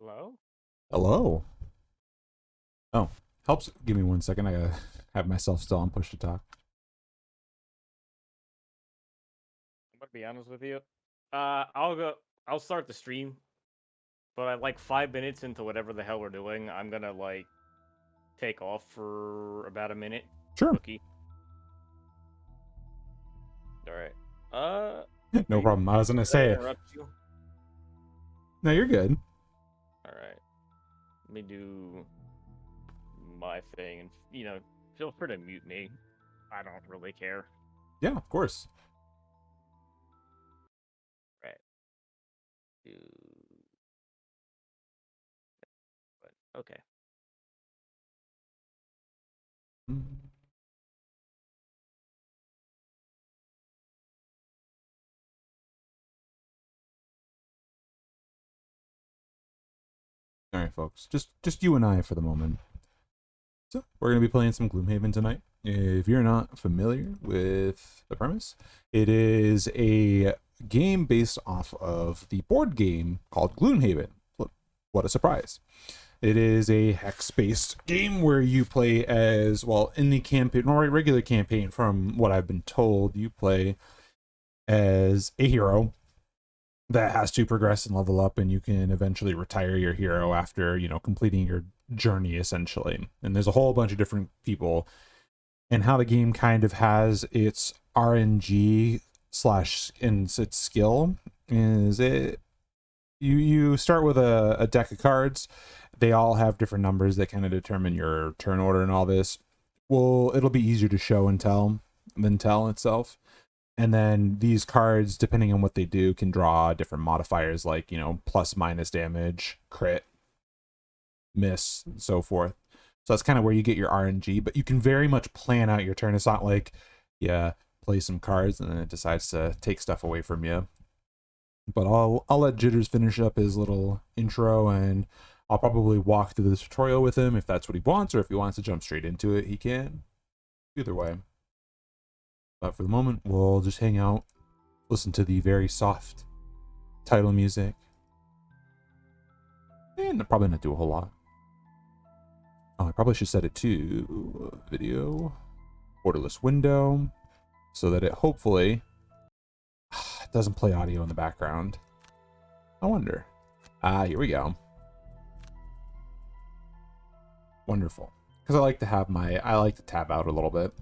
Hello? Hello. Oh, helps. Give me 1 second. I gotta have myself still on push to talk. I'm gonna be honest with you. I'll start the stream, but at like 5 minutes into whatever the hell we're doing, I'm gonna like take off for about a minute. Sure. Rookie. Alright. Are No you problem. I was gonna did I say, interrupt you? no, you're good. Alright. Let me do my thing and feel free to mute me. I don't really care. Yeah, of course. Right. Do but okay. All right, folks. Just you and I for the moment. So we're gonna be playing some Gloomhaven tonight. If you're not familiar with the premise, it is a game based off of the board game called Gloomhaven. What a surprise! It is a hex-based game where you play as, well, in the campaign, or regular campaign, from what I've been told, you play as a hero that has to progress and level up, and you can eventually retire your hero after, completing your journey, essentially. And there's a whole bunch of different people, and how the game kind of has its RNG slash in its skill is you start with a deck of cards. They all have different numbers that kind of determine your turn order and all this. Well, it'll be easier to show and tell than tell itself. And then these cards, depending on what they do, can draw different modifiers like, plus minus damage, crit, miss, and so forth. So that's kind of where you get your RNG, but you can very much plan out your turn. It's not like, yeah, play some cards and then it decides to take stuff away from you. But I'll let Jitters finish up his little intro, and I'll probably walk through the tutorial with him if that's what he wants, or if he wants to jump straight into it, he can. Either way. But for the moment, we'll just hang out, listen to the very soft title music, and probably not do a whole lot. Oh, I probably should set it to video, borderless window, so that it hopefully doesn't play audio in the background. I wonder. Here we go. Wonderful. Because I like to tab out a little bit.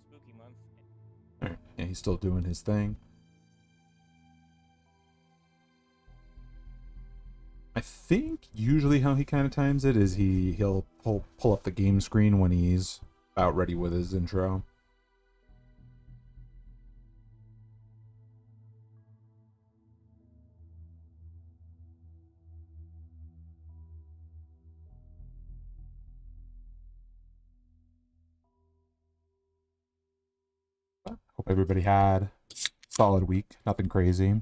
Spooky month. All right. Yeah, he's still doing his thing. I think usually how he kind of times it is he'll pull up the game screen when he's about ready with his intro. Hope everybody had a solid week. Nothing crazy.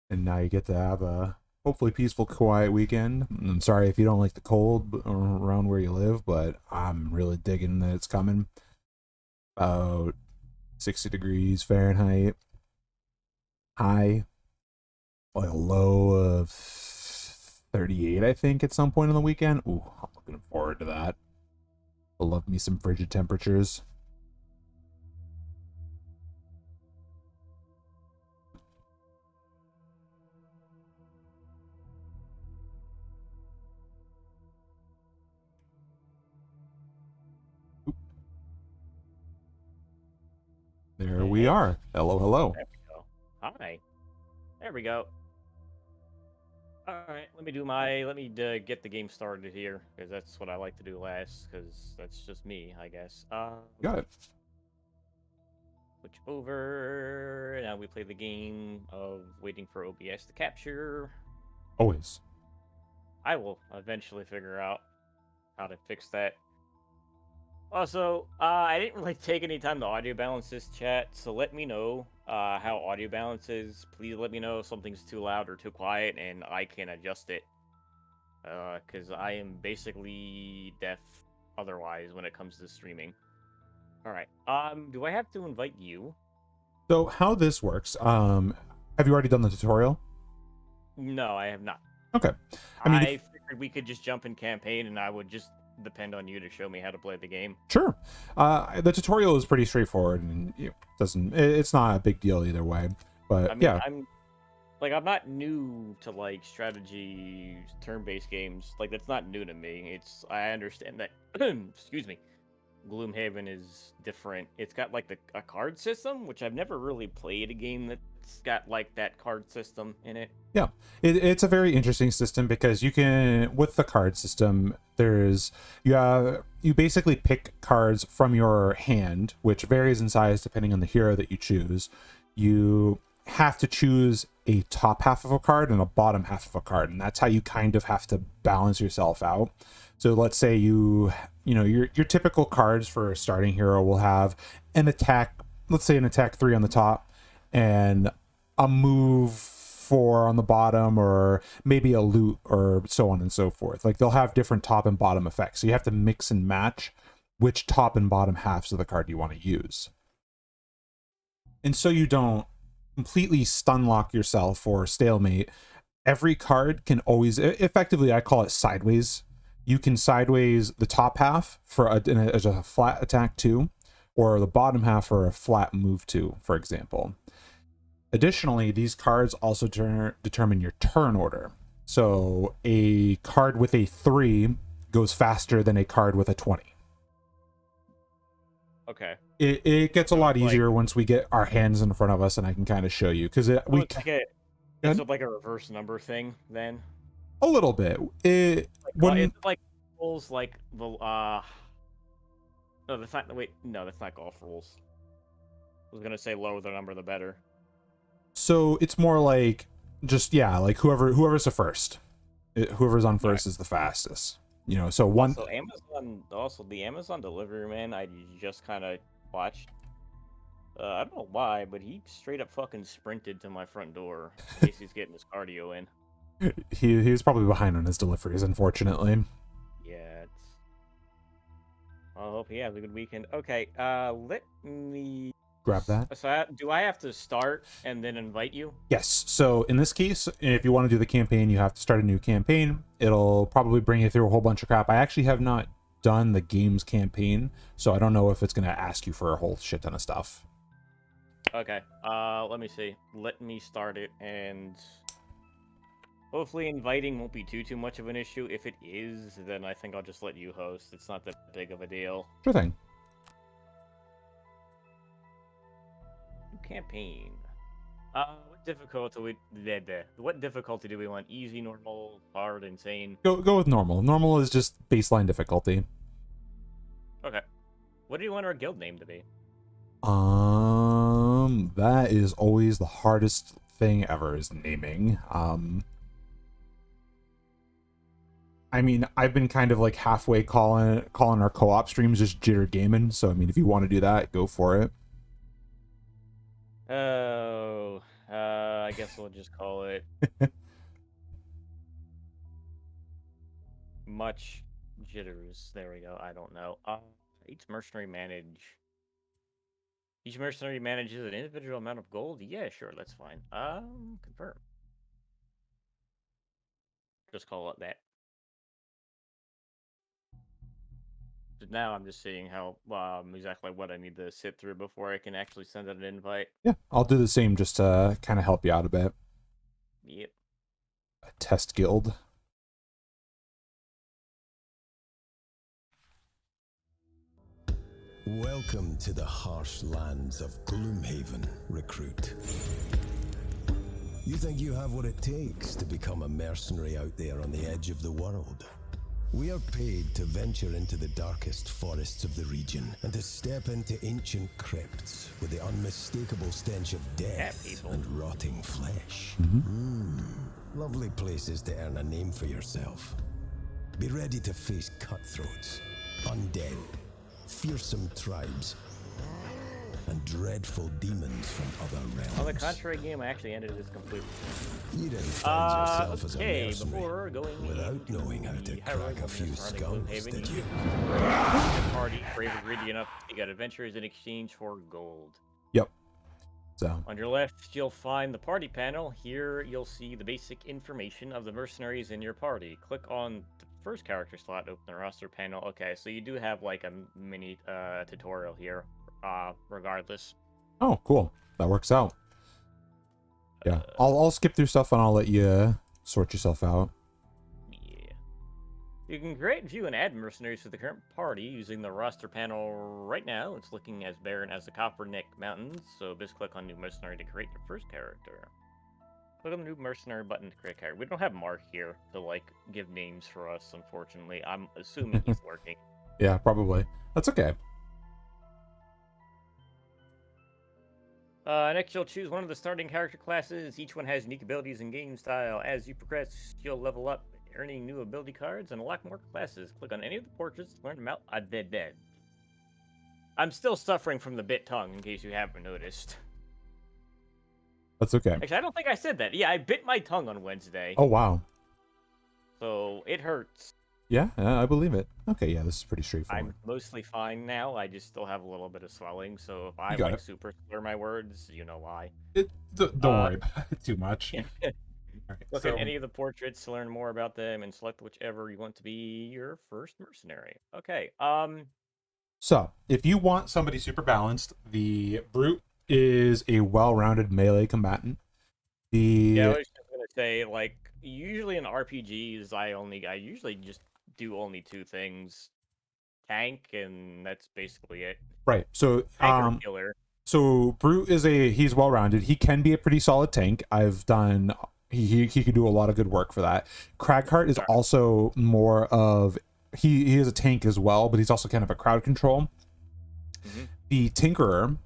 And now you get to have a hopefully peaceful, quiet weekend. I'm sorry if you don't like the cold around where you live, but I'm really digging that it's coming. About 60 degrees Fahrenheit. High, like a low of 38, I think, at some point on the weekend. Ooh, I'm looking forward to that. I love me some frigid temperatures. There we Hey. are. Hello, hello. There we go. Hi. There we go. All right, let me get the game started here because that's what I like to do last because that's just me, I guess. Got it. Switch over. Now we play the game of waiting for OBS to capture. Always. I will eventually figure out how to fix that. Also, I didn't really take any time to audio balance this chat, so let me know how audio balance is. Please let me know if something's too loud or too quiet, and I can adjust it. Because I am basically deaf otherwise when it comes to streaming. All right. Do I have to invite you? So how this works, have you already done the tutorial? No, I have not. Okay. I mean, I figured we could just jump in campaign, and I would just depend on you to show me how to play the game. sure. The tutorial is pretty straightforward, and it's not a big deal either way. But I mean, yeah, I'm not new to like strategy turn-based games. Like that's not new to me. I understand that. Excuse me. Gloomhaven is different. It's got like a card system, which I've never really played a game that's got like that card system in it. yeah, it's a very interesting system because you can, with the card system, you basically pick cards from your hand, which varies in size depending on the hero that you choose. You have to choose a top half of a card and a bottom half of a card, and that's how you kind of have to balance yourself out. So let's say your typical cards for a starting hero will have an attack, let's say an attack 3 on the top and a move 4 on the bottom, or maybe a loot, or so on and so forth. Like they'll have different top and bottom effects. So you have to mix and match which top and bottom halves of the card you want to use. And so you don't completely stun lock yourself or stalemate, every card can always, effectively I call it sideways. You can sideways the top half as a flat attack 2, or the bottom half for a flat move 2, for example. Additionally, these cards also determine your turn order. So a card with a 3 goes faster than a card with a 20. Okay. It gets a lot easier once we get our hands in front of us, and I can kind of show you because is it like a reverse number thing then? A little bit. Is it like rules like the No, that's not. Wait, no, that's not golf rules. I was gonna say lower the number the better. So it's more like just like whoever's the first, whoever's on first is the fastest. So one. Also the Amazon delivery man, I just kind of watched. I don't know why, but he straight up fucking sprinted to my front door in case he's getting his cardio in. He was probably behind on his deliveries, unfortunately. Yeah, I hope he has a good weekend. Okay, let me grab that. So do I have to start and then invite you? Yes. So in this case, if you want to do the campaign, you have to start a new campaign. It'll probably bring you through a whole bunch of crap. I actually have not done the game's campaign, so I don't know if it's going to ask you for a whole shit ton of stuff. Okay. Let me see. Let me start it, and hopefully inviting won't be too much of an issue. If it is, then I think I'll just let you host. It's not that big of a deal. Sure thing. Campaign. What difficulty do we want? Easy, normal, hard, insane? Go with normal. Normal is just baseline difficulty. Okay. What do you want our guild name to be? That is always the hardest thing ever, is naming. I mean, I've been kind of like halfway calling our co-op streams just Jitter Gaming. So I mean, if you want to do that, go for it. Oh, I guess we'll just call it Much Jitters. There we go. I don't know. Each mercenary manages an individual amount of gold. Yeah, sure, that's fine. Confirm. Just call it that. Now I'm just seeing how exactly what I need to sit through before I can actually send out an invite. Yeah, I'll do the same just to kind of help you out a bit. Yep. A test guild. Welcome to the harsh lands of Gloomhaven, recruit. You think you have what it takes to become a mercenary out there on the edge of the world? We are paid to venture into the darkest forests of the region and to step into ancient crypts with the unmistakable stench of death and rotting flesh. Lovely places to earn a name for yourself. Be ready to face cutthroats, undead, fearsome tribes, and dreadful demons from other realms. On the contrary, game, I actually ended this completely. You didn't find yourself as a Okay, mercenary before going without into knowing how to the crack a heroism few surrounding skulls, Gloomhaven, did you you? get party brave and greedy enough to get adventures in exchange for gold. Yep. So On your left, you'll find the party panel. Here, you'll see the basic information of the mercenaries in your party. Click on the first character slot to open the roster panel. Okay, so you do have like a mini tutorial here, regardless. oh, cool. That works out. Yeah, I'll skip through stuff and I'll let you sort yourself out. Yeah. You can create, view, and add mercenaries to the current party using the roster panel right now. It's looking as barren as the Copperneck Mountains, so just click on New Mercenary to create your first character. Click on the New Mercenary button to create a character. We don't have Mark here to, like, give names for us, unfortunately. I'm assuming he's working. Yeah, probably. That's okay. Next, you'll choose one of the starting character classes. Each one has unique abilities and game style. As you progress, you'll level up, earning new ability cards and unlock more classes. Click on any of the portraits to learn about dead. I'm still suffering from the bit tongue, in case you haven't noticed. That's okay. Actually, I don't think I said that. Yeah, I bit my tongue on Wednesday. Oh, wow. So, it hurts. Yeah, I believe it. Okay, yeah, this is pretty straightforward. I'm mostly fine now. I just still have a little bit of swelling, so if I, got like, it. super slur my words, you know why. Don't worry about it too much. Alright, Look so, at any of the portraits to learn more about them and select whichever you want to be your first mercenary. Okay, so, if you want somebody super balanced, the Brute is a well-rounded melee combatant. yeah, I was just gonna say, like, usually in RPGs, I usually just do only two things. Tank, and that's basically it. Right. So, Tank or killer. so Brute is he's well-rounded. He can be a pretty solid tank. I've done he could do a lot of good work for that. Cragheart is also more of he is a tank as well, but he's also kind of a crowd control. Mm-hmm. The Tinkerer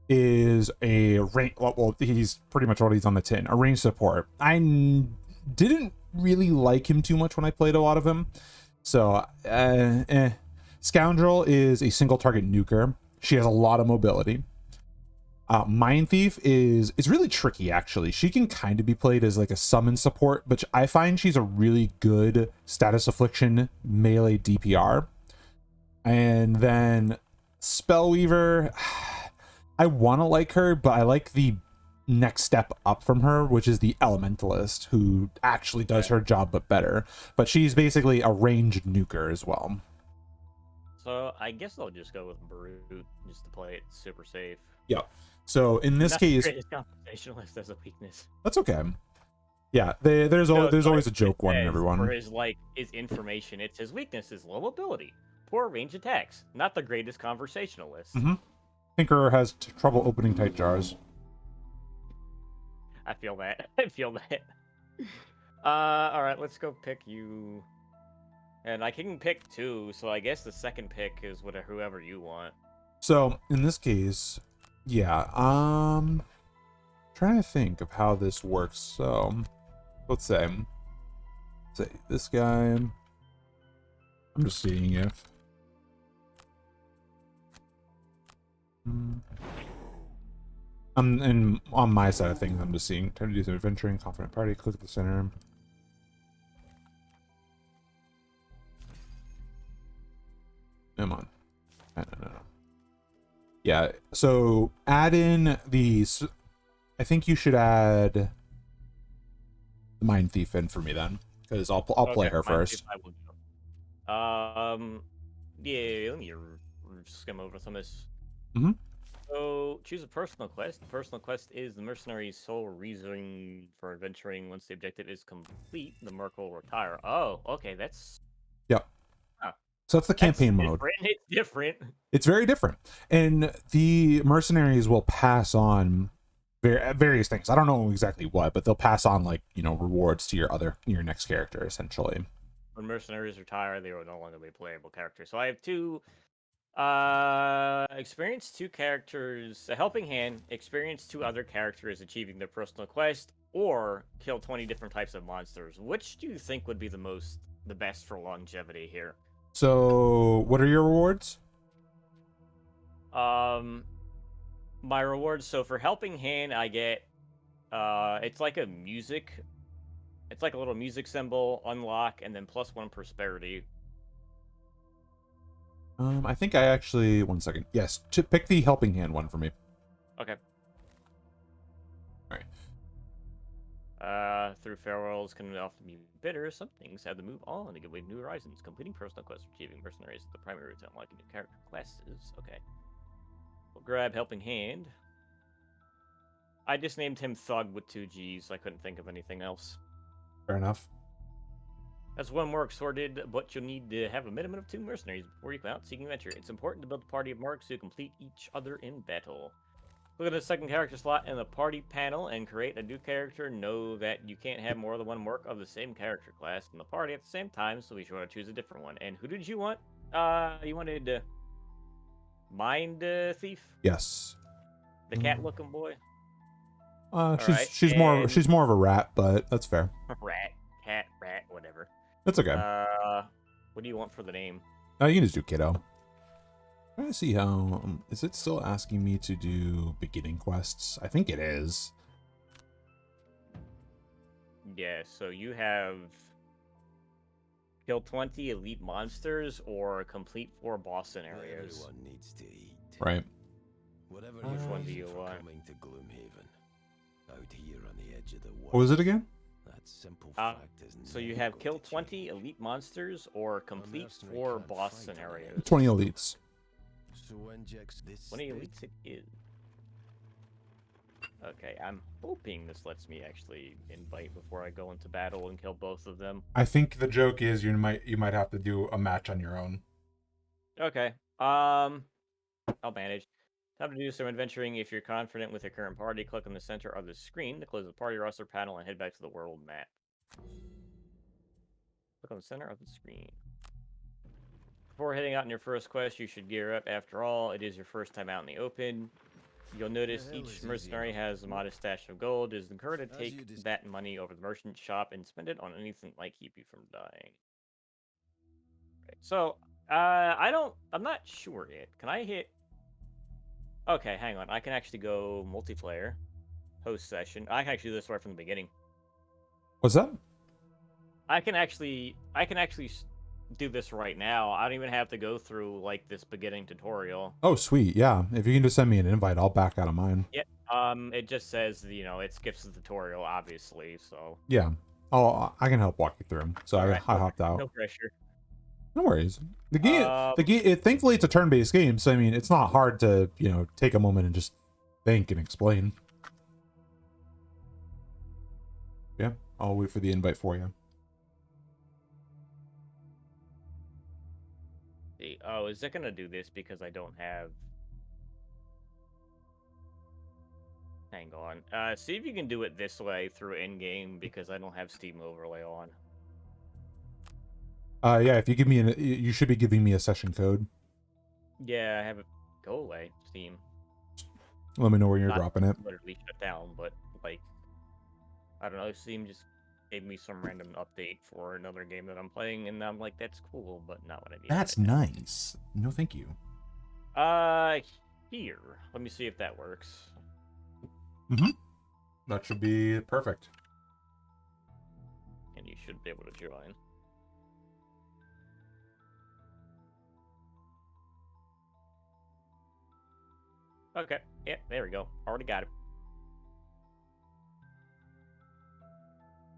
is a range. Well, he's pretty much what he's on the tin. A range support. Didn't really like him too much when I played a lot of him. So, Scoundrel is a single target nuker. She has a lot of mobility. Mind Thief is really tricky, actually. She can kind of be played as like a summon support, but I find she's a really good status affliction melee DPR. And then Spellweaver, I want to like her, but I like the next step up from her, which is the Elementalist, who actually does her job but better. But she's basically a ranged nuker as well. So I guess I'll just go with Brute just to play it super safe. Yeah. So in this case, conversationalist as a weakness. that's okay. Yeah, there's always a joke one in everyone. For his information, it's his weakness is low mobility, poor range attacks, not the greatest conversationalist. Mm-hmm. Tinkerer has trouble opening tight jars. I feel that. I feel that. All right, let's go pick you. And I can pick two, so I guess the second pick is whoever you want. So in this case, yeah, trying to think of how this works. So let's say this guy. I'm just seeing if. And on my side of things, I'm just seeing time to do some adventuring, confident party. Click at the center. Come on. No. Yeah, so add in these. I think you should add the Mind Thief in for me then, because I'll play her first. I will go. Yeah, let me skim over some of this. Mm-hmm. So choose a personal quest. The personal quest is the mercenary's sole reason for adventuring. Once the objective is complete, the merc will retire. Oh, okay, that's. Yep. Huh. So that's the campaign mode. It's different. It's very different, and the mercenaries will pass on various things. I don't know exactly what, but they'll pass on rewards to your next character essentially. When mercenaries retire, they will no longer be playable characters. So I have two. Experience two characters, a helping hand, experience two other characters achieving their personal quest, or kill 20 different types of monsters. Which do you think would be the best for longevity here? So, what are your rewards? my rewards. So for Helping Hand, I get it's like a music. It's like a little music symbol, unlock, and then +1 prosperity. I think I actually... One second. Yes, pick the helping hand one for me. Okay. Alright. Through farewells can often be bitter. Some things have to move on to give way to new horizons. Completing personal quests, achieving mercenaries is the primary route to unlocking new character classes. Okay. We'll grab Helping Hand. I just named him Thug with 2 G's. I couldn't think of anything else. Fair enough. As one more sorted, but you'll need to have a minimum of 2 mercenaries before you come out seeking adventure. It's important to build a party of marks who complete each other in battle. Look at the second character slot in the party panel and create a new character. Know that you can't have more than 1 mark of the same character class in the party at the same time, so be sure to choose a different one. And who did you want? You wanted Mind Thief? Yes. The cat-looking boy? She's more of a rat, but that's fair. Rat, cat, rat, whatever. That's okay. What do you want for the name? You can just do kiddo. I'm trying to see how... is it still asking me to do beginning quests? I think it is. Yeah, so you have kill 20 elite monsters or complete 4 boss scenarios. Everyone needs to eat. Right. Whatever Which one do reason you for want? coming to Gloomhaven, out here on the edge of the world. What was it again? That simple fact is So you never have going kill to 20 change. elite monsters or complete mercenary 4 can't boss fight on scenarios. 20 elites. So injects this 20 stick. elites it is. Okay, I'm hoping this lets me actually invite before I go into battle and kill both of them. I think the joke is you might have to do a match on your own. Okay. I'll manage. Time to do some adventuring. If you're confident with your current party, click on the center of the screen to close the party roster panel and head back to the world map. Click on the center of the screen. Before heading out on your first quest, you should gear up. After all, it is your first time out in the open. You'll notice The hell each is mercenary easy enough? has a modest stash of gold. It is encouraged to As you take dis- that money over to the merchant shop and spend it on anything that might keep you from dying. Right. So, I'm not sure yet. Can I hit... Okay, hang on. I can actually go multiplayer, host session. I can actually do this right from the beginning. What's that? I can actually do this right now. I don't even have to go through like this beginning tutorial. Oh, sweet. Yeah. If you can just send me an invite, I'll back out of mine. Yeah. It just says, it skips the tutorial, obviously. So. Yeah. Oh, I can help walk you through 'em. So I hopped out. No pressure. No worries. The game, thankfully, it's a turn-based game, so I mean, it's not hard to take a moment and just think and explain. Yeah, I'll wait for the invite for you. Oh, is it gonna do this because I don't have? Hang on. See if you can do it this way through in-game because I don't have Steam overlay on. Yeah, if you give me you should be giving me a session code. Yeah, I have it. Go away, Steam. Let me know where you're Not dropping it. literally shut down, but like, I don't know. Steam just gave me some random update for another game that I'm playing, and I'm like, that's cool, but not what I need. That's nice. No, thank you. Here. Let me see if that works. That should be perfect. And you should be able to join. Okay. Yeah, there we go. Already got it.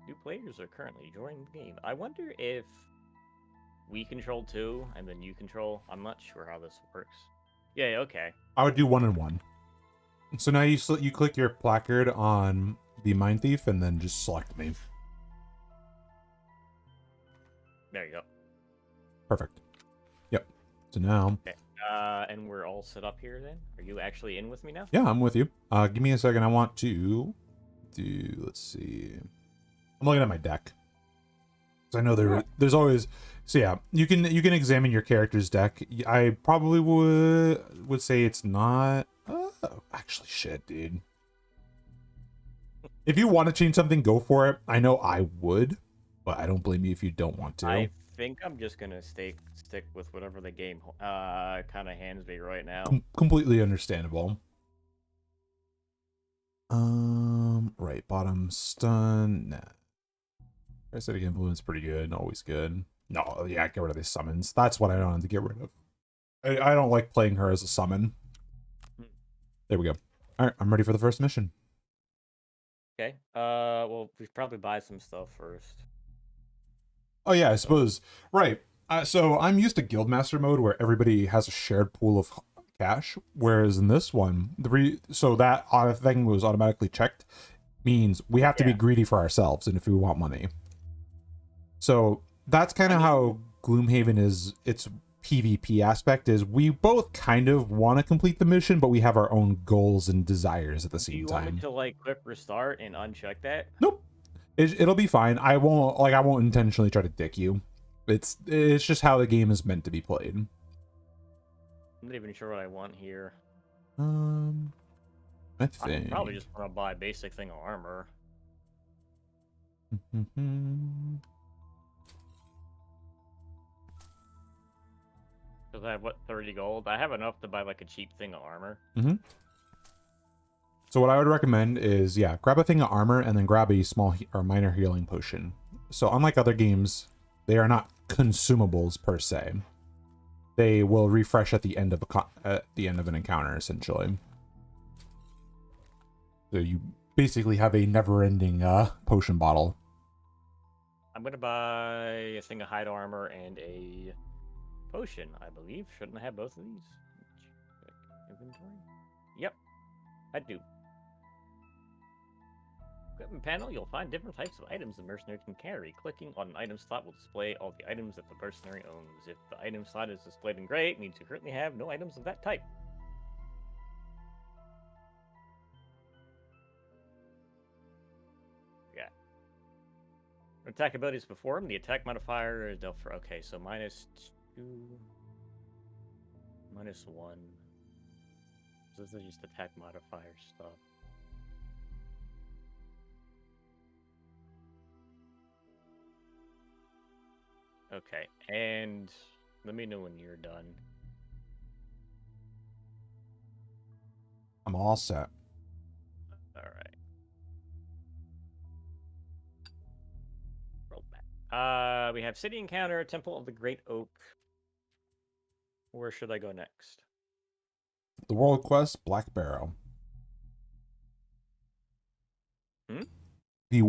New players are currently joining the game. I wonder if we control 2 and then you control. I'm not sure how this works. Yeah, okay. I would do 1 and 1. So now you click your placard on the Mind Thief and then just select me. There you go. Perfect. Yep. So now. Okay. And we're all set up here then? Are you actually in with me now? Yeah, I'm with you. Give me a second. I want to do. Let's see. I'm looking at my deck. So I know there's always. So yeah, you can examine your character's deck. I probably would say it's not. Actually, shit, dude. If you want to change something, go for it. I know I would, but I don't blame you if you don't want to. I think I'm just gonna stick with whatever the game kind of hands me right now. Completely understandable. Right, bottom stun. Nah. Parasitic influence, pretty good. Always good. No, yeah, get rid of these summons. That's what I wanted to get rid of. I don't like playing her as a summon. There we go. All right, I'm ready for the first mission. Okay. Well, we should probably buy some stuff first. Oh yeah, I suppose. Right. So I'm used to Guildmaster mode where everybody has a shared pool of cash, whereas in this one, so that thing was automatically checked means we have to be greedy for ourselves, and if we want money. So that's kind of how Gloomhaven is. Its PvP aspect is we both kind of want to complete the mission, but we have our own goals and desires at the same Do you time. want me to like quick restart and uncheck that? Nope. It'll be fine. I won't intentionally try to dick you. It's just how the game is meant to be played. I'm not even sure what I want here. I think I probably just want to buy a basic thing of armor. Because I have, what, 30 gold? I have enough to buy, like, a cheap thing of armor. So what I would recommend is, yeah, grab a thing of armor and then grab a small or minor healing potion. So unlike other games, they are not consumables per se. They will refresh at the end of an encounter, essentially. So you basically have a never-ending potion bottle. I'm gonna buy a thing of hide armor and a potion, I believe. Shouldn't I have both of these? Check inventory. Yep, I do. Equipment panel, you'll find different types of items the mercenary can carry. Clicking on an item slot will display all the items that the mercenary owns. If the item slot is displayed in gray, it means you currently have no items of that type. Yeah. Attack abilities performed. The attack modifier is dealt for. Okay, so -2, -1. This is just attack modifier stuff. Okay, and let me know when you're done. I'm all set. All right. Roll back. We have City Encounter, Temple of the Great Oak. Where should I go next? The World Quest, Black Barrow. The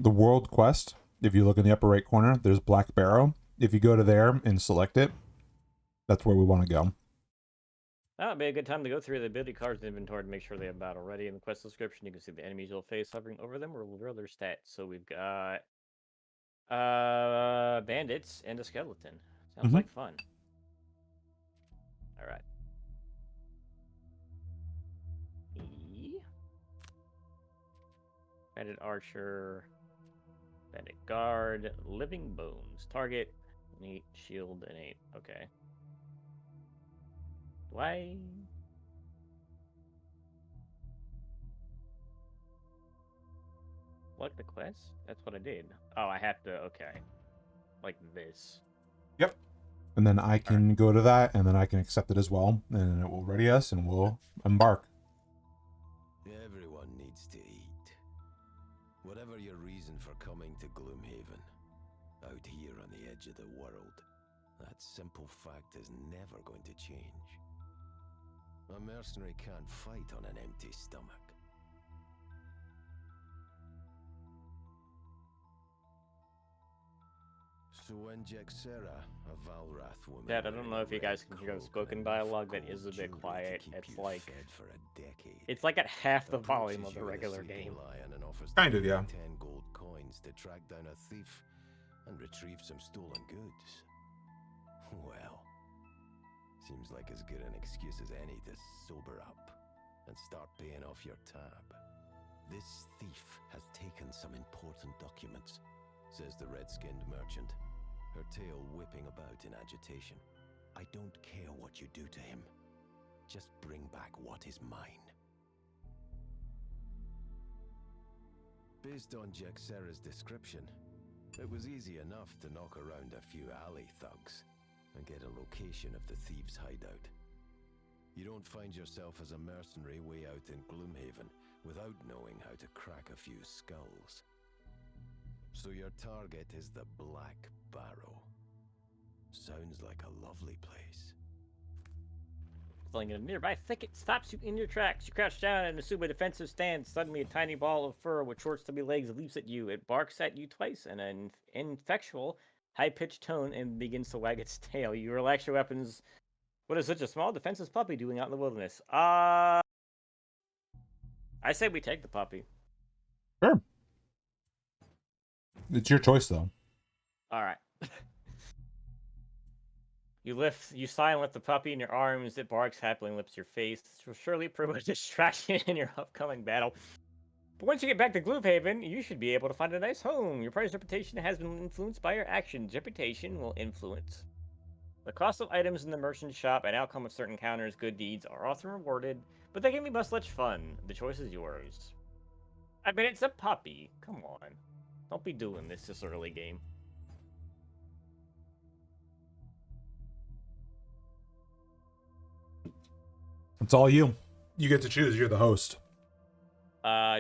World Quest. If you look in the upper right corner, there's Black Barrow. If you go to there and select it, that's where we want to go. That would be a good time to go through the ability cards and inventory to make sure they have battle ready. In the quest description, you can see the enemies you'll face hovering over them or reveal their stats. So we've got bandits and a skeleton. Sounds like fun. All right. Bandit archer, bandit guard, living bones. Target, 8, shield, and 8. Okay. Why? What, the quest? That's what I did. Oh, I have to, okay. Like this. Yep. And then I can go to that, and then I can accept it as well, and it will ready us, and we'll embark. Everyone needs to eat. Whatever your reason for coming to Gloomhaven, out here on the edge of the world, that simple fact is never going to change. A mercenary can't fight on an empty stomach. So when Jexera, a Valrath woman... Dad, I don't know if you guys can hear the spoken dialogue, that is a bit quiet. It's like... It's like at half the volume of the regular game. Kind of, yeah. 10 gold coins to track down a thief and retrieve some stolen goods. Well, seems like as good an excuse as any to sober up and start paying off your tab. This thief has taken some important documents, says the red-skinned merchant, her tail whipping about in agitation. I don't care what you do to him. Just bring back what is mine. Based on Jexera's description, it was easy enough to knock around a few alley thugs and get a location of the thieves' hideout. You don't find yourself as a mercenary way out in Gloomhaven without knowing how to crack a few skulls. So your target is the Black Barrow. Sounds like a lovely place. Falling in a nearby thicket stops you in your tracks. You crouch down and assume a defensive stance. Suddenly, a tiny ball of fur with short, stubby legs leaps at you. It barks at you twice in an ineffectual, high-pitched tone and begins to wag its tail. You relax your weapons. What is such a small, defenseless puppy doing out in the wilderness? I say we take the puppy. Sure. It's your choice, though. All right. You sign with the puppy in your arms. It barks happily and lips your face. This will surely prove a distraction in your upcoming battle. But once you get back to Gloomhaven, you should be able to find a nice home. Your party's reputation has been influenced by your actions. Reputation will influence. The cost of items in the merchant shop and outcome of certain encounters, good deeds, are often rewarded, but they can be much fun. The choice is yours. I mean, it's a puppy. Come on. Don't be doing this early game. It's all you. You get to choose. You're the host.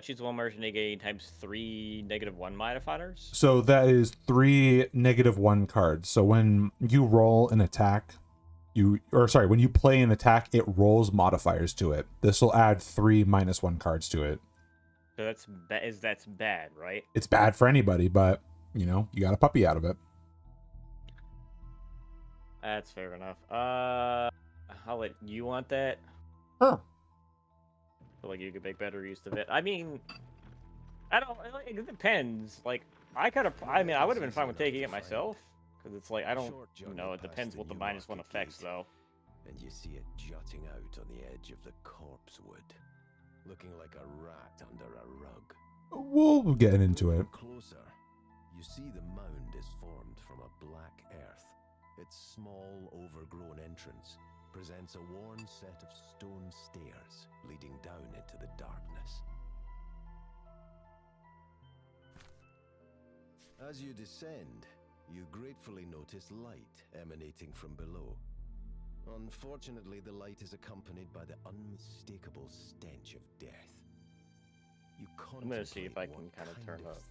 Choose one merchant negating times 3 -1 modifiers. So that is 3 -1 cards. So when you roll an attack, when you play an attack, it rolls modifiers to it. This will add 3 -1 cards to it. So that's bad, right? It's bad for anybody, but you got a puppy out of it. That's fair enough. I'll let you want that. Huh. I feel like you could make better use of it. I mean, it depends. Like, I would have been fine with taking it myself, because it's like, it depends what the -1 affects, though. And you see it jutting out on the edge of the corpse wood, looking like a rat under a rug. We'll get into it. Closer, you see the mound is formed from a black earth. Its small, overgrown entrance presents a worn set of stone stairs leading down into the darkness. As you descend, you gratefully notice light emanating from below. Unfortunately, the light is accompanied by the unmistakable stench of death. I'm gonna see if I can kind of turn up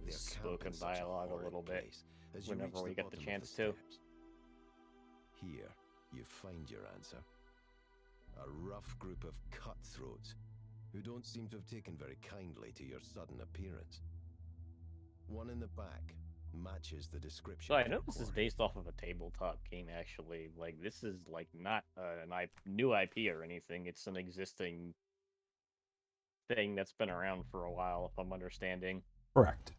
spoken dialogue a little bit whenever we get the chance to. Here, you find your answer. A rough group of cutthroats who don't seem to have taken very kindly to your sudden appearance. One in the back matches the description. So I know this is based off of a tabletop game, actually. Like, this is like not a new IP or anything. It's an existing thing that's been around for a while, if I'm understanding. Correct.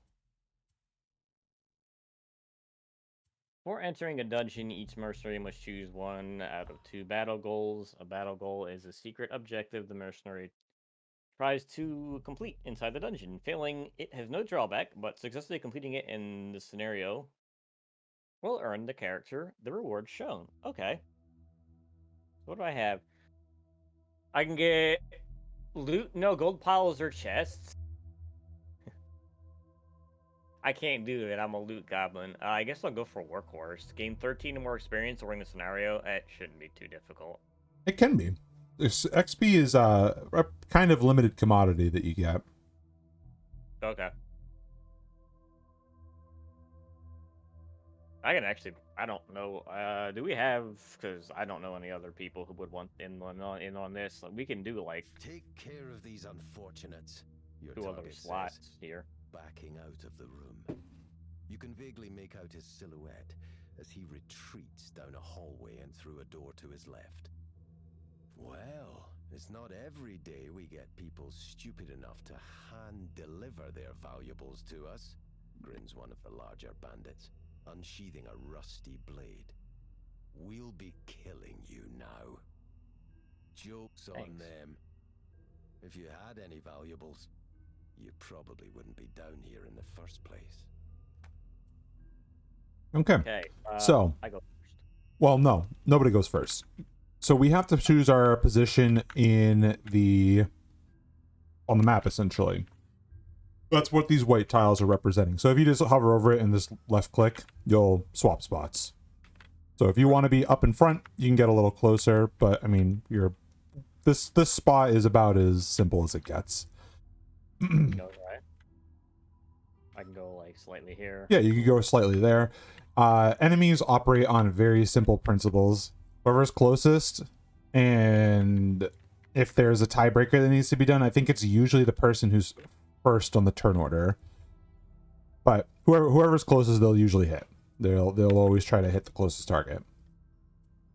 Before entering a dungeon, each mercenary must choose one out of 2 battle goals. A battle goal is a secret objective the mercenary tries to complete inside the dungeon. Failing, it has no drawback, but successfully completing it in the scenario will earn the character the reward shown. Okay. What do I have? I can get loot, no gold piles or chests. I can't do that. I'm a loot goblin. I guess I'll go for workhorse. Gain 13 or more experience during the scenario. It shouldn't be too difficult. It can be. This XP is a kind of limited commodity that you get. Okay. I don't know. Do we have? Because I don't know any other people who would want in on this. Like, we can do like take care of these unfortunates. Your 2 other target slots says, here. backing out of the room. You can vaguely make out his silhouette as he retreats down a hallway and through a door to his left. Well, it's not every day we get people stupid enough to hand-deliver their valuables to us, grins one of the larger bandits, unsheathing a rusty blade. We'll be killing you now. Joke's on them. If you had any valuables, you probably wouldn't be down here in the first place. Okay. Okay. So I go first. Well, no, nobody goes first. So we have to choose our position on the map, essentially. That's what these white tiles are representing. So if you just hover over it and just left click, you'll swap spots. So if you want to be up in front, you can get a little closer, but I mean, you're this spot is about as simple as it gets. Go right. I can go like slightly here. Yeah, you can go slightly there. Enemies operate on very simple principles. Whoever's closest, and if there's a tiebreaker that needs to be done, I think it's usually the person who's first on the turn order. But whoever's closest, they'll usually hit. They'll always try to hit the closest target.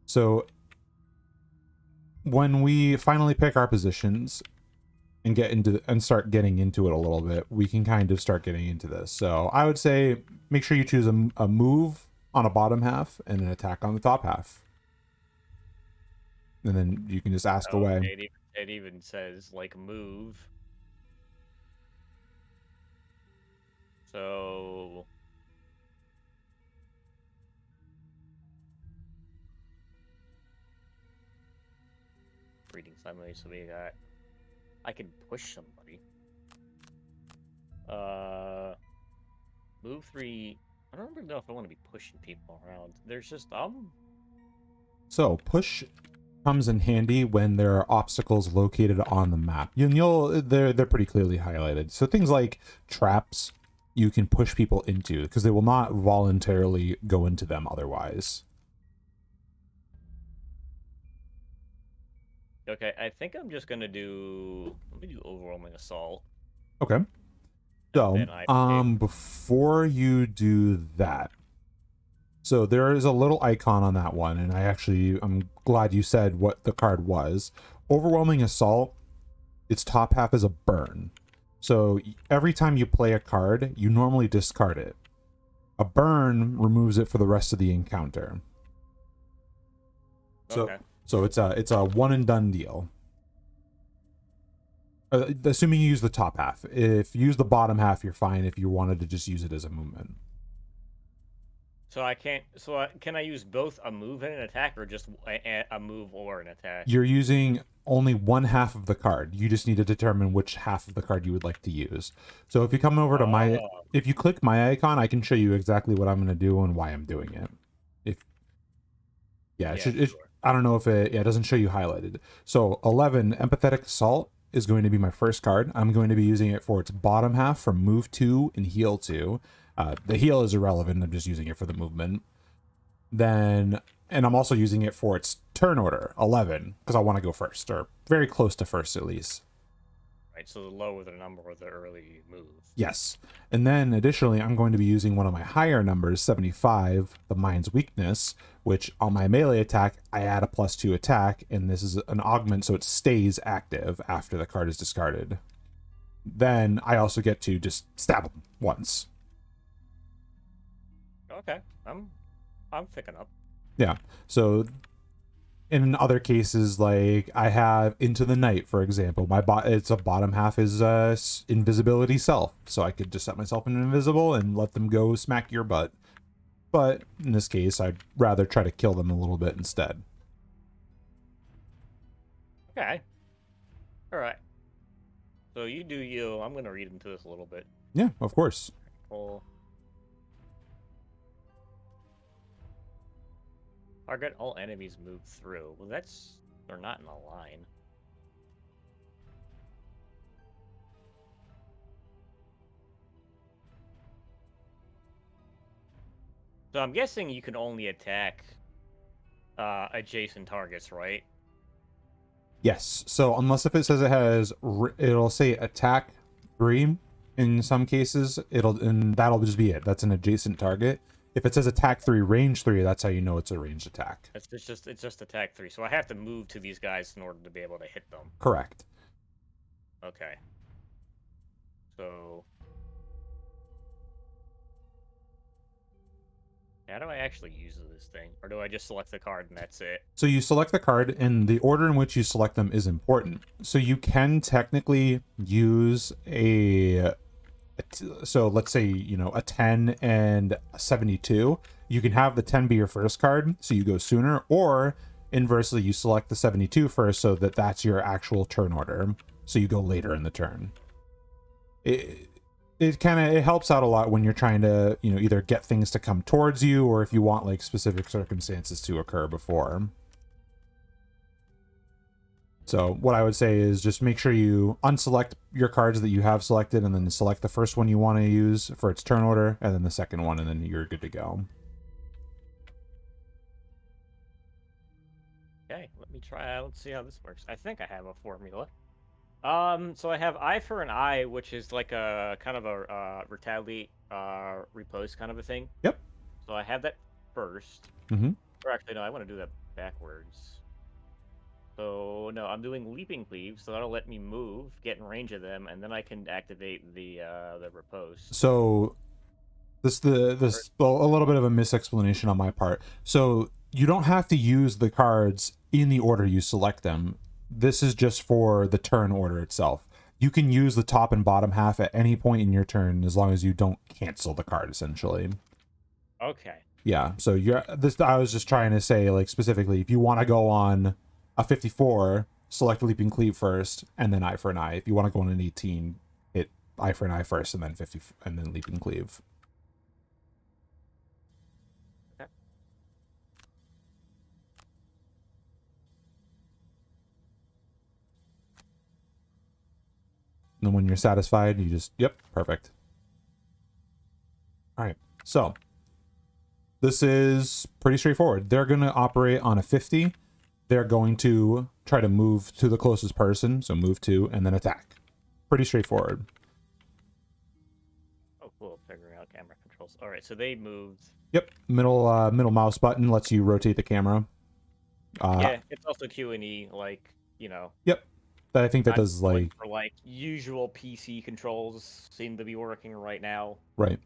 So when we finally pick our positions and start getting into it a little bit, we can kind of start getting into this. So I would say make sure you choose a move on a bottom half and an attack on the top half. And then you can just ask away. It even says like move. So reading summary, so we got I can push somebody. Move 3. I don't really know if I want to be pushing people around. There's just So push comes in handy when there are obstacles located on the map. They're pretty clearly highlighted. So things like traps you can push people into because they will not voluntarily go into them otherwise. Okay, I think I'm just gonna do. Let me do overwhelming assault. Okay. So, before you do that, so there is a little icon on that one, and I'm glad you said what the card was. Overwhelming assault, its top half is a burn. So every time you play a card, you normally discard it. A burn removes it for the rest of the encounter. Okay. So it's a one and done deal. Assuming you use the top half. If you use the bottom half, you're fine. If you wanted to just use it as a movement. So I can't. Can I use both a move and an attack, or just a move or an attack? You're using only one half of the card. You just need to determine which half of the card you would like to use. So if you come over to if you click my icon, I can show you exactly what I'm going to do and why I'm doing it. Sure. I don't know if it doesn't show you highlighted. So 11, Empathetic Assault is going to be my first card. I'm going to be using it for its bottom half from move 2 and heal 2. The heal is irrelevant. I'm just using it for the movement. And I'm also using it for its turn order, 11, because I want to go first, or very close to first at least. Right, so the lower the number of the early move. Yes. And then additionally, I'm going to be using one of my higher numbers, 75, the Mind's Weakness, which on my melee attack, I add a +2 attack, and this is an augment, so it stays active after the card is discarded. Then I also get to just stab him once. Okay, I'm picking up. Yeah. So in other cases, like I have Into the Night, for example, its a bottom half is invisibility self, so I could just set myself in invisible and let them go smack your butt. But in this case, I'd rather try to kill them a little bit instead. Okay. All right. So you do you. I'm gonna read into this a little bit. Yeah, of course. Cool. Target all enemies move through. Well, they're not in a line. So I'm guessing you can only attack adjacent targets, right? Yes. So unless if it says it'll say attack 3 in some cases, and that'll just be it. That's an adjacent target. If it says attack 3, range 3, that's how you know it's a ranged attack. It's just attack 3. So I have to move to these guys in order to be able to hit them. Correct. Okay. So how do I actually use this thing? Or do I just select the card and that's it? So you select the card, and the order in which you select them is important. So you can technically use so let's say, a 10 and a 72. You can have the 10 be your first card, so you go sooner, or inversely, you select the 72 first, so that's your actual turn order, so you go later in the turn. It helps out a lot when you're trying to, either get things to come towards you, or if you want like specific circumstances to occur before. So what I would say is just make sure you unselect your cards that you have selected, and then select the first one you want to use for its turn order, and then the second one, and then you're good to go. Okay, let me try. Let's see how this works. I think I have a formula. So I have eye for an eye, which is like a kind of a retaliate, repost kind of a thing. Yep. So I have that first. Mm-hmm. Or actually, no, I want to do that backwards. So no, I'm doing leaping cleave, so that'll let me move, get in range of them, and then I can activate the riposte. So this a little bit of a misexplanation on my part. So you don't have to use the cards in the order you select them. This is just for the turn order itself. You can use the top and bottom half at any point in your turn as long as you don't cancel the card, essentially. Okay. Yeah, so I was just trying to say, like, specifically, if you want to go on a 54, select leaping cleave first, and then eye for an eye. If you want to go on an 18, hit eye for an eye first, and then 50, and then leaping cleave. Okay. And then when you're satisfied, you just, yep, perfect. All right, so this is pretty straightforward. They're going to operate on a 50. They're going to try to move to the closest person, so move to, and then attack. Pretty straightforward. Oh, cool. Figuring out camera controls. All right, so they moved. Yep, middle mouse button lets you rotate the camera. Yeah, it's also Q and E, like, you know. Yep, I think that does like for like usual PC controls seem to be working right now. right.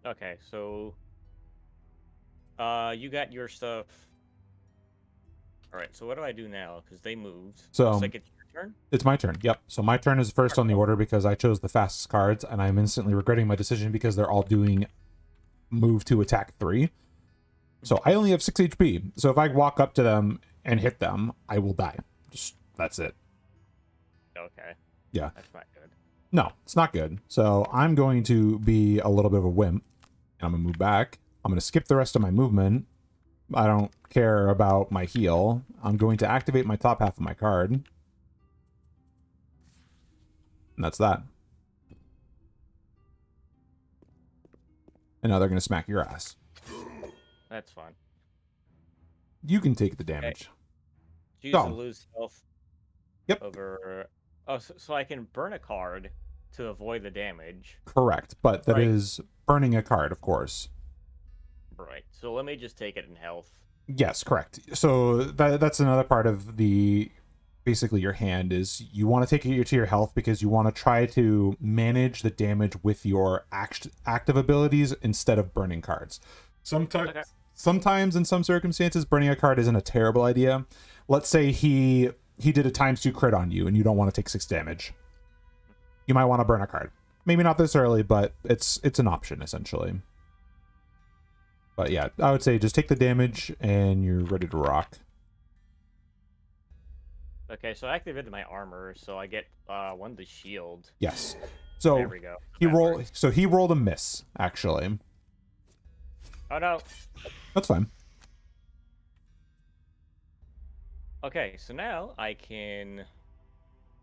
Okay, so you got your stuff. All right, so what do I do now? Because they moved. So looks like it's your turn. It's my turn. Yep. So my turn is first on the order because I chose the fastest cards, and I'm instantly regretting my decision because they're all doing move to attack 3. So I only have 6 HP. So if I walk up to them and hit them, I will die. Just that's it. Okay. Yeah. That's not good. No, it's not good. So I'm going to be a little bit of a wimp. I'm going to move back. I'm going to skip the rest of my movement. I don't care about my heal. I'm going to activate my top half of my card. And that's that. And now they're going to smack your ass. That's fine. You can take the damage. Choose Go. to lose health. Yep. Over. Oh, so I can burn a card to avoid the damage. Correct. But that Right. is burning a card, of course. Right. So let me just take it in health. Yes, correct. So that's another part of the basically your hand is you want to take it to your health because you want to try to manage the damage with your active abilities instead of burning cards. Sometimes in some circumstances burning a card isn't a terrible idea. Let's say he did a ×2 crit on you and you don't want to take 6 damage. You might want to burn a card. Maybe not this early, but it's an option essentially. But yeah, I would say just take the damage and you're ready to rock. Okay, so I activated my armor, so I get 1 to shield. Yes. So There we go. he rolled a miss, actually. Oh no. That's fine. Okay, so now I can.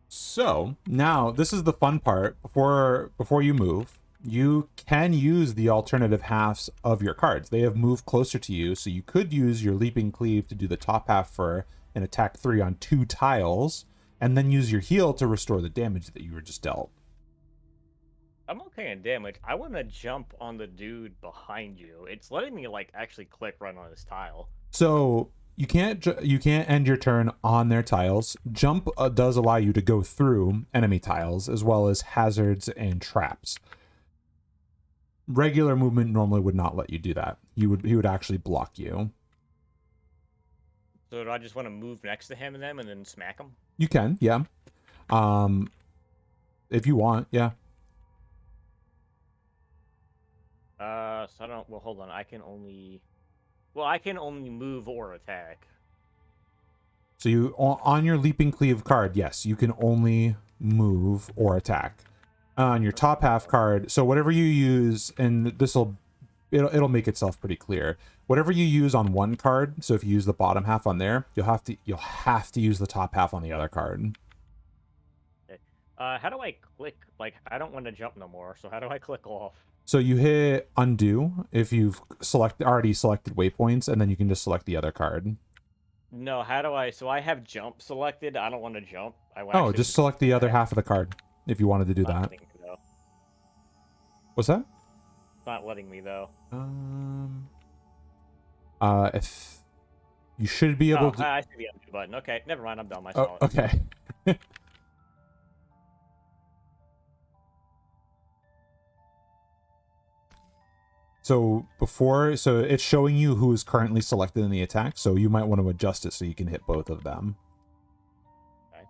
So now this is the fun part. Before you move, you can use the alternative halves of your cards. They have moved closer to you, so you could use your leaping cleave to do the top half for an attack 3 on 2 tiles, and then use your heal to restore the damage that you were just dealt. I'm okay in damage. I want to jump on the dude behind you. It's letting me like actually click run on this tile. So you can't end your turn on their tiles. Jump does allow you to go through enemy tiles as well as hazards and traps. Regular movement normally would not let you do that. He would actually block you. So do I just want to move next to him and them and then smack him? You can, yeah. If you want, yeah. So I don't. Well, hold on. I can only move or attack. So you on your leaping cleave card, yes, you can only move or attack. On your top half card, so whatever you use, and it'll make itself pretty clear. whatever you use on one card. So if you use the bottom half on there, you'll have to use the top half on the other card. Okay. How do I click? Like, I don't want to jump no more. So how do I click off? So you hit undo if you've already selected waypoints, and then you can just select the other card. No, how do I? So I have jump selected. I don't want to jump. Oh, just select the other half of the card if you wanted to do that. Letting me, though. What's that? It's not letting me though. If you should be able to. I see the undo button. Okay, never mind. I'm done. I Oh, saw it. okay. So it's showing you who is currently selected in the attack, so you might want to adjust it so you can hit both of them. Okay.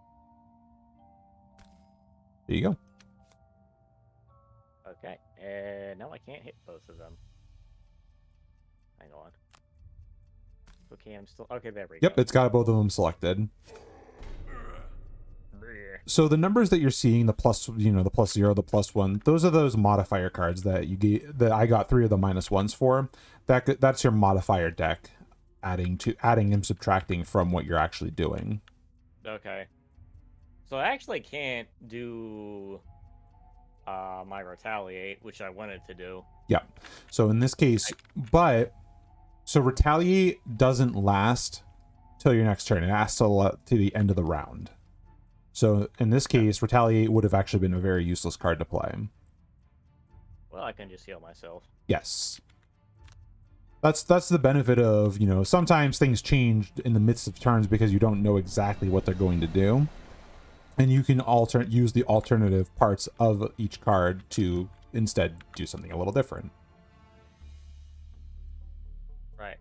There you go. Okay, and now I can't hit both of them. Hang on. Okay, I'm still... Okay, there we go. Yep, it's got both of them selected. So the numbers that you're seeing, the plus, the +0, the +1, those are those modifier cards that that I got 3 of the -1s for. That's your modifier deck, adding and subtracting from what you're actually doing. Okay. So I actually can't do my retaliate, which I wanted to do. Yeah. So in this case, so retaliate doesn't last till your next turn. It lasts to the end of the round. So in this case, retaliate would have actually been a very useless card to play. Well, I can just heal myself. Yes. That's the benefit of, sometimes things change in the midst of turns because you don't know exactly what they're going to do. And you can use the alternative parts of each card to instead do something a little different. Right.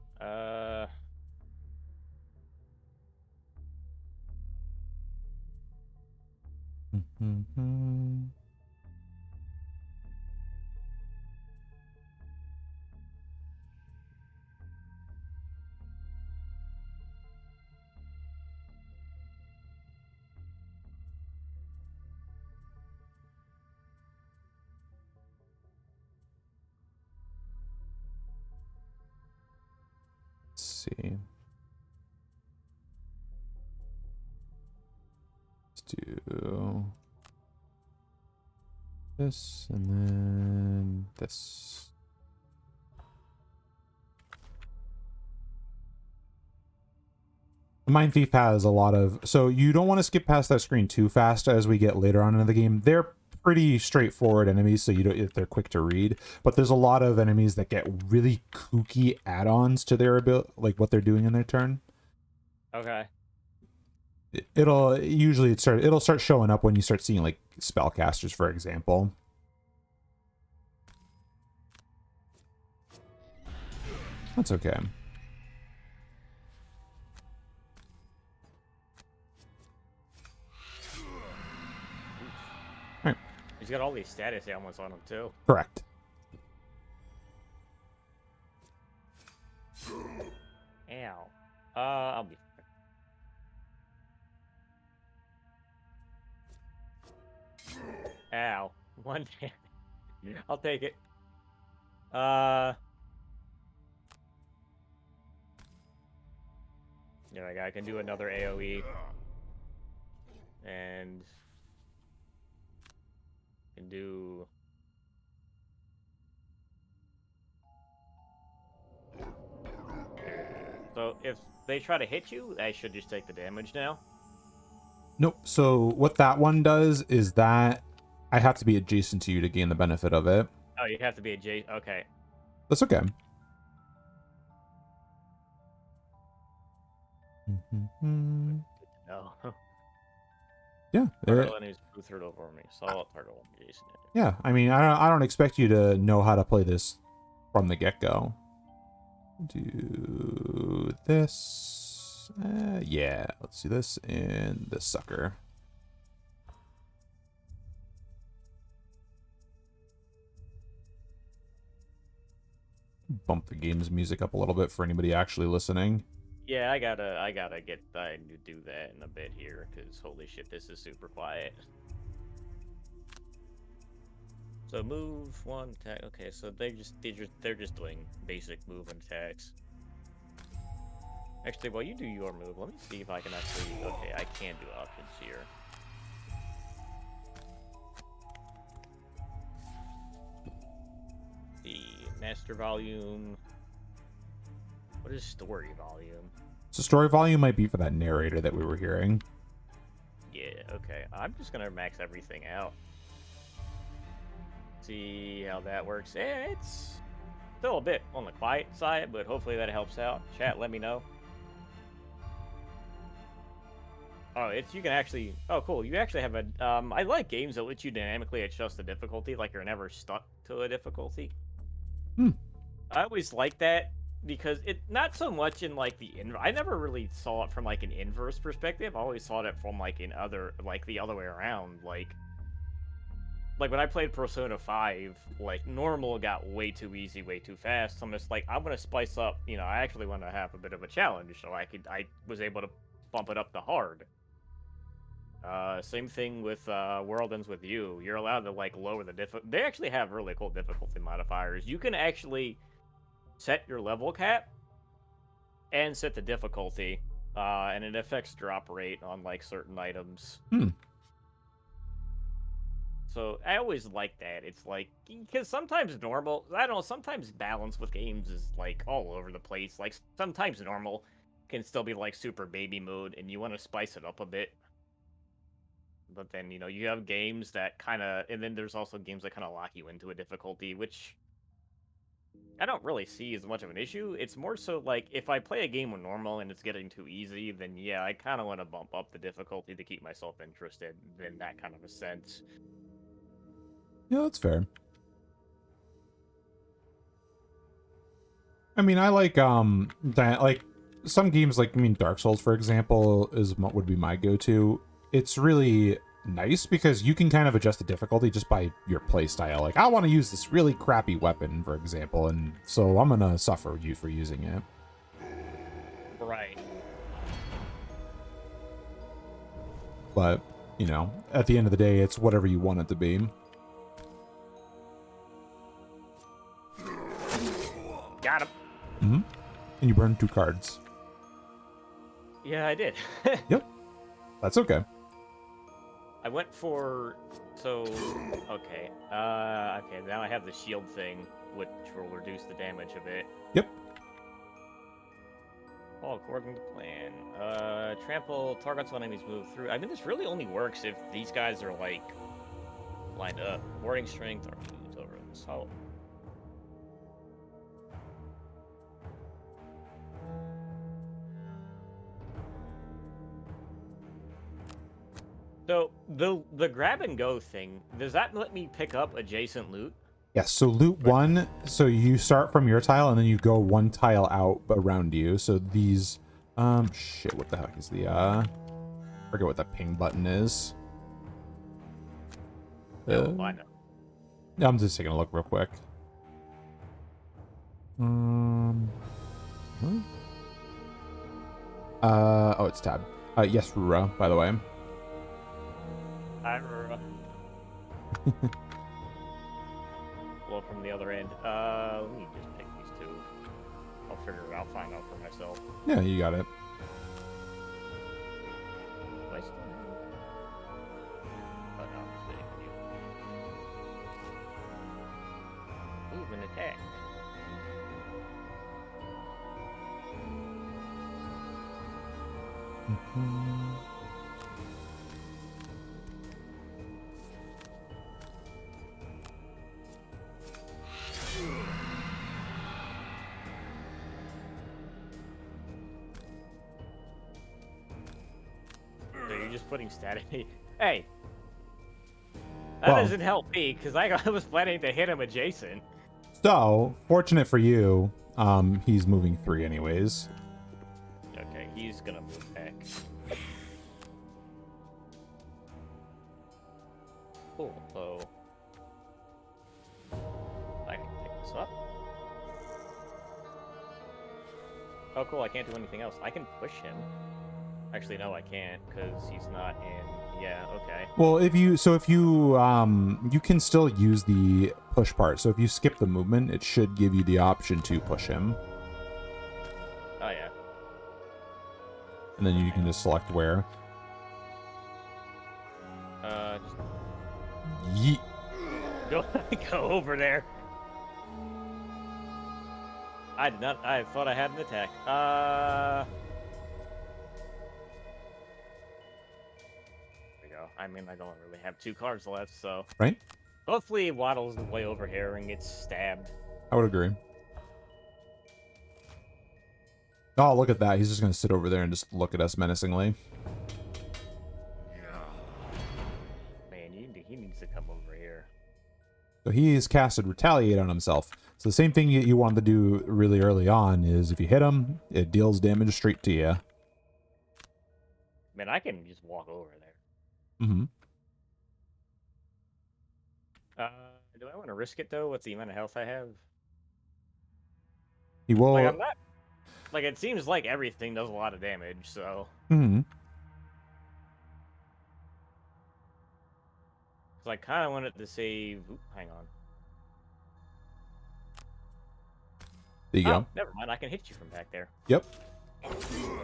Let's see. Let's do this and then this. The Mind Thief has a lot of... So you don't want to skip past that screen too fast as we get later on in the game. They're pretty straightforward enemies, so they're quick to read. But there's a lot of enemies that get really kooky add-ons to their ability, like what they're doing in their turn. Okay. It'll start showing up when you start seeing like spellcasters, for example. That's okay. Right. He's got all these status ailments on him too. Correct. Ow. I'll be... Ow. One damage. I'll take it. Yeah, I can do another AoE. And... can do... So, if they try to hit you, I should just take the damage now? Nope. So what that one does is that I have to be adjacent to you to gain the benefit of it. Oh, you have to be adjacent. Okay. That's okay. No. Yeah. Enemies third over me, so I'll target one adjacent. Yeah. I mean, I don't expect you to know how to play this from the get-go. Do this. Yeah. Let's do this and this sucker. Bump the game's music up a little bit for anybody actually listening. Yeah, I gotta do that in a bit here, because holy shit, this is super quiet. So move one attack. Okay, so they're just doing basic move and attacks. Actually, while you do your move, let me see if I can actually... Okay, I can do options here. The master volume... What is story volume? So story volume might be for that narrator that we were hearing. Yeah, okay. I'm just gonna max everything out. See how that works. It's still a bit on the quiet side, but hopefully that helps out. Chat, let me know. Oh, you can actually... Oh, cool. You actually have a... I like games that let you dynamically adjust the difficulty, like you're never stuck to a difficulty. I always like that, because it... Not so much in, like, I never really saw it from, like, an inverse perspective. I always saw it from, like, the other way around. Like, when I played Persona 5, like, normal got way too easy, way too fast. So I'm just like, I'm gonna spice up, I actually want to have a bit of a challenge, so I was able to bump it up to hard. Same thing with World Ends With You. You're allowed to, like, lower the difficulty. They actually have really cool difficulty modifiers. You can actually set your level cap and set the difficulty, and it affects drop rate on, like, certain items. So I always like that. It's like, because sometimes sometimes balance with games is, like, all over the place. Like, sometimes normal can still be, like, super baby mode, and you want to spice it up a bit. But then, you have games that kind of... And then there's also games that kind of lock you into a difficulty, which I don't really see as much of an issue. It's more so, like, if I play a game with normal and it's getting too easy, then, yeah, I kind of want to bump up the difficulty to keep myself interested in that kind of a sense. Yeah, that's fair. I mean, I like, that, like, some games, like, Dark Souls, for example, would be my go-to. It's really nice because you can kind of adjust the difficulty just by your playstyle. Like, I want to use this really crappy weapon, for example, and so I'm gonna suffer you for using it. Right. But, at the end of the day, it's whatever you want it to be. Got him. Mm-hmm. And you burned 2 cards. Yeah, I did. Yep. That's okay. I went for... Okay. Okay, now I have the shield thing, which will reduce the damage a bit. Yep. All according to plan. Trample targets when enemies move through. I mean, this really only works if these guys are, like, lined up. Warding strength or moves over assault. So, the grab and go thing, does that let me pick up adjacent loot? Yes, so loot 1, so you start from your tile and then you go 1 tile out around you. So these, shit, what the heck is I forget what that ping button is. No, I know. I'm just taking a look real quick. Oh, it's tab. Yes, Rura, by the way. Hi, Rura. Well, from the other end. Let me just pick these 2. I'll figure it out, find out for myself. Yeah, you got it. Do I still have... Oh, no, I'm sitting with you. Move and attack. So you're just putting static... Hey! That doesn't help me, because I was planning to hit him adjacent. So, fortunate for you, he's moving 3 anyways. Okay, he's gonna move back. Cool, so... I can pick this up. Oh, cool, I can't do anything else. I can push him. Actually, no, I can't, because he's not in... Yeah, okay. Well, if you you can still use the push part. So if you skip the movement, it should give you the option to push him. Oh, yeah. and then you can just select where. Just Yeet. go over there. I did not. I thought I had an attack. There we go. I mean, I don't really have 2 cards left, so Right? hopefully he waddles way over here and gets stabbed. I would agree. Oh, look at that. He's just going to sit over there and just look at us menacingly. Man, he needs to come over here. So he's casted Retaliate on himself. So the same thing you wanted to do really early on is if you hit him, it deals damage straight to you. Man, I can just walk over there. Mm-hmm. Do I want to risk it, though? What's the amount of health I have? He will... Like, I'm not... Like, it seems like everything does a lot of damage, so... Mm-hmm. Because I kind of wanted to save... Oop, hang on. There you go. Never mind. I can hit you from back there. Yep.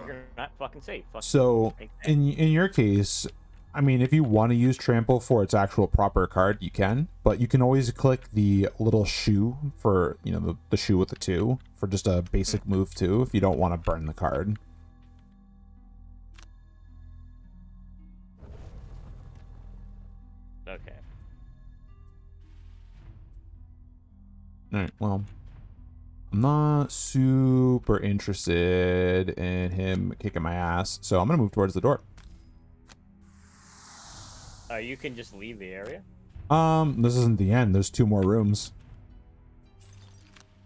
You're not fucking safe. So, in your case, I mean, if you want to use Trample for its actual proper card, you can. But you can always click the little shoe for, you know, the shoe with the 2 for just a basic move too, if you don't want to burn the card. Okay. Alright, well, I'm not super interested in him kicking my ass, so I'm going to move towards the door. You can just leave the area? This isn't the end. There's 2 more rooms.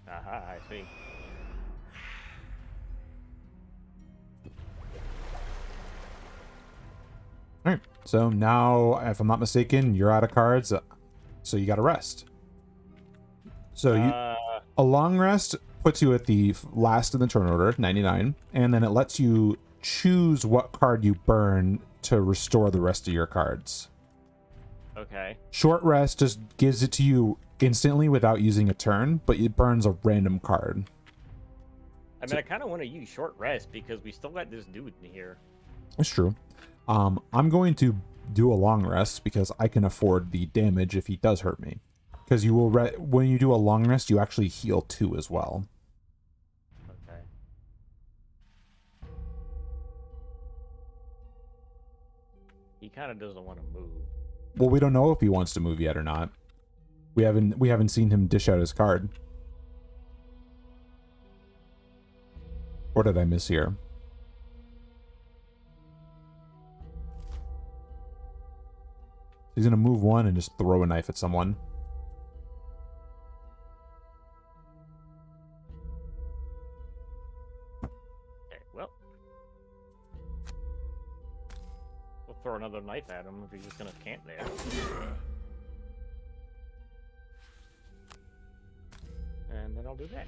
Aha, I see. Alright, so now, if I'm not mistaken, you're out of cards, so you got to rest. So a long rest puts you at the last in the turn order, 99, and then it lets you choose what card you burn to restore the rest of your cards. Okay. Short rest just gives it to you instantly without using a turn, but it burns a random card. I mean, I kind of want to use short rest because we still got this dude in here. It's true. I'm going to do a long rest because I can afford the damage if he does hurt me. Because you will when you do a long rest, you actually heal 2 as well. Okay. He kind of doesn't want to move. Well, we don't know if he wants to move yet or not. We haven't seen him dish out his card. What did I miss here? He's gonna move 1 and just throw a knife at someone. Okay, well. We'll throw another knife at him if he's just gonna camp there. And then I'll do that.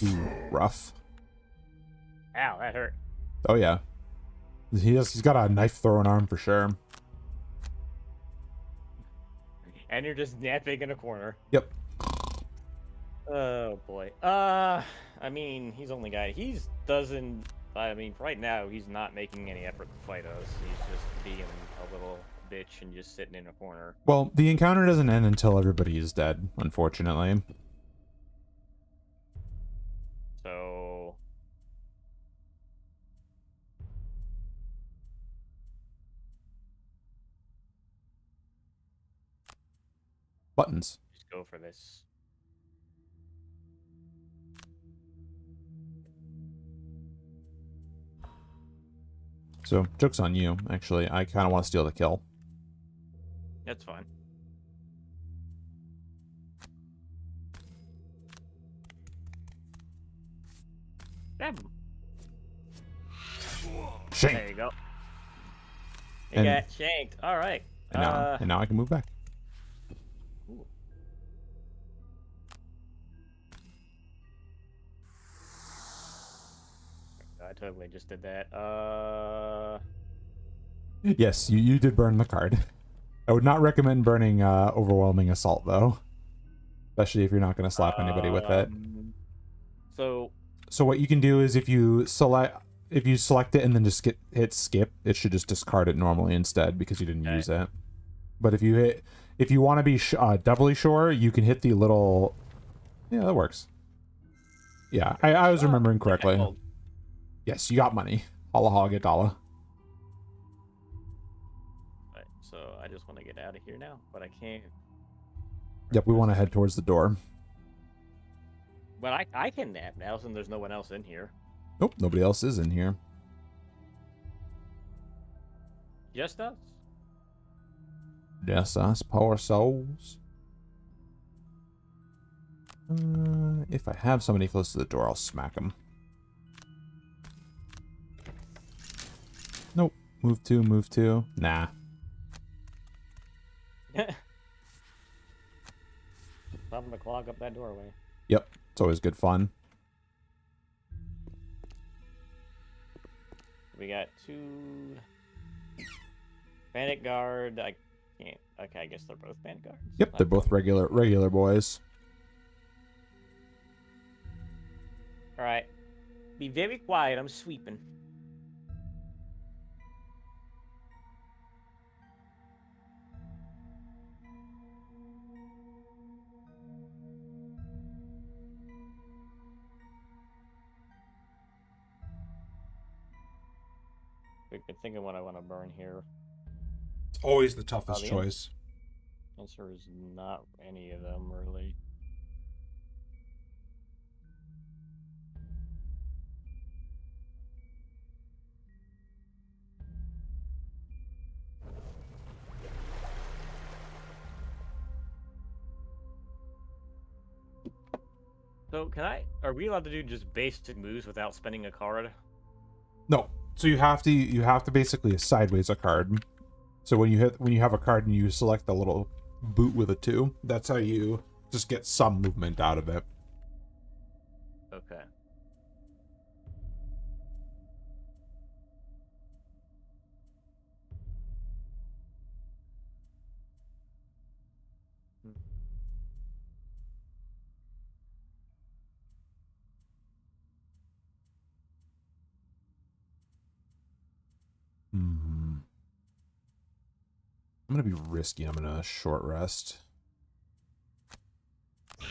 Ooh, rough. Ow, that hurt. Oh yeah. He's got a knife throwing arm for sure. And you're just napping in a corner. Yep. Oh boy. I mean, he's only got. I mean, right now he's not making any effort to fight us. He's just being a little bitch and just sitting in a corner. Well, the encounter doesn't end until everybody is dead, unfortunately. So. Buttons. Just go for this. So, joke's on you, actually. I kind of want to steal the kill. That's fine. Stab him. Shank. There you go. He And- got shanked. All right. And now I can move back. Ooh. I totally just did that. Yes, you did burn the card. I would not recommend burning overwhelming assault though, especially if you're not going to slap anybody with it. So what you can do is if you select it and then just hit skip, it should just discard it normally instead because you didn't use it. But if you want to be doubly sure, you can hit the little. Yeah, that works. Yeah, I was remembering correctly. Yes, you got money. Holla hog dollar. Right, so I just want to get out of here now, but I can't. Yep, we want to head towards the door. But I can nap now since there's no one else in here. Nope, nobody else is in here. Just us? Just us, poor souls. If I have somebody close to the door, I'll smack them. Nope. Move two. Nah. Something to clog up that doorway. Yep, it's always good fun. We got 2 Bandit Guard. I can't. Okay, I guess they're both Bandit Guards. Yep, they're both regular boys. All right, be very quiet. I'm sweeping. We could think of what I want to burn here. It's always the toughest the choice. Answer is not any of them, really. So are we allowed to do just basic moves without spending a card? No. So you have to basically sideways a card. So when you have a card and you select the little boot with a 2, that's how you just get some movement out of it. Okay. I'm gonna be risky. I'm gonna short rest. I'm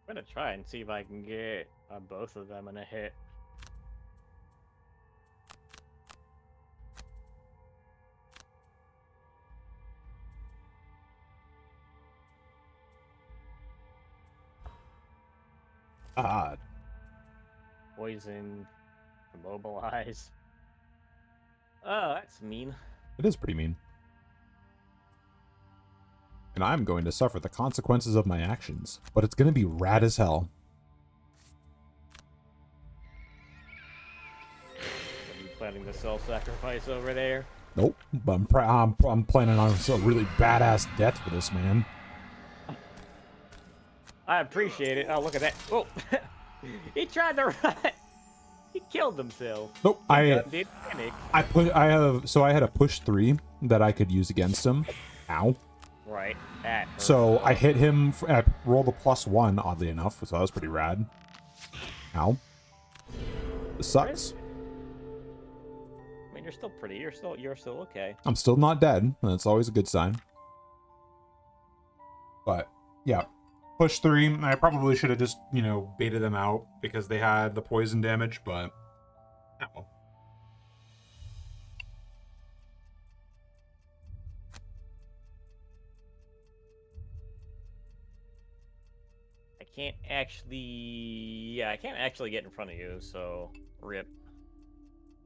gonna try and see if I can get both of them in a hit. Odd. Poison, immobilize. Oh, that's mean. It is pretty mean. And I'm going to suffer the consequences of my actions, but it's going to be rad as hell. Are you planning to self-sacrifice over there? Nope, but I'm planning on a really badass death for this man. I appreciate it. Oh, look at that. Oh, he tried to run. He killed himself. Nope, Did panic. I had a push 3 that I could use against him. Ow. Right. That hurt. So I hit him at roll the +1, oddly enough, so that was pretty rad. Ow. This sucks. I mean, you're still pretty. You're still okay. I'm still not dead. That's always a good sign. But yeah, push 3. I probably should have just, baited them out because they had the poison damage, but yeah, well. I can't actually get in front of you, so rip.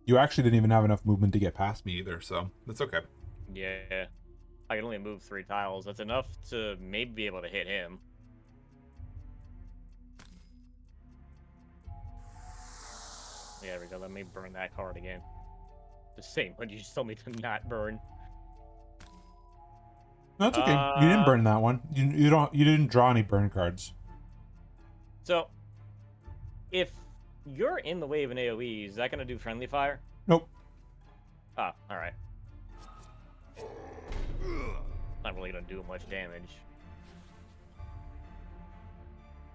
You actually didn't even have enough movement to get past me either, so that's okay. Yeah. I can only move 3 tiles. That's enough to maybe be able to hit him. Yeah, there we go. Let me burn that card again. The same one you just told me to not burn. That's okay. You didn't burn that one. You didn't draw any burn cards. So, if you're in the way of an AoE, is that going to do friendly fire? Nope. Ah, alright. Not really going to do much damage.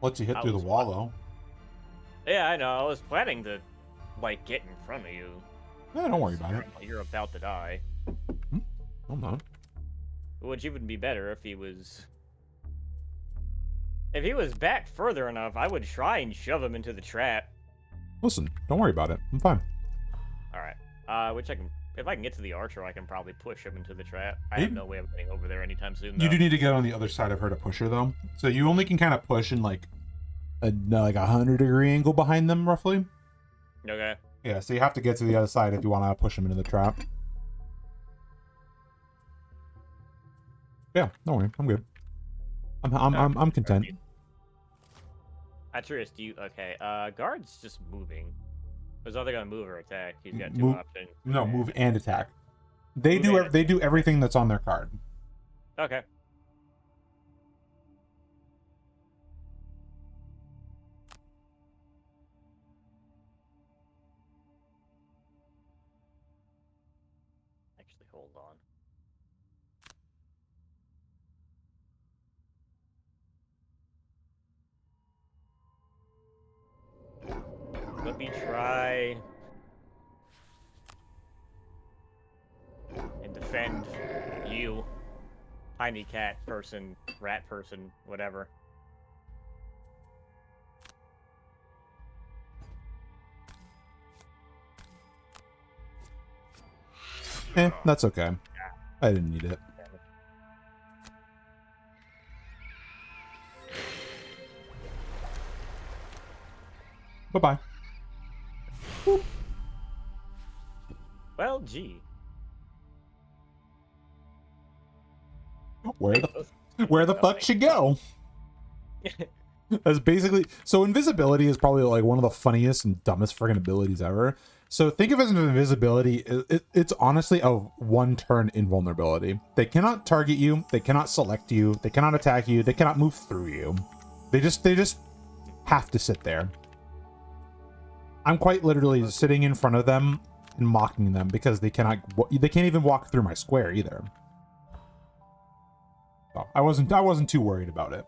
Lets you hit through the wall, though. Yeah, I know. I was planning to, like, get in front of you. Yeah, don't worry about it. You're about to die. Hold on. Which even be better if he was... If he was back further enough, I would try and shove him into the trap. Listen, don't worry about it. I'm fine. Alright. Which I can... If I can get to the archer, I can probably push him into the trap. I have no way of getting over there anytime soon, though. You do need to get on the other side of her to push her, though. So you only can kind of push in, like, a 100-degree angle behind them, roughly. Okay. Yeah, so you have to get to the other side if you want to push them into the trap. Yeah, don't worry. I'm good. I'm content. Atreus, do you... Okay, guard's just moving. Was either gonna move or attack. He's got two Move, options. no, move and attack. They Move do do everything that's on their card. Okay. Actually, hold on. Let me try and defend you, tiny cat person, rat person, whatever. That's okay. I didn't need it. Bye-bye. Well, gee. Where the fuck should go? That's basically... So invisibility is probably like one of the funniest and dumbest friggin' abilities ever. So think of it as an invisibility. It's honestly a one-turn invulnerability. They cannot target you. They cannot select you. They cannot attack you. They cannot move through you. They just have to sit there. I'm quite literally sitting in front of them and mocking them because they can't even walk through my square either. So I wasn't too worried about it.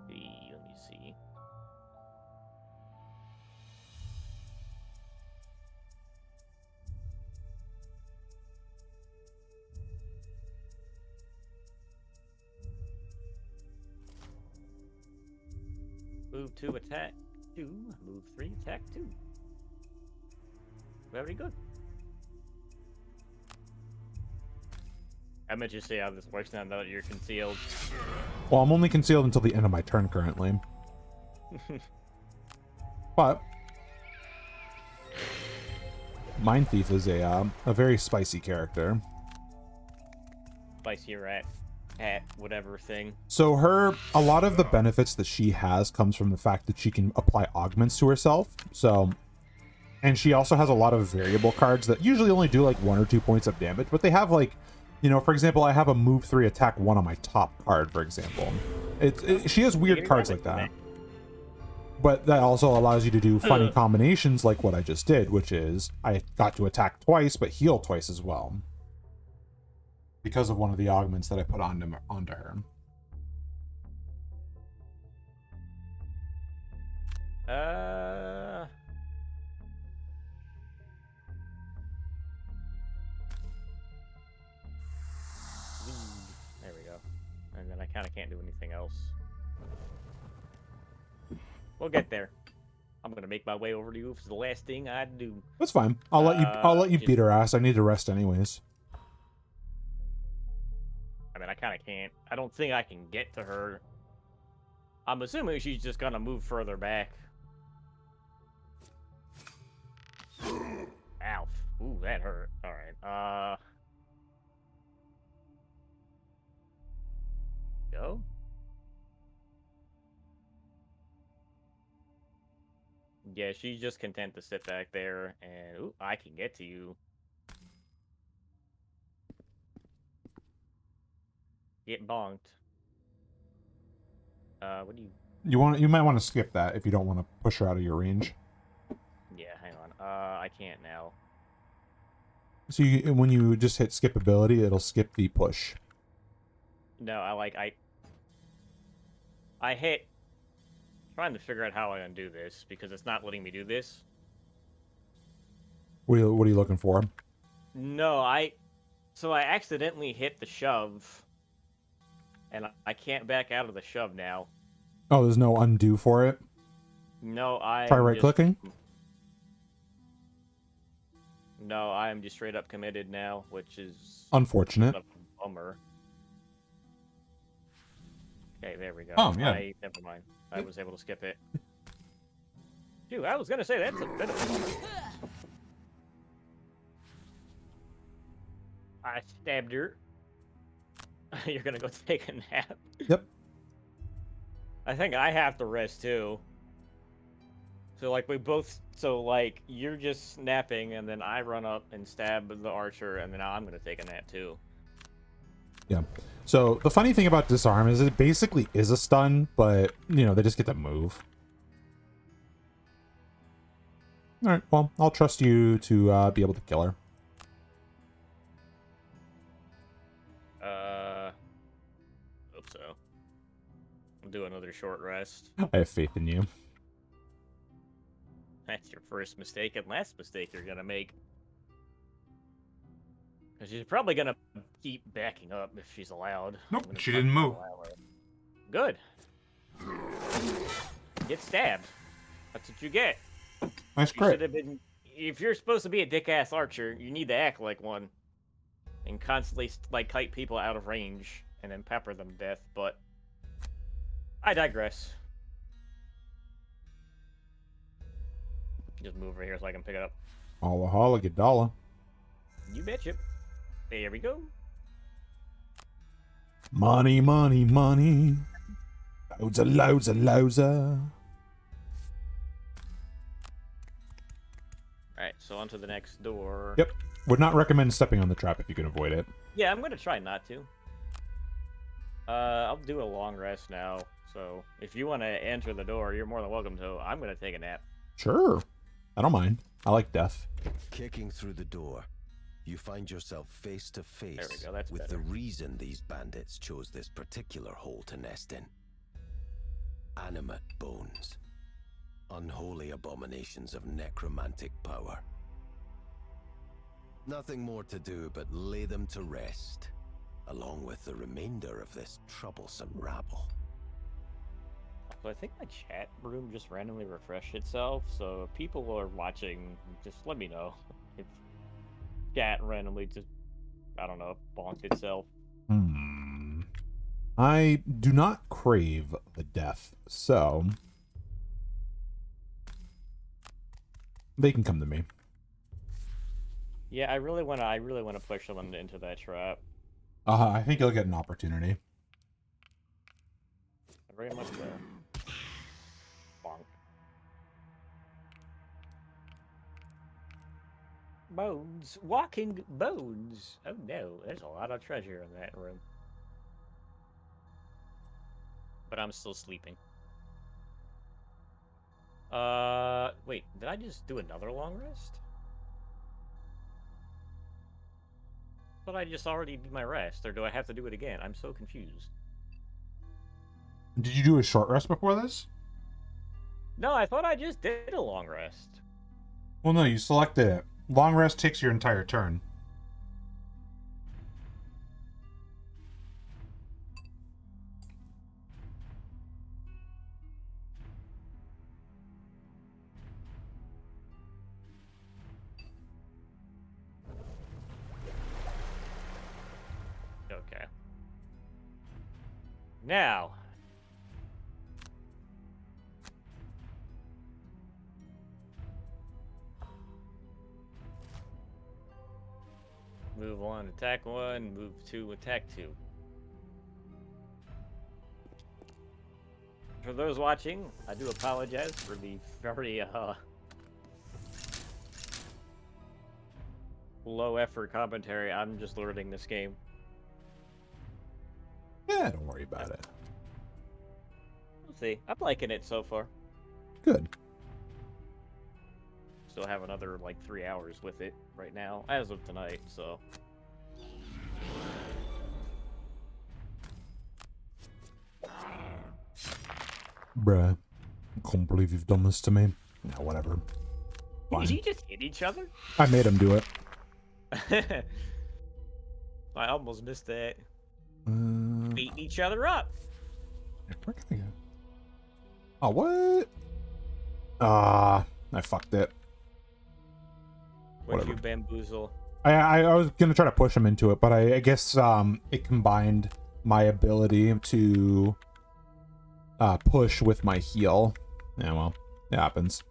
Let me see. Move 2, attack 2. Move 3, attack 2. Very good. I meant to say how this works now that you're concealed. Well, I'm only concealed until the end of my turn currently. But Mind Thief is a very spicy character. Spicy rat, whatever thing. So a lot of the benefits that she has comes from the fact that she can apply augments to herself. So, and she also has a lot of variable cards that usually only do like 1 or 2 points of damage, but they have like, you know, for example, I have a move 3 attack 1 on my top card, for example. She has weird cards like that. But that also allows you to do funny combinations like what I just did, which is I got to attack twice, but heal twice as well. Because of one of the augments that I put onto her. There we go. And then I kind of can't do anything else. We'll get there. I'm gonna make my way over to you if it's the last thing I do. That's fine. I'll let you beat her ass. I need to rest anyways. I mean, I kind of can't. I don't think I can get to her. I'm assuming she's just gonna move further back. Ow. Ooh, that hurt. Alright, Go? Yeah, she's just content to sit back there, and ooh, I can get to you. Get bonked. What do you... You might want to skip that if you don't want to push her out of your range. Yeah, hang on. I can't now. So when you just hit skip ability, it'll skip the push. No, I hit... Trying to figure out how I undo this, because it's not letting me do this. What are you looking for? No, so I accidentally hit the shove, and I can't back out of the shove now. Oh, there's no undo for it? No, I Try right-clicking? No, I am just straight up committed now, which is... Unfortunate. A bummer. Okay, there we go. Oh, yeah. Never mind. I was able to skip it. Dude, I was gonna say, that's a bit of a bummer. I stabbed her. You're gonna go take a nap? Yep. I think I have to rest too. So like like you're just snapping and then I run up and stab the archer and then I'm gonna take a nap too. Yeah. So the funny thing about disarm is it basically is a stun, but you know, they just get to move. Alright, well, I'll trust you to be able to kill her. Hope so. I'll do another short rest. I have faith in you. That's your first mistake and last mistake you're gonna make. Because she's probably gonna keep backing up if she's allowed. Nope, she didn't move. Good. Get stabbed. That's what you get. Nice You crit. should have been. If you're supposed to be a dick-ass archer, you need to act like one, and constantly like kite people out of range and then pepper them to death. But I digress. Just move over here so I can pick it up. Holla holla, get dollar. You betcha. There we go. Money, money, money. Loads of loads of loads of. Alright, so on to the next door. Yep. Would not recommend stepping on the trap if you can avoid it. Yeah, I'm gonna try not to. I'll do a long rest now. So if you want to enter the door, you're more than welcome to. I'm gonna take a nap. Sure. I don't mind. I like death. Kicking through the door, you find yourself face to face There we go, that's with better. the reason these bandits chose this particular hole to nest in. Animate bones. Unholy abominations of necromantic power. Nothing more to do but lay them to rest, along with the remainder of this troublesome rabble. So I think my chat room just randomly refreshed itself. So if people are watching, just let me know if chat randomly just, I don't know, bonked itself. I do not crave the death, so they can come to me. Yeah, I really wanna push someone into that trap. I think you'll get an opportunity. Very much so. Bonk. Bones. Walking bones. Oh no, there's a lot of treasure in that room. But I'm still sleeping. Wait, did I just do another long rest? But I just already did my rest, or do I have to do it again? I'm so confused. Did you do a short rest before this? No, I thought I just did a long rest. Well, no, you selected it. Long rest takes your entire turn. Okay. Now. Move 1, attack 1, move 2, attack 2. for those watching, I do apologize for the very low effort commentary. I'm just learning this game. Yeah, don't worry about it. We'll see. I'm liking it so far. Good. Still have another like 3 hours with it right now, as of tonight. So. Bruh. I can't believe you've done this to me. No, whatever. Fine. Did you just hit each other? I made him do it. I almost missed that. Uh, Beating each other up. where can I go? Oh, what? Ah, I fucked it. What'd Whatever. you bamboozle? I was gonna try to push him into it, but I guess it combined my ability to push with my heal. Yeah, well, it happens.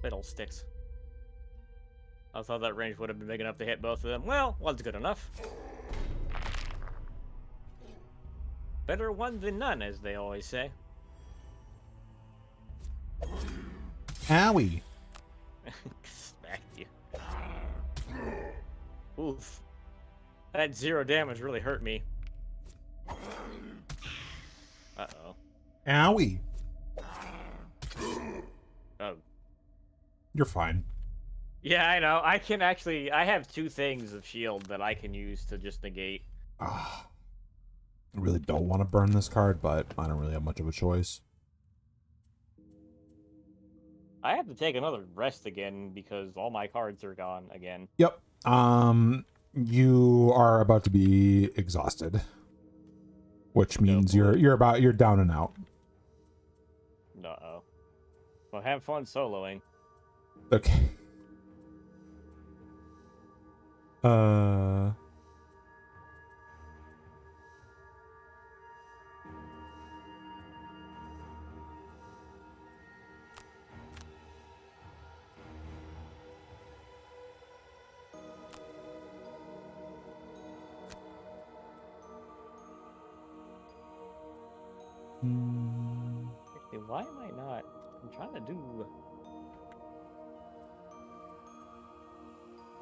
Fiddlesticks. I thought that range would have been big enough to hit both of them. Well, one's good enough. Better one than none, as they always say. Owie. Smack you. Oof. That 0 damage really hurt me. Uh-oh. Owie. Oh. You're fine. Yeah, I know. I have 2 things of shield that I can use to just negate. I really don't want to burn this card, but I don't really have much of a choice. I have to take another rest again because all my cards are gone again. Yep. You are about to be exhausted, which means you're down and out. Uh-oh. Well, have fun soloing. Okay. Actually, why am I not? I'm trying to do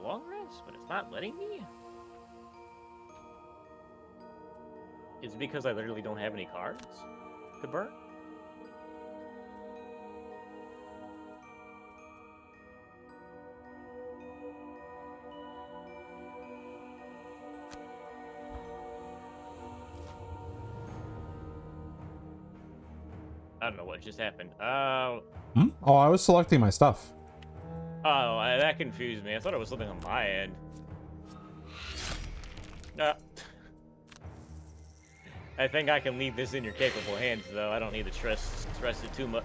long rest, but it's not letting me. Is it because I literally don't have any cards to burn? I don't know what just happened. Oh, I was selecting my stuff. Oh, that confused me. I thought it was something on my end. I think I can leave this in your capable hands, though. I don't need to stress it too much.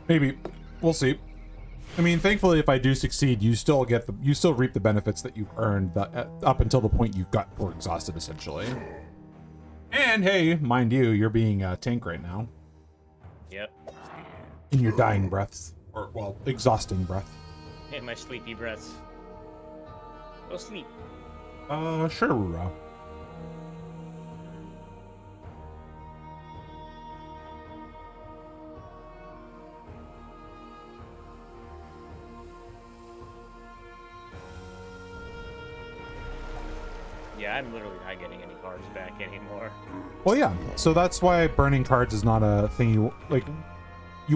Maybe. We'll see. I mean, thankfully, if I do succeed, you still reap the benefits that you've earned up until the point you were exhausted, essentially. And hey, mind you, you're being a tank right now. Yep. In your dying breaths. Or, well, exhausting breath. And my sleepy breaths. Go sleep. Sure, Rura. Yeah, I'm literally not getting any cards back anymore. Well, yeah. So that's why burning cards is not a thing you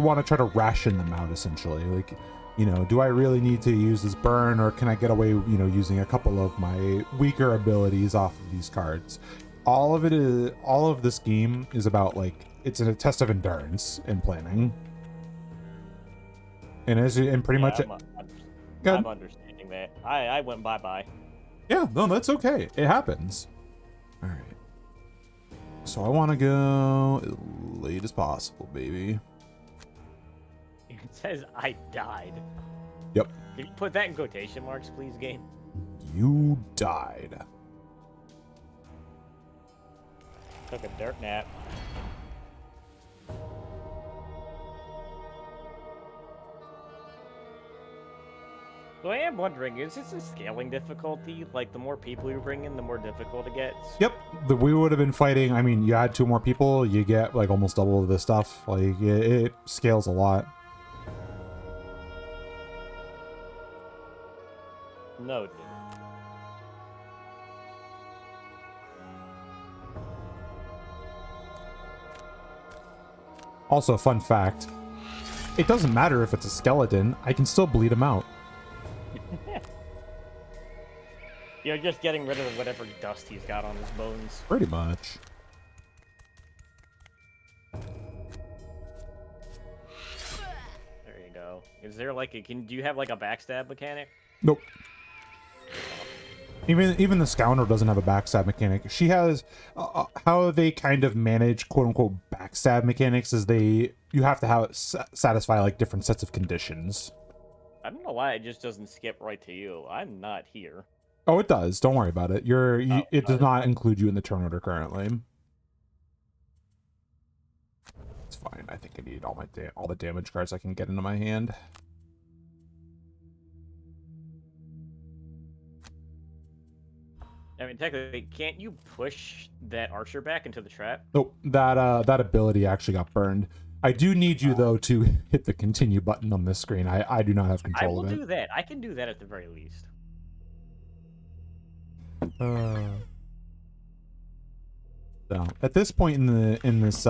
want to try to ration them out, essentially. Like, you know, do I really need to use this burn, or can I get away, using a couple of my weaker abilities off of these cards? All of this game is about, like, it's a test of endurance and planning. And pretty much I'm understanding that. I went bye-bye. Yeah, no, that's okay. It happens. All right. So I want to go as late as possible, baby. It says I died. Yep. Can you put that in quotation marks, please, game? You died. Took a dirt nap. So I am wondering, is this a scaling difficulty? Like, the more people you bring in, the more difficult it gets? Yep, we would have been fighting. I mean, you add 2 more people, you get like almost double of this stuff. Like it scales a lot. Noted. Also, fun fact, it doesn't matter if it's a skeleton, I can still bleed him out. You're just getting rid of whatever dust he's got on his bones. Pretty much. There you go. Is there like a do you have like a backstab mechanic? Nope. Even the Scoundrel doesn't have a backstab mechanic. She has how they kind of manage quote unquote backstab mechanics is you have to have it satisfy like different sets of conditions. I don't know why it just doesn't skip right to you. I'm not here. Oh, it does. Don't worry about it. It does it? not include you in the turn order currently. It's fine. I think I need all the damage cards I can get into my hand. I mean, technically, can't you push that archer back into the trap? Nope. That ability actually got burned. I do need you though to hit the continue button on this screen. I do not have I control will of it. do that. I can do that at the very least. So at this point in this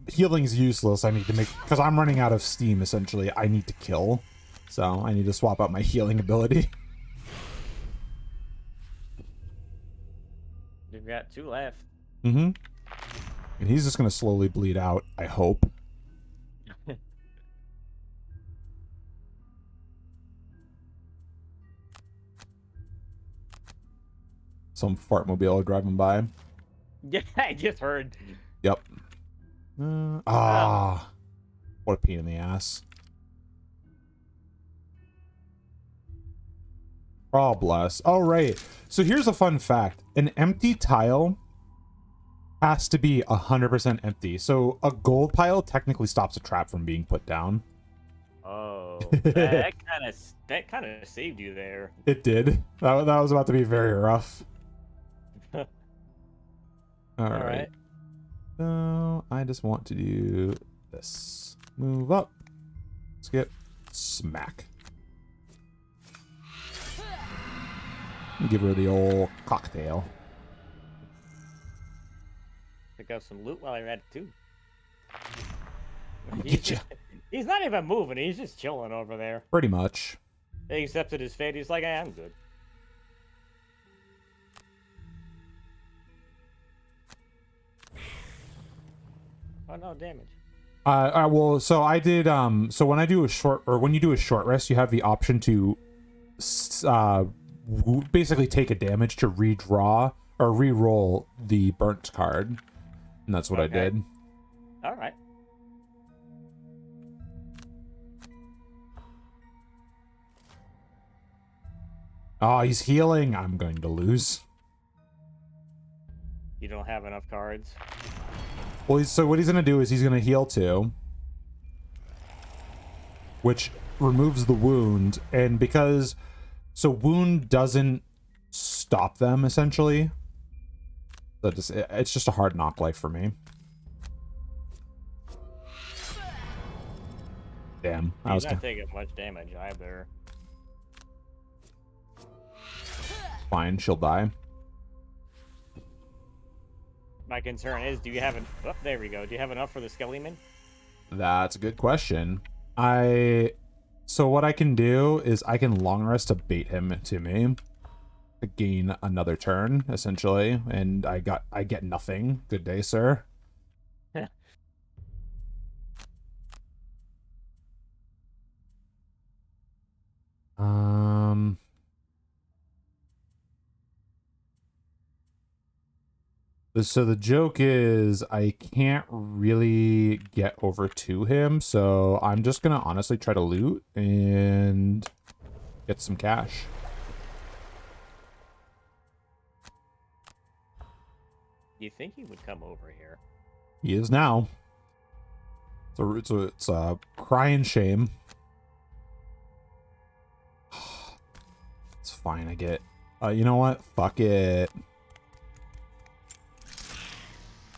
healing's useless. I need to make because I'm running out of steam. Essentially, I need to kill, so I need to swap out my healing ability. You've got 2 left. Mm-hmm. And he's just gonna slowly bleed out. I hope. Some fartmobile driving by. Yeah, I just heard. Yep. What a pain in the ass. Oh, bless. All right. So here's a fun fact. An empty tile has to be 100% empty. So a gold pile technically stops a trap from being put down. Oh, that kind of saved you there. It did. That was about to be very rough. All right. So I just want to do this. Move up. Skip. Smack. Give her the old cocktail. Pick up some loot while you're at it too. I'm gonna get you. He's not even moving. He's just chilling over there. Pretty much. He accepted his fate. He's like, I'm good. Oh, no damage. Well, so I did, so when you do a short rest, you have the option to, basically take a damage to redraw or re-roll the burnt card. And that's what I did. All right. Oh, he's healing. I'm going to lose. You don't have enough cards. Well, so what he's going to do is he's going to heal 2. Which removes the wound. And because... So wound doesn't stop them, essentially. So it's just a hard knock life for me. Damn. He's not taking much damage either. Fine, she'll die. My concern is, do you have an... Oh, there we go. Do you have enough for the Skellyman? That's a good question. So what I can do is I can long rest to bait him to me. To gain another turn, essentially. And I get nothing. Good day, sir. So the joke is I can't really get over to him, so I'm just gonna honestly try to loot and get some cash. You think he would come over here? He is now. It's a crying shame. It's fine, I get. You know what? Fuck it.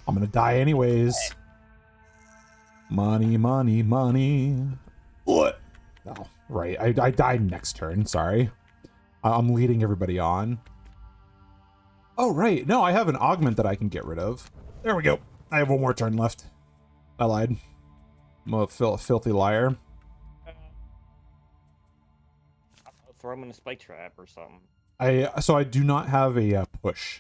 I'm gonna die anyways. Money, money, money. What? Oh, right. I died next turn. Sorry. I'm leading everybody on. Oh, right. No, I have an augment that I can get rid of. There we go. I have one more turn left. I lied. I'm a filthy liar. I'll throw him in a spike trap or something. So I do not have a push.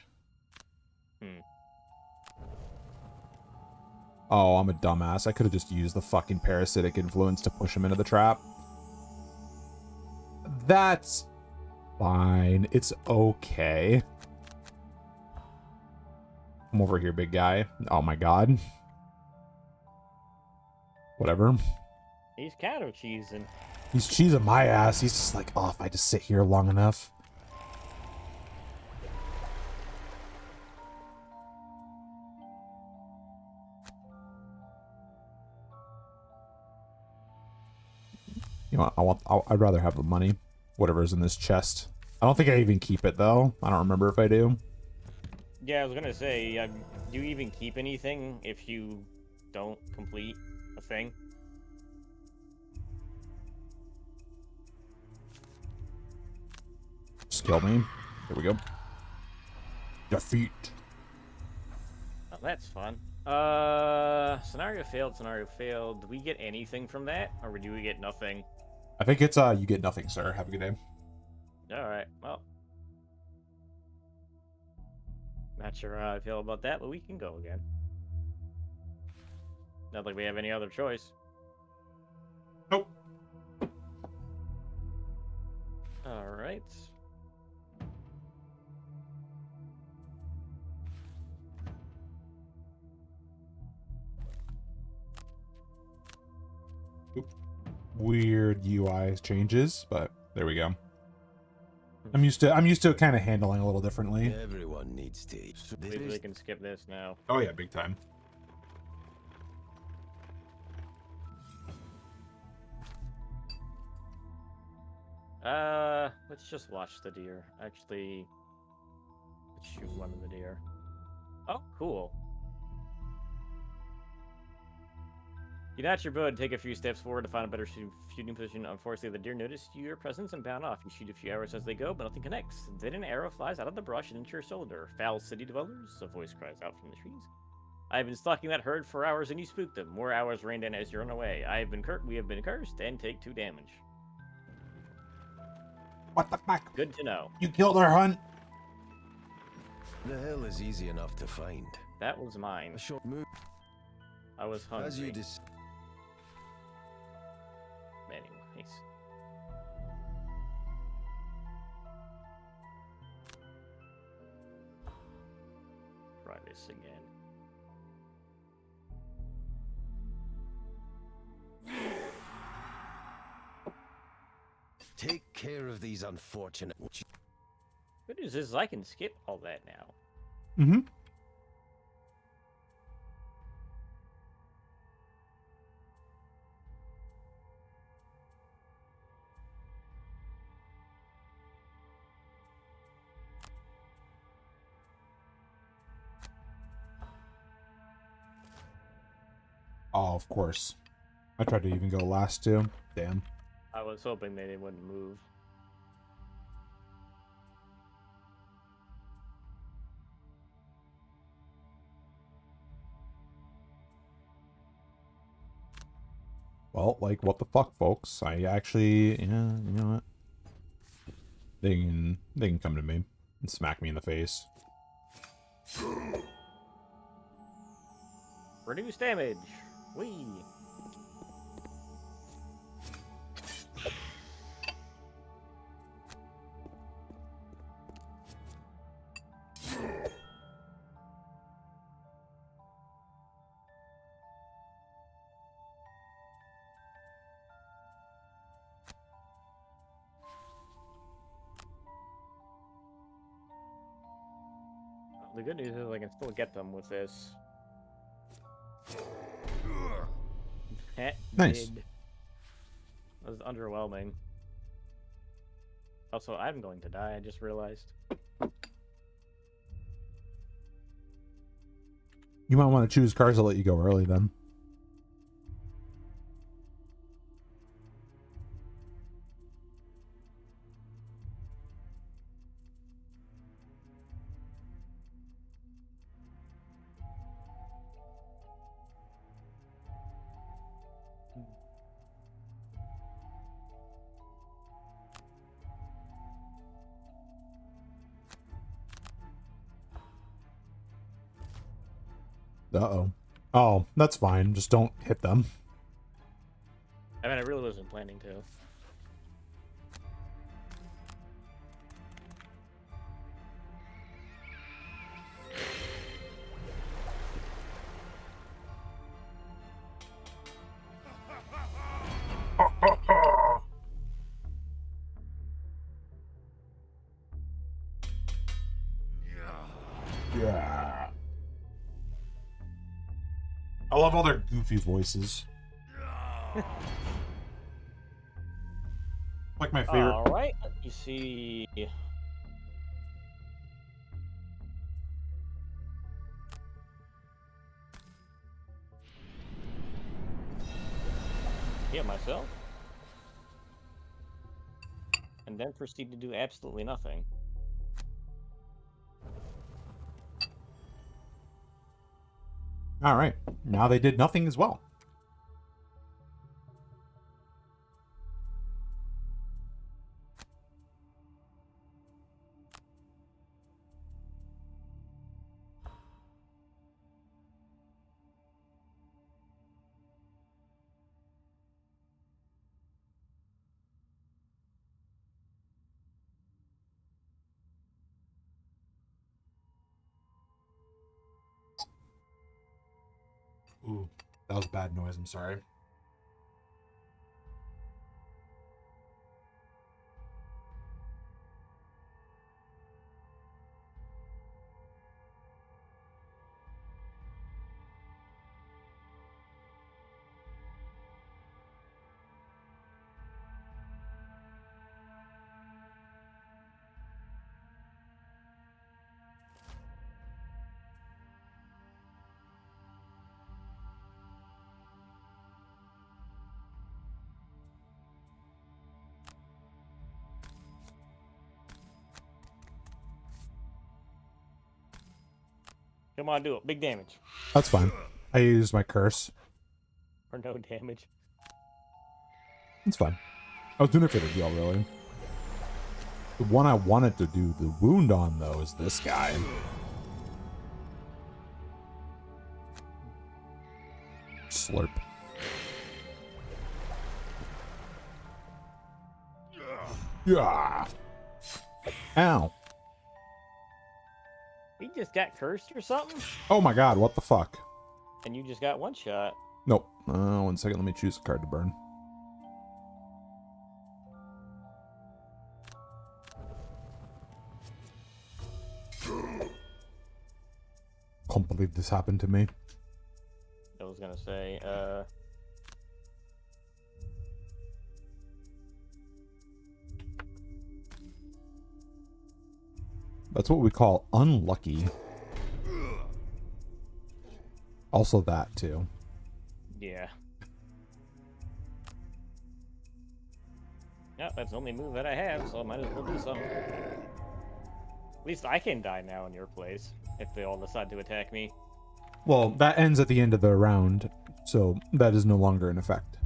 Oh, I'm a dumbass. I could have just used the fucking parasitic influence to push him into the trap. That's fine. It's okay. Come over here, big guy. Oh my god. Whatever. He's counter cheesing. He's cheesing my ass. He's just like, oh, if I just sit here long enough. You know, I'd rather have the money. Whatever's in this chest. I don't think I even keep it, though. I don't remember if I do. Yeah, I was gonna say, do you even keep anything if you don't complete a thing? Just kill me. Here we go. Defeat. Oh, that's fun. Scenario failed. Do we get anything from that? Or do we get nothing? I think it's, you get nothing, sir. Have a good day. Alright, well. Not sure how I feel about that, but we can go again. Not like we have any other choice. Nope. Alright. Weird UI changes, but there we go. I'm used to kind of handling a little differently. Everyone needs to eat. Maybe we can skip this now. Oh yeah, big time. Let's just watch the deer. Actually, let's shoot one of the deer. Oh, cool. You notch your bow and take a few steps forward to find a better shooting position. Unfortunately, the deer notice your presence and bound off. You shoot a few arrows as they go, but nothing connects. Then an arrow flies out of the brush and into your shoulder. Foul city dwellers, a voice cries out from the trees. I have been stalking that herd for hours and you spooked them. More hours rained in as you run away. We have been cursed and take 2 damage. What the fuck? Good to know. You killed our hunt. The hill is easy enough to find. That was mine. A short move. I was hungry. As you Anyways. Try this again. take care of these unfortunate. Good news is I can skip all that now. Mm-hmm. Oh, of course. I tried to even go last too. Damn. I was hoping they wouldn't move. Well, like, what the fuck, folks? I actually, yeah, you know what? They can come to me and smack me in the face. Reduce damage. Whee. The good news is I can still get them with this. That Nice. did. That was underwhelming. Also, I'm going to die, I just realized. You might want to choose cars that let you go early then. Uh-oh. Oh, that's fine. Just don't hit them. I mean, I really wasn't planning to. Yeah. I love all their goofy voices. Like my favorite. All right, let me see. Yeah, myself. And then proceed to do absolutely nothing. All right. Now they did nothing as well. Ooh, that was bad noise. I'm sorry. Come on, do it. Big damage. That's fine. I used my curse. Or no damage. It's fine. I was doing it for the deal, really. The one I wanted to do the wound on, though, is this guy. Slurp. Yeah. Ow. He just got cursed or something? Oh my god, what the fuck? And you just got one shot. Nope. 1 second, let me choose a card to burn. Can't believe this happened to me. I was gonna say, That's what we call unlucky. Also that, too. yeah. Yep, that's the only move that I have, so I might as well do something. At least I can die now in your place, if they all decide to attack me. Well, that ends at the end of the round, so that is no longer in effect.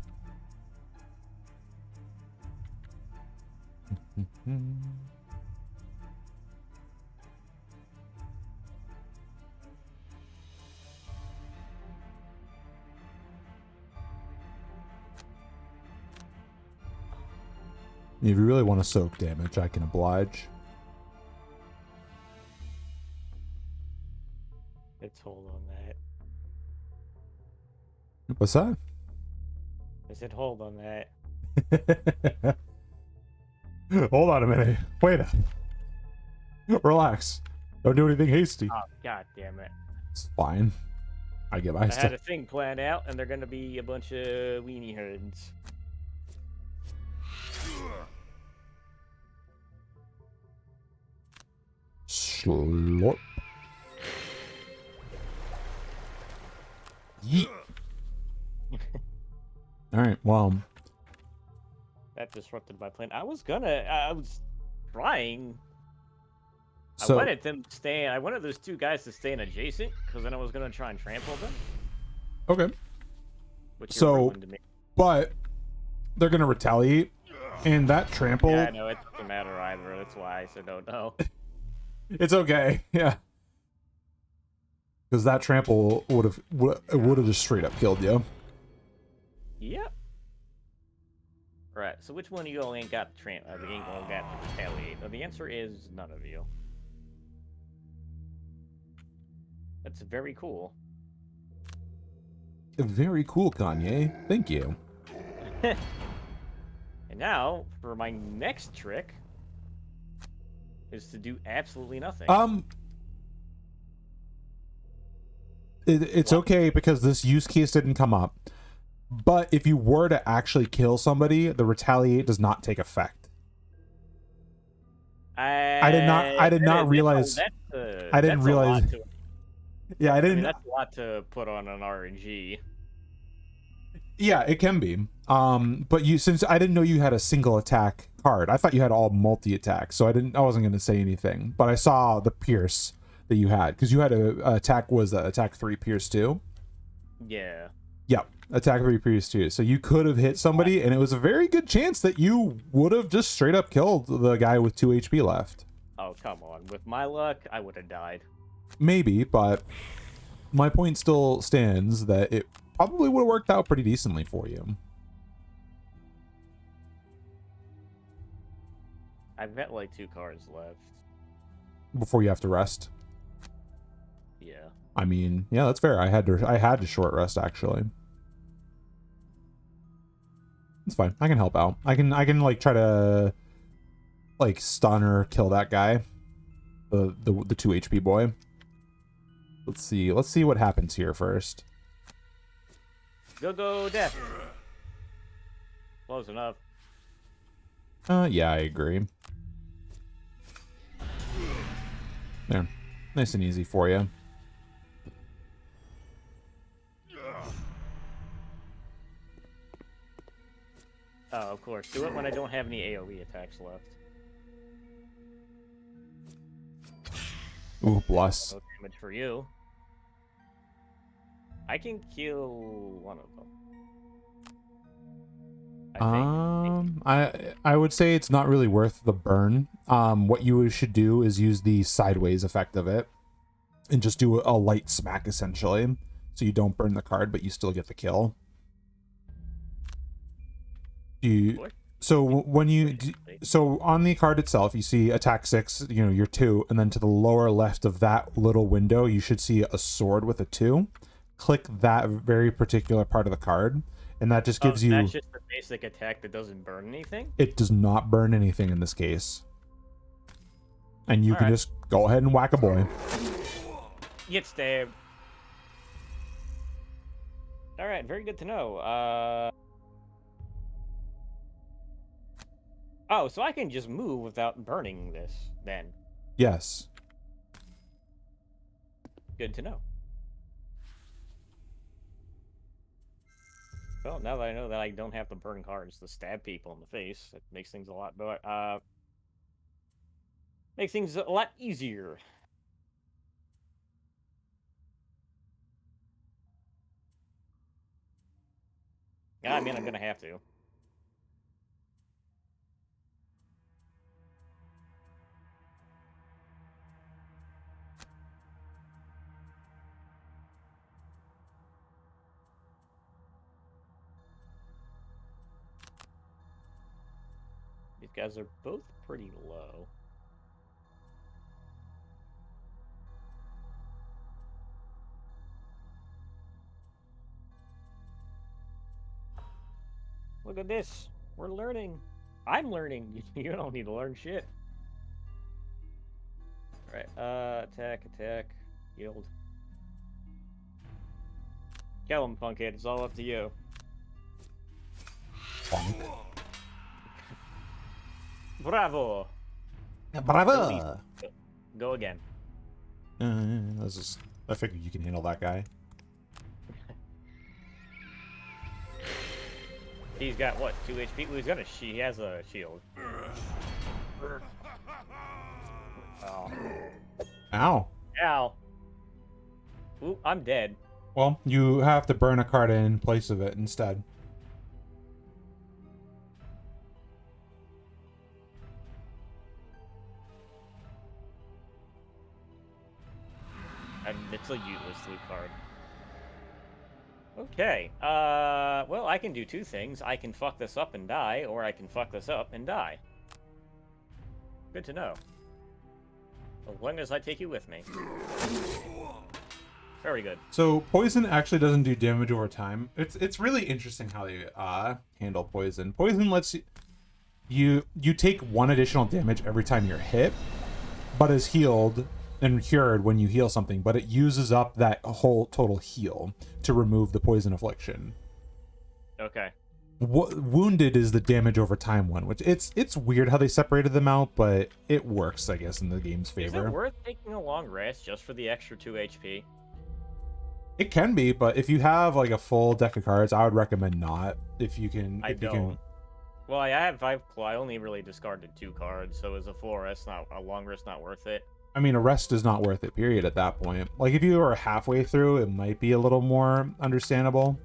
If you really want to soak damage, I can oblige. Let's hold on that. What's that? I said hold on that. Hold on a minute. Wait. Relax. Don't do anything hasty. Oh, god damn it. It's fine. I had a thing planned out, and they're gonna be a bunch of weenie herds. Slurp. Yeet. Alright, well. That disrupted my plan. I was trying. So, I wanted those two guys to stay in adjacent, because then I was gonna try and trample them. okay. Which So, ruined me. but they're gonna retaliate, and that trample. Yeah, I know, it doesn't matter either. That's why I said no. It's okay, yeah. Because that trample would have just straight up killed you. Yep. Right. So which one of you all ain't got the ain't all got the retaliate? Well, the answer is none of you. That's very cool. Very cool, Kanye. Thank you. And now, for my next trick, is to do absolutely nothing. It's okay because this use case didn't come up. But if you were to actually kill somebody, the retaliate does not take effect. I did not realize. I didn't realize. Yeah, I didn't. I mean, that's a lot to put on an RNG. Yeah, it can be. But since I didn't know you had a single attack card, I thought you had all multi attacks, so I wasn't going to say anything. But I saw the pierce that you had because you had attack 3 pierce 2. Yeah. Yep, attack 3 pierce 2. So you could have hit somebody, and it was a very good chance that you would have just straight up killed the guy with 2 HP left. Oh, come on. With my luck, I would have died. Maybe, but my point still stands that it probably would have worked out pretty decently for you. I've got like 2 cards left. Before you have to rest. Yeah. I mean, yeah, that's fair. I had to short rest actually. It's fine. I can help out. I can like try to like stun or kill that guy. The 2 HP boy. Let's see what happens here first. Go death. Close enough. Yeah, I agree. There. Nice and easy for you. Oh, of course. Do it when I don't have any AoE attacks left. Ooh, bless. No damage for you. I can kill one of them. I would say it's not really worth the burn. What you should do is use the sideways effect of it and just do a light smack essentially, so you don't burn the card, but you still get the kill. So on the card itself, you see attack 6, your 2, and then to the lower left of that little window, you should see a sword with a 2. Click that very particular part of the card, and that just gives you. That's just the basic attack that doesn't burn anything? It does not burn anything in this case. And you can just go ahead and whack a boy. Get stabbed. Alright, very good to know. Oh, so I can just move without burning this, then. Yes. Good to know. Well, now that I know that I don't have to burn cards to stab people in the face, it makes things a lot better. Makes things a lot easier. Yeah, I mean, I'm gonna have to. These guys are both pretty low. Look at this. We're learning. I'm learning. You don't need to learn shit. Right. Attack, yield. Kill him, Punkhead. It's all up to you. Bravo. Bravo! Go again. I figured you can handle that guy. He's got what? 2 HP. Well, he has a shield. Oh. Ow. Ow. Ooh, I'm dead. Well, you have to burn a card in place of it instead. And it's a useless loot card. Okay. Well, I can do two things. I can fuck this up and die, or I can fuck this up and die. Good to know. As long as I take you with me. Very good. So poison actually doesn't do damage over time. It's really interesting how they handle poison. Poison lets you take 1 additional damage every time you're hit, but is healed and cured when you heal something, but it uses up that whole total heal to remove the poison affliction. Okay. Wounded is the damage over time one, which it's weird how they separated them out, but it works, I guess, in the game's favor. Is it worth taking a long rest just for the extra 2 HP? It can be, but if you have like a full deck of cards, I would recommend not. If you can, I don't. Well, I have 5 claw. I only really discarded 2 cards, so as a full rest, not a long rest, not worth it. I mean, a rest is not worth it, period, at that point. Like, if you are halfway through, it might be a little more understandable.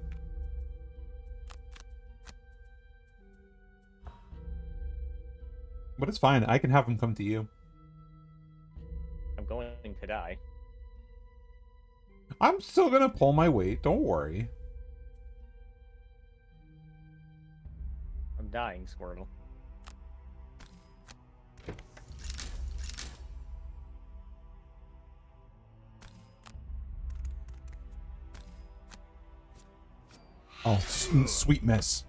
But it's fine. I can have them come to you. I'm going to die. I'm still gonna pull my weight. Don't worry. I'm dying, Squirtle. Oh, sweet miss.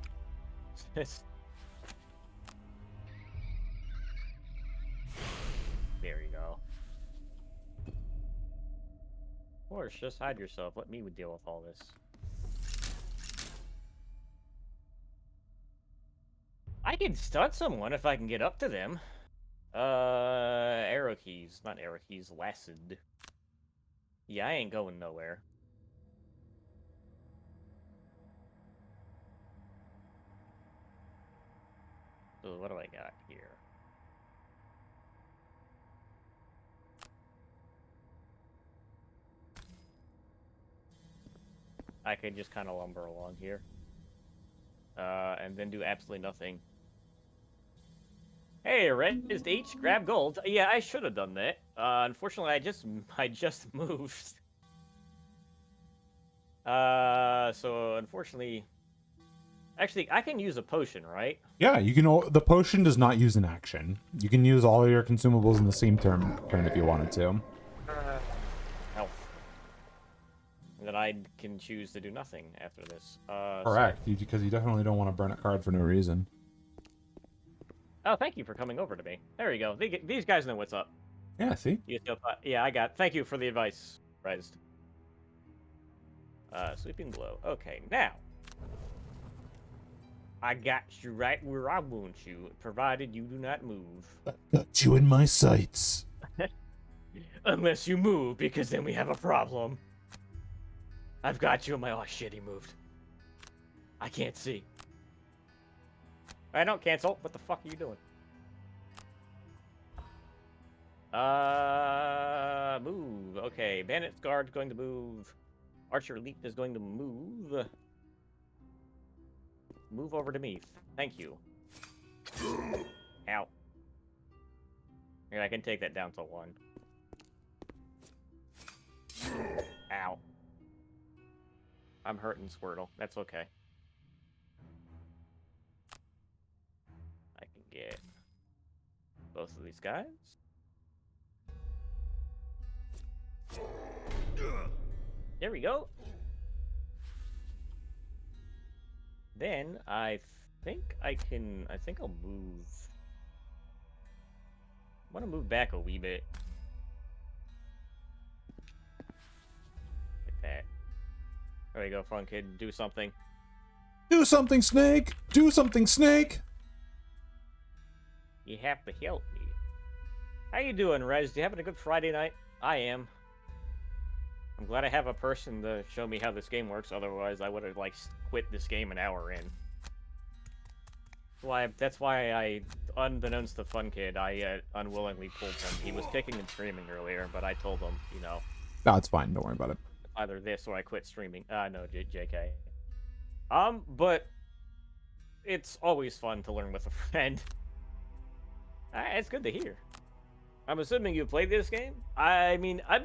There you go. Or just hide yourself. Let me deal with all this. I can stun someone if I can get up to them. Arrow keys. Not arrow keys. Lacid. Yeah, I ain't going nowhere. So what do I got here? I could just kind of lumber along here. And then do absolutely nothing. Hey, red is H, grab gold. Yeah, I should have done that. Unfortunately, I just moved. So unfortunately, actually, I can use a potion, right? Yeah, you can. The potion does not use an action. You can use all of your consumables in the same turn if you wanted to. Health. And then I can choose to do nothing after this. Correct, because you definitely don't want to burn a card for no reason. Oh, thank you for coming over to me. There you go. These guys know what's up. Yeah, see? Yeah, I got. Thank you for the advice, Rezzed. Sweeping blow. Okay, now. I got you right where I want you, provided you do not move. Got you in my sights. Unless you move, because then we have a problem. I've got you in my... Oh, shit, he moved. I can't see. I don't cancel. What the fuck are you doing? Move. Okay, Bandit's Guard's going to move. Archer Elite is going to move. Move over to me. Thank you. Ow. Here, I can take that down to 1. Ow. I'm hurting Squirtle. That's okay. I can get both of these guys. There we go. Then I think I'll move. I want to move back a wee bit. There we go, fun kid. Do something. Do something, Snake! Do something, Snake! You have to help me. How you doing, Rez? You having a good Friday night? I am. I'm glad I have a person to show me how this game works. Otherwise, I would have like quit this game an hour in. That's why I, unbeknownst to Fun Kid, I unwillingly pulled him. He was kicking and screaming earlier, but I told him, you know. No, it's fine. Don't worry about it. Either this or I quit streaming. No, JK. But it's always fun to learn with a friend. It's good to hear. I'm assuming you played this game? I mean, I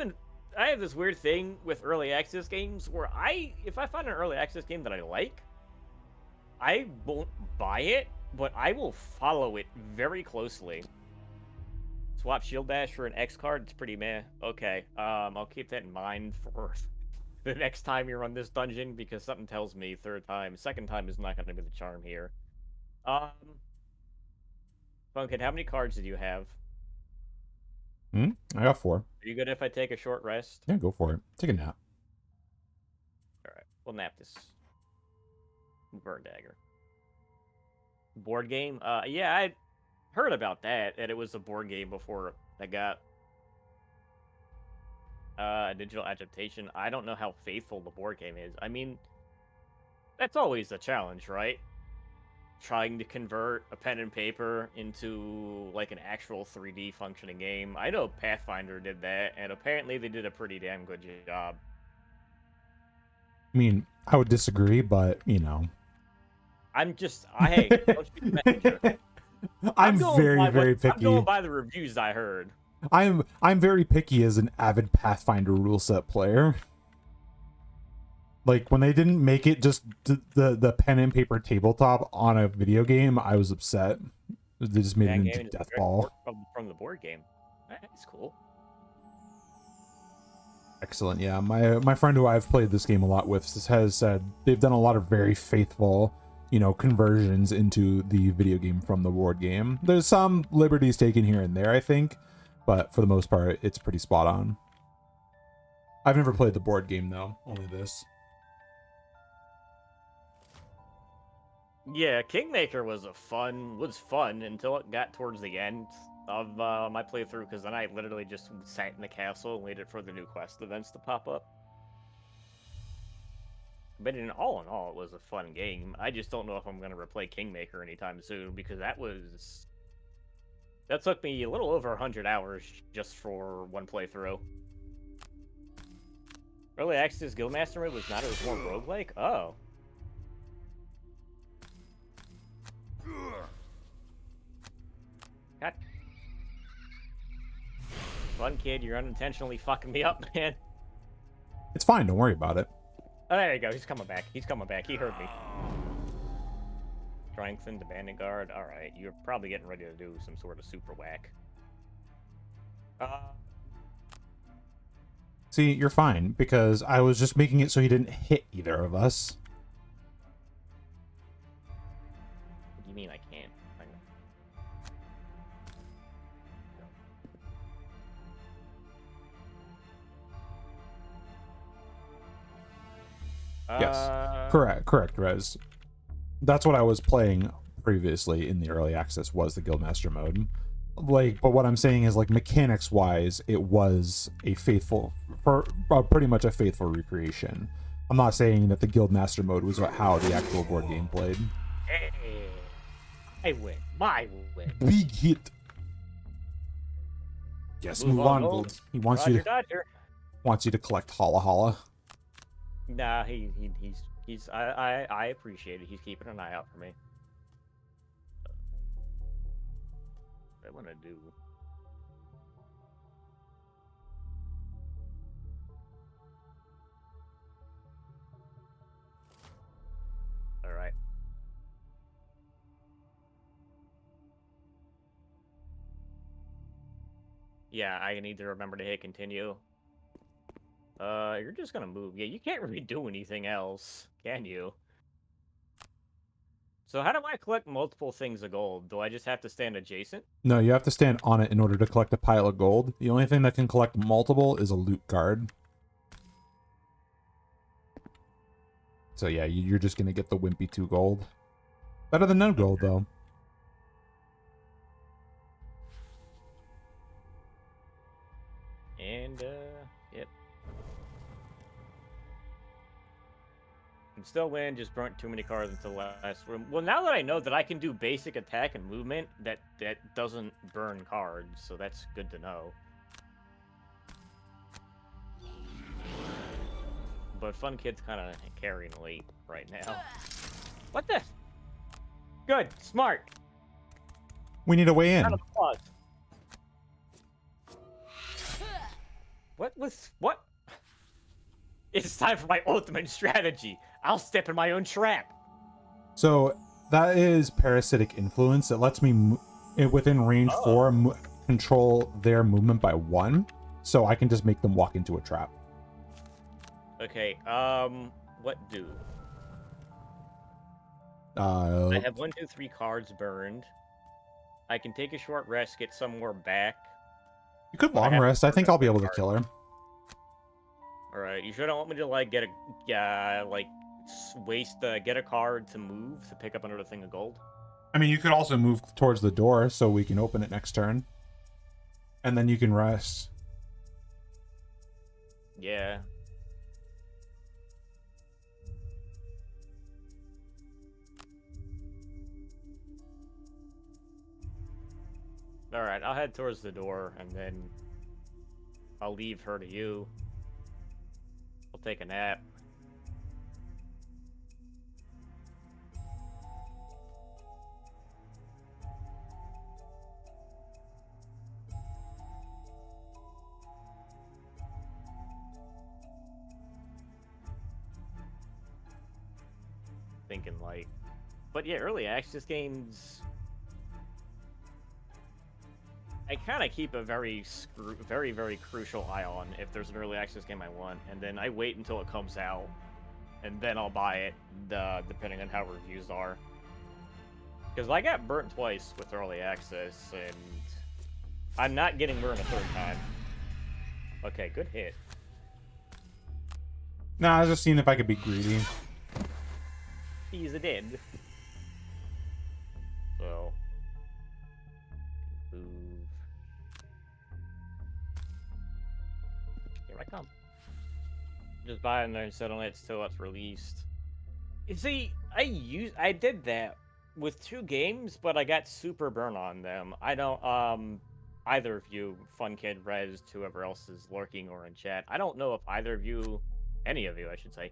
have this weird thing with early access games where if I find an early access game that I like, I won't buy it, but I will follow it very closely. Swap Shield Dash for an X card, it's pretty meh. Okay, I'll keep that in mind for the next time you're on this dungeon, because something tells me second time is not going to be the charm here. Funkid, how many cards did you have? I got 4. Are you good if I take a short rest? Yeah, go for it. Take a nap. Alright, we'll nap this. Burn Dagger. Board game? Yeah, I heard about that, and it was a board game before I got a digital adaptation. I don't know how faithful the board game is. I mean, that's always a challenge, right? Trying to convert a pen and paper into like an actual 3D functioning game. I know Pathfinder did that, and apparently they did a pretty damn good job. I mean, I would disagree, but, you know. Hey, don't shoot the messenger. I'm very picky. I'm going by the reviews I heard. I'm very picky as an avid Pathfinder rule set player. Like, when they didn't make it just the pen and paper tabletop on a video game, I was upset. They just made it into Death Ball. From the board game. That's cool. Excellent, yeah. My friend who I've played this game a lot with has said they've done a lot of very faithful, you know, conversions into the video game from the board game. There's some liberties taken here and there, I think, but for the most part, it's pretty spot on. I've never played the board game, though. Only this. Yeah, Kingmaker was fun until it got towards the end of my playthrough, because then I literally just sat in the castle and waited for the new quest events to pop up. But in all, it was a fun game. I just don't know if I'm going to replay Kingmaker anytime soon, because that took me a little over 100 hours just for one playthrough. Early access Guildmaster mode was not, it was more roguelike? Oh. God. Fun kid, you're unintentionally fucking me up, man. It's fine, don't worry about it. Oh, there you go, he's coming back. He heard me. Strengthened, Abandoned Guard. Alright, you're probably getting ready to do some sort of super whack. See, you're fine, because I was just making it so he didn't hit either of us. What do you mean I can't? Yes, correct, Rez. That's what I was playing previously in the early access, was the Guildmaster mode. Like, but what I'm saying is, like, mechanics wise, it was a pretty much a faithful recreation. I'm not saying that the Guildmaster mode was how the actual board game played. Hey, I win. My win. Big hit. Yes, move on. Gold. He wants you to collect Holla Holla. Nah, I appreciate it. He's keeping an eye out for me. What I want to do. All right. Yeah, I need to remember to hit continue. You're just gonna move. Yeah, you can't really do anything else, can you? So how do I collect multiple things of gold? Do I just have to stand adjacent? No, you have to stand on it in order to collect a pile of gold. The only thing that can collect multiple is a loot card. So yeah, you're just gonna get the wimpy 2 gold. Better than no gold though. And yep. Can still win, just burnt too many cards into the last room. Well, now that I know that I can do basic attack and movement, that doesn't burn cards, so that's good to know. But Fun Kid's kind of carrying late right now. What the? Good, smart. We need a way in. Round of applause. What? It's time for my ultimate strategy. I'll step in my own trap. So that is parasitic influence. It lets me, within range 4, control their movement by 1. So I can just make them walk into a trap. Okay, what do? I I have 1, 2, 3 cards burned. I can take a short rest, get some more back. You could long rest. I think I'll be able to kill her. Alright, you sure don't want me to, like, get a, get a card to move to pick up another thing of gold? I mean, you could also move towards the door so we can open it next turn. And then you can rest. Yeah. Alright, I'll head towards the door, and then I'll leave her to you. I'll take a nap. Thinking like, but yeah, early access games, I kind of keep a very, very crucial eye on if there's an early access game I want, and then I wait until it comes out, and then I'll buy it, depending on how reviews are. Because I got burnt twice with early access, and I'm not getting burned a third time. Okay, good hit. Nah, I was just seeing if I could be greedy. He's a dead. So move. Here I come. Just buy it and then sit on it till it's released. You see, I did that with 2 games, but I got super burn on them. I don't either of you, Fun Kid, Rez, whoever else is lurking or in chat. I don't know if either of you, any of you, I should say.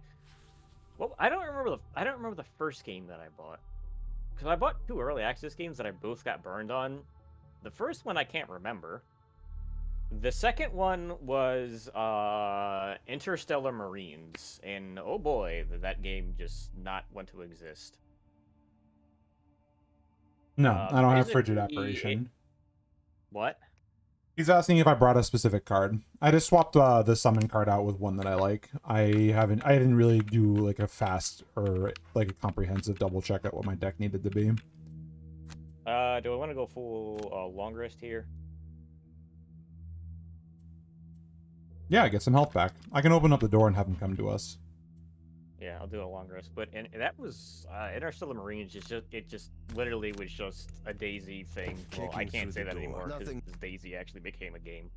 Well, I don't remember the first game that I bought, because I bought 2 early access games that I both got burned on. The first one I can't remember. The second one was Interstellar Marines, and oh boy, that game just not want to exist. No, I don't have Is it frigid the- apparition. What? He's asking if I brought a specific card. I just swapped the summon card out with one that I like. I didn't really do like a fast or like a comprehensive double check at what my deck needed to be. Do I want to go full long rest here? Yeah, get some health back. I can open up the door and have him come to us. Yeah, I'll do a long rest. But and that was Interstellar Marines. It just literally was just a Daisy thing. Well, I Kicking can't through say the that door. anymore because Nothing. Daisy actually became a game.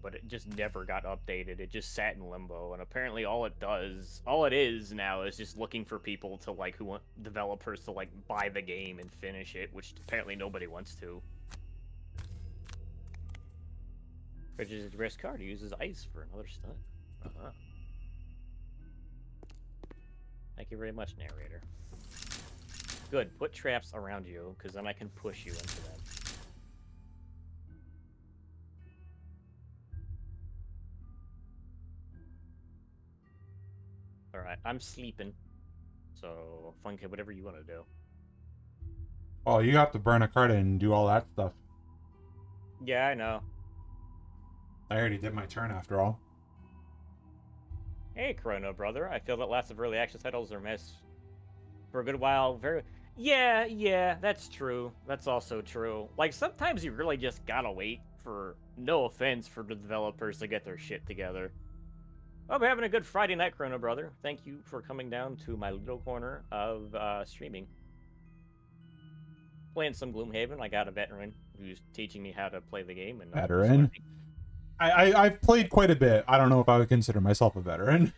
But it just never got updated. It just sat in limbo, and apparently all it is now is just looking for people to like who want developers to like buy the game and finish it, which apparently nobody wants to. Bridges' rest card uses ice for another stun. Thank you very much, narrator. Good. Put traps around you, because then I can push you into them. Alright, I'm sleeping. So, Fun Kid, whatever you want to do. Oh, you have to burn a card and do all that stuff. Yeah, I know. I already did my turn after all. Hey, Chrono brother. I feel that lots of early access titles are missed for a good while. Yeah, that's true. That's also true. Like, sometimes you really just gotta wait for, no offense, for the developers to get their shit together. Oh, we're having a good Friday night, Chrono Brother. Thank you for coming down to my little corner of streaming. Playing some Gloomhaven. I got a veteran who's teaching me how to play the game. And Veteran? I've played quite a bit. I don't know if I would consider myself a veteran.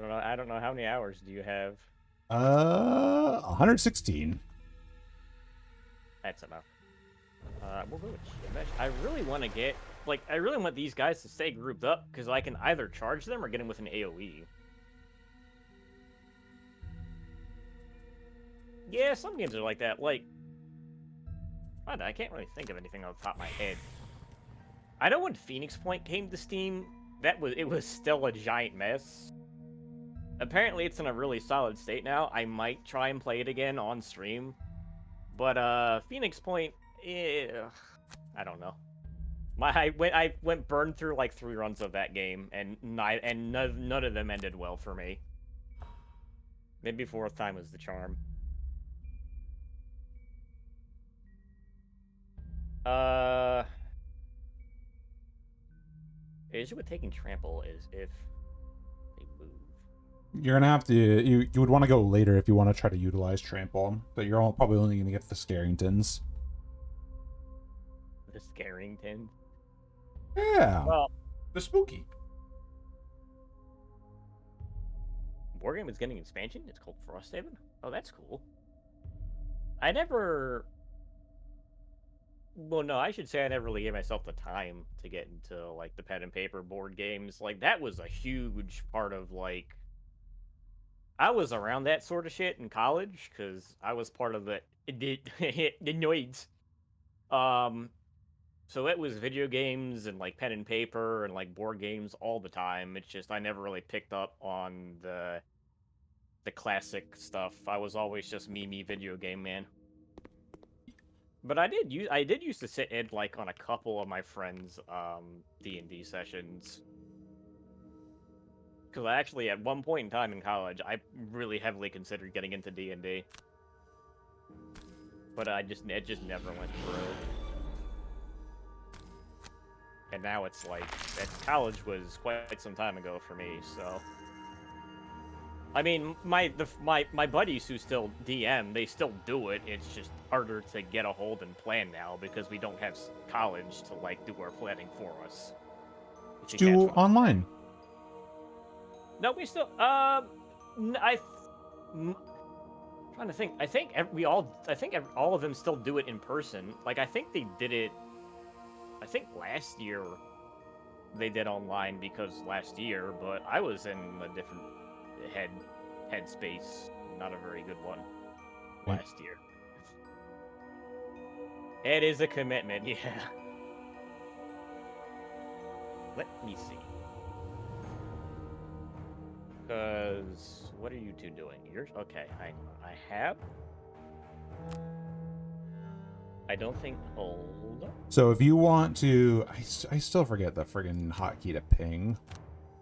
I don't know how many hours do you have? 116. That's enough. We'll go with Chimech. I really want to get, I really want these guys to stay grouped up, because I can either charge them or get them with an AoE. Yeah, some games are like that. I can't really think of anything off the top of my head. I know when Phoenix Point came to Steam, it was still a giant mess. Apparently, it's in a really solid state now. I might try and play it again on stream. But, Phoenix Point, I don't know. I went burned through, 3 runs of that game, and none of them ended well for me. Maybe 4th time was the charm. The issue with taking trample is if they move. You're gonna have to. You would want to go later if you want to try to utilize trample, but you're probably only gonna get the Scarringtons. The Scarringtons. Yeah. Well, the spooky. Wargame is getting expansion. It's called Frosthaven. Oh, that's cool. I never. Well, no, I should say I never really gave myself the time to get into the pen and paper board games. That was a huge part of I was around that sort of shit in college because I was part of the nerds. So it was video games and pen and paper and board games all the time. It's just I never really picked up on the classic stuff. I was always just me video game man. But I did used to sit in on a couple of my friends' D&D sessions. Because I actually, at one point in time in college, I really heavily considered getting into D&D. But it just never went through. And now it's college was quite some time ago for me, so. I mean, my buddies who still DM, they still do it. It's just harder to get a hold and plan now because we don't have college to do our planning for us. Let's do online. No, we still. I'm trying to think. I think all of them still do it in person. I think they did it. I think last year they did online because last year, but I was in a different headspace, not a very good one last year. It is a commitment, yeah. Let me see. Because what are you two doing? You're okay. I have. I don't think. Hold up. So if you want to, I still forget the friggin' hotkey to ping.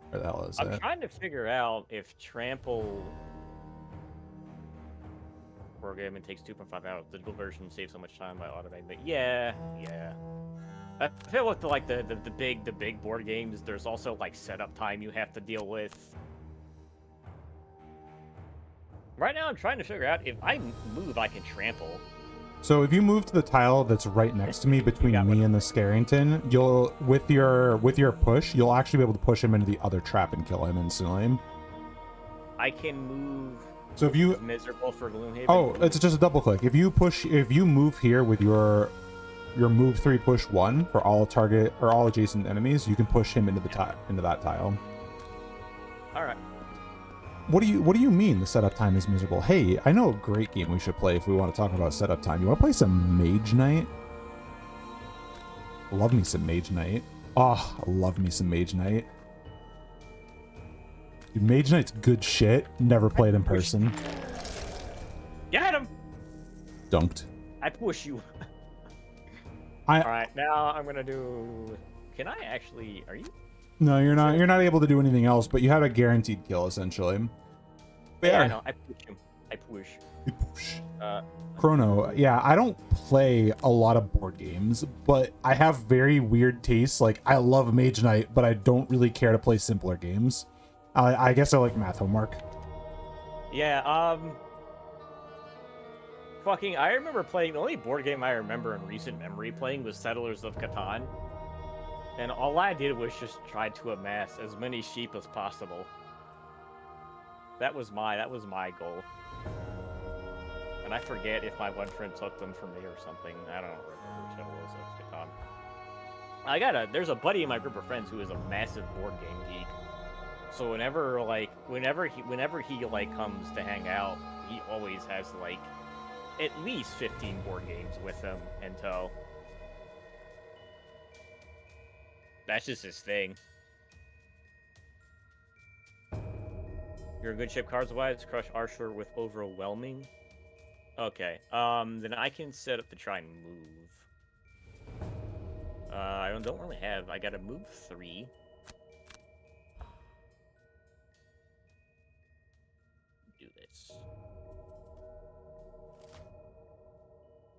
Where the hell is it? I'm trying to figure out if trample programming takes 2.5 hours. The digital version saves so much time by automating. But yeah. I feel like the big board games. There's also setup time you have to deal with. Right now, I'm trying to figure out if I move, I can trample. So if you move to the tile that's right next to me between me and the Scarrington, you'll with your push, you'll actually be able to push him into the other trap and kill him instantly. I can move. So if you miserable for Gloomhaven. Oh, it's just a double click. If you move here with your move 3 push 1 for all target or all adjacent enemies, you can push him into that tile. All right. What do you mean the setup time is miserable? Hey, I know a great game we should play if we want to talk about setup time. You want to play some Mage Knight? Love me some Mage Knight. Oh, I love me some Mage Knight. Dude, Mage Knight's good shit. Never played in person. Get him! Dunked. I push you. Alright, now I'm gonna do... Can I actually... Are you... No, you're not. You're not able to do anything else, but you have a guaranteed kill, essentially. Yeah, I know. I push him. I push. Uh, Chrono, yeah, I don't play a lot of board games, but I have very weird tastes. Like, I love Mage Knight, but I don't really care to play simpler games. I guess I like Math Homework. yeah, fucking, I remember playing, the only board game I remember in recent memory playing was Settlers of Catan. And all I did was just try to amass as many sheep as possible. That was my goal. And I forget if my one friend took them from me or something. I don't remember which it was of Catan. There's a buddy in my group of friends who is a massive board game geek. So whenever he like comes to hang out, he always has like at least 15 board games with him in tow. That's just his thing. You're a good ship cards wise. Crush Archer with overwhelming. Okay. Then I can set up to try and move. I don't really have. I gotta move 3. Do this.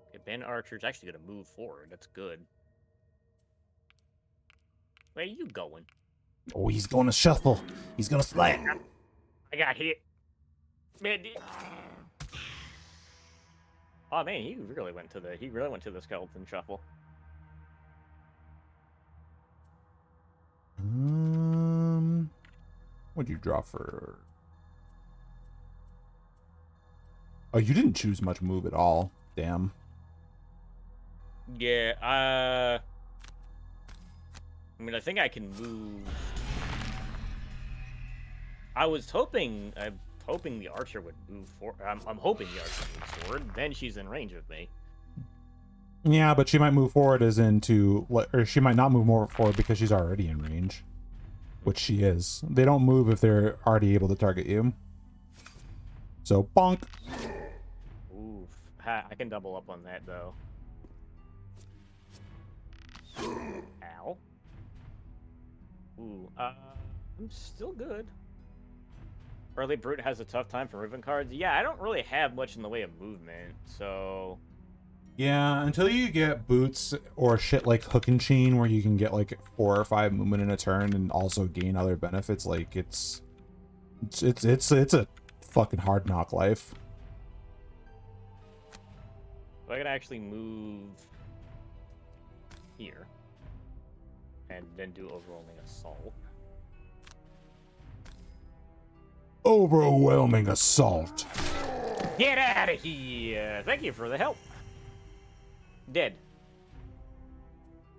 Okay, Ben Archer's actually gonna move forward. That's good. Where are you going? Oh, he's going to shuffle. He's going to slide. I got hit. Man, oh man, he really went to the skeleton shuffle. What'd you draw for? Oh, you didn't choose much move at all. Damn. Yeah, I mean, I think I can move. I was hoping the archer would move forward. I'm hoping the archer moves forward. Then she's in range with me. Yeah, but she might move forward as into, or she might not move more forward because she's already in range, which she is. They don't move if they're already able to target you. So, bonk. Oof. I can double up on that, though. Ow. Ooh, I'm still good. Early Brute has a tough time for movement cards. Yeah, I don't really have much in the way of movement, so... Yeah, until you get boots or shit like Hook and Chain where you can get like 4 or 5 movement in a turn and also gain other benefits, like it's a fucking hard knock life. So I can actually move here and then do overwhelming assault. Overwhelming assault. Get out of here! Thank you for the help. Dead.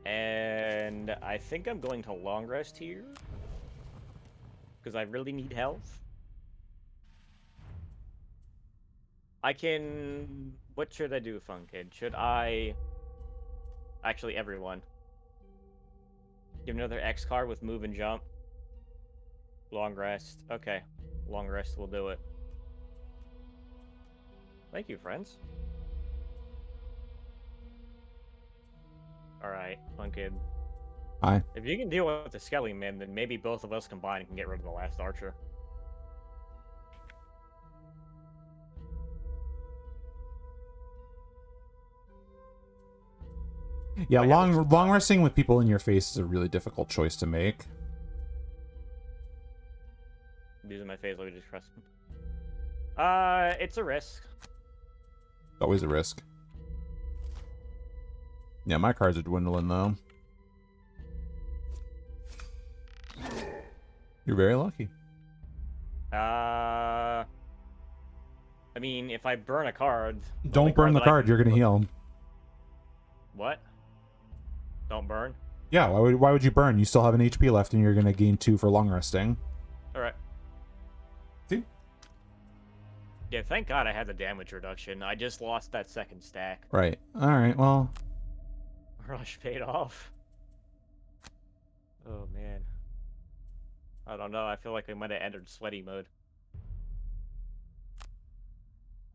And I think I'm going to long rest here because I really need health. I can... What should I do, Funkid? Should I... Actually, everyone. Give another X card with move and jump. Long rest. Okay. Long rest will do it. Thank you, friends. Alright, Funkid. Hi. If you can deal with the Skelly Man, then maybe both of us combined can get rid of the last archer. Yeah, long resting with people in your face is a really difficult choice to make. Using my phase, let me just trust him. It's a risk. It's always a risk. Yeah, my cards are dwindling though. You're very lucky. I mean, if I burn a card... Don't burn the card, you're gonna heal. What? Don't burn? Yeah, why would you burn? You still have an HP left and you're gonna gain 2 for long resting. Alright. See? Yeah, thank God I had the damage reduction. I just lost that second stack. Right. Alright, well... Rush paid off. Oh, man. I don't know. I feel like I might have entered sweaty mode.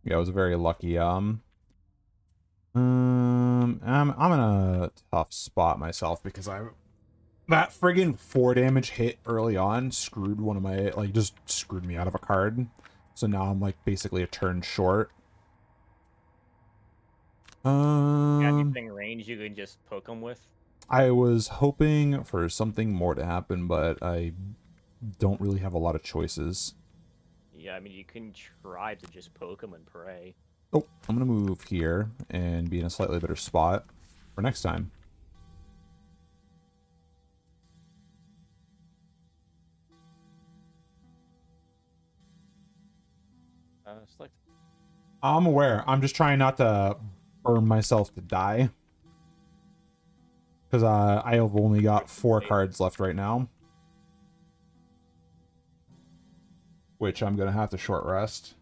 Yeah, it was a very lucky, I'm in a tough spot myself because that friggin' 4 damage hit early on screwed one of my, just screwed me out of a card. So now I'm, basically a turn short. Got Um, anything range you can just poke them with? I was hoping for something more to happen, but I don't really have a lot of choices. Yeah, I mean, you can try to just poke them and pray. Oh, I'm gonna move here and be in a slightly better spot for next time. Select. I'm aware. I'm just trying not to burn myself to die. Because I have only got 4 cards left right now. Which I'm gonna have to short rest.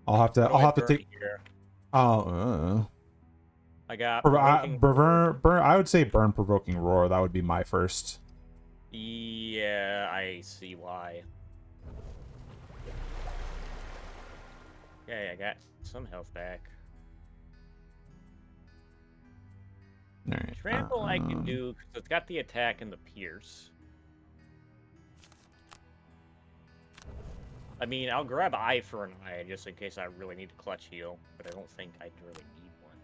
I'll have to take. Here. I got provoking roar. I would say burn provoking roar. That would be my first. Yeah, I see why. Okay, I got some health back. All right. Trample I can do because it's got the attack and the pierce. I mean, I'll grab eye for an eye just in case I really need to clutch heal, but I don't think I really need one.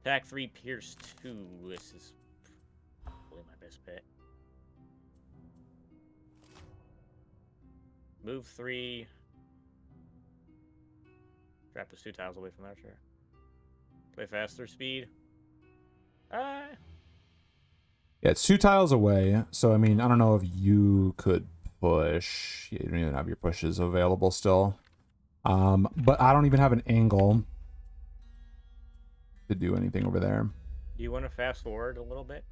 Attack 3, pierce 2. This is probably my best bet. Move 3. Trap those 2 tiles away from that chair. Play faster speed. Yeah, it's 2 tiles away, so I mean, I don't know if you could push. Yeah, you don't even have your pushes available still. But I don't even have an angle to do anything over there. Do you want to fast forward a little bit?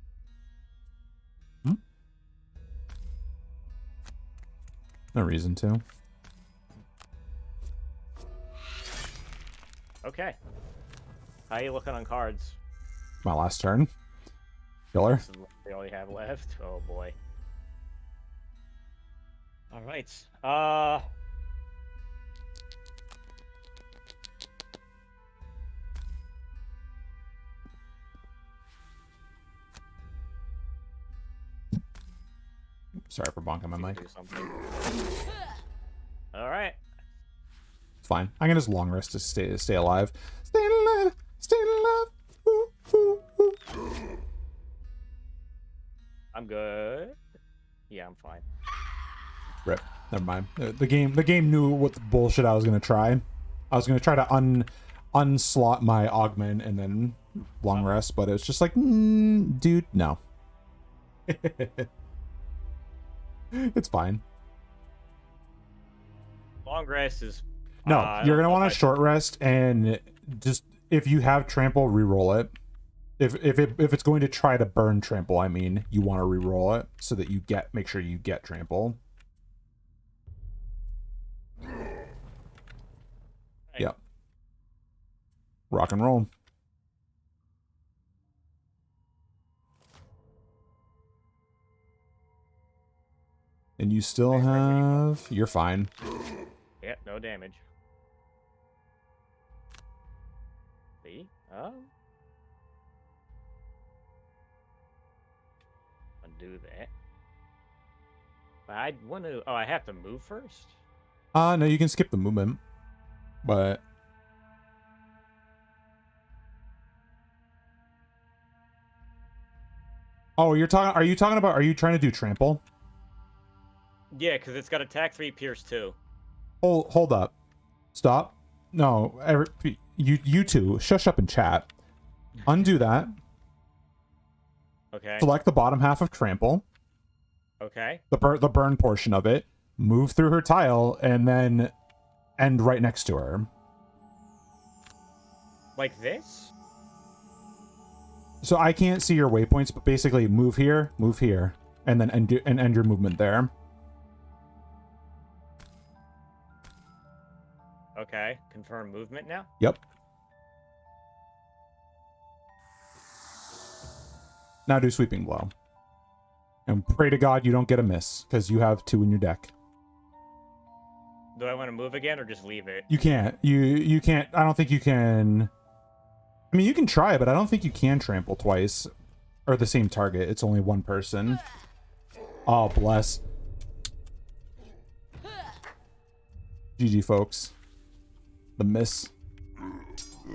No reason to. Okay. How you looking on cards? My last turn. Killer. This is what all you have left. Oh boy. All right. Sorry for bonking my mic. All right. It's fine. I can just long rest to stay alive. Stay alive. Stay alive. Ooh, ooh, ooh. I'm good. Yeah, I'm fine. Rip. Never mind. The game knew what the bullshit I was gonna try. I was gonna try to unslot my augment and then long rest, but it was just like, dude, no. It's fine. Long rest is. No, you're gonna want to short rest, and just if you have trample, re-roll it. If it's going to try to burn trample, I mean, you want to re-roll it so that you make sure you get trample. Right. Yep. Rock and roll. And you still have... You're fine. Yeah, no damage. See? Undo that. But I want to... Oh, I have to move first? No, you can skip the movement. But... Oh, are you talking about... Are you trying to do trample? Yeah, because it's got attack 3, pierce 2. Hold up. Stop. No, you two, shush up and chat. Undo that. Okay. Select the bottom half of trample. Okay. The burn portion of it. Move through her tile and then end right next to her. Like this? So I can't see your waypoints, but basically move here, and then end your movement there. Okay. Confirm movement now? Yep. Now do sweeping blow. And pray to God you don't get a miss, because you have 2 in your deck. Do I want to move again or just leave it? You can't. You can't. I don't think you can. I mean, you can try, but I don't think you can trample twice. Or the same target. It's only one person. Oh, bless. GG, folks. The miss.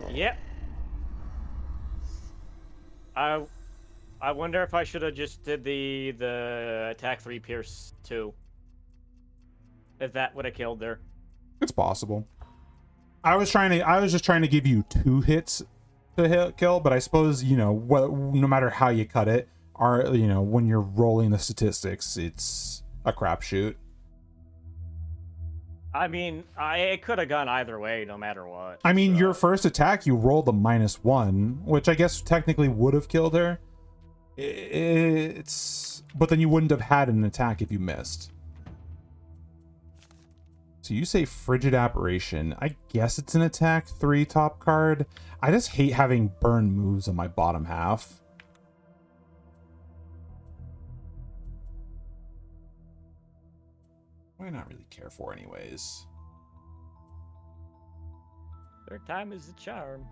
Yep. I wonder if I should have just did the attack 3 pierce 2. If that would have killed her. It's possible. I was just trying to give you 2 hits to kill, but I suppose, you know, no matter how you cut it, when you're rolling the statistics, it's a crapshoot. I mean, it could have gone either way, no matter what. I mean, so. your first attack, you rolled a -1, which I guess technically would have killed her. But then you wouldn't have had an attack if you missed. So you say Frigid Apparition. I guess it's an attack 3 top card. I just hate having burn moves on my bottom half. I not really care for anyways. Third time is the charm.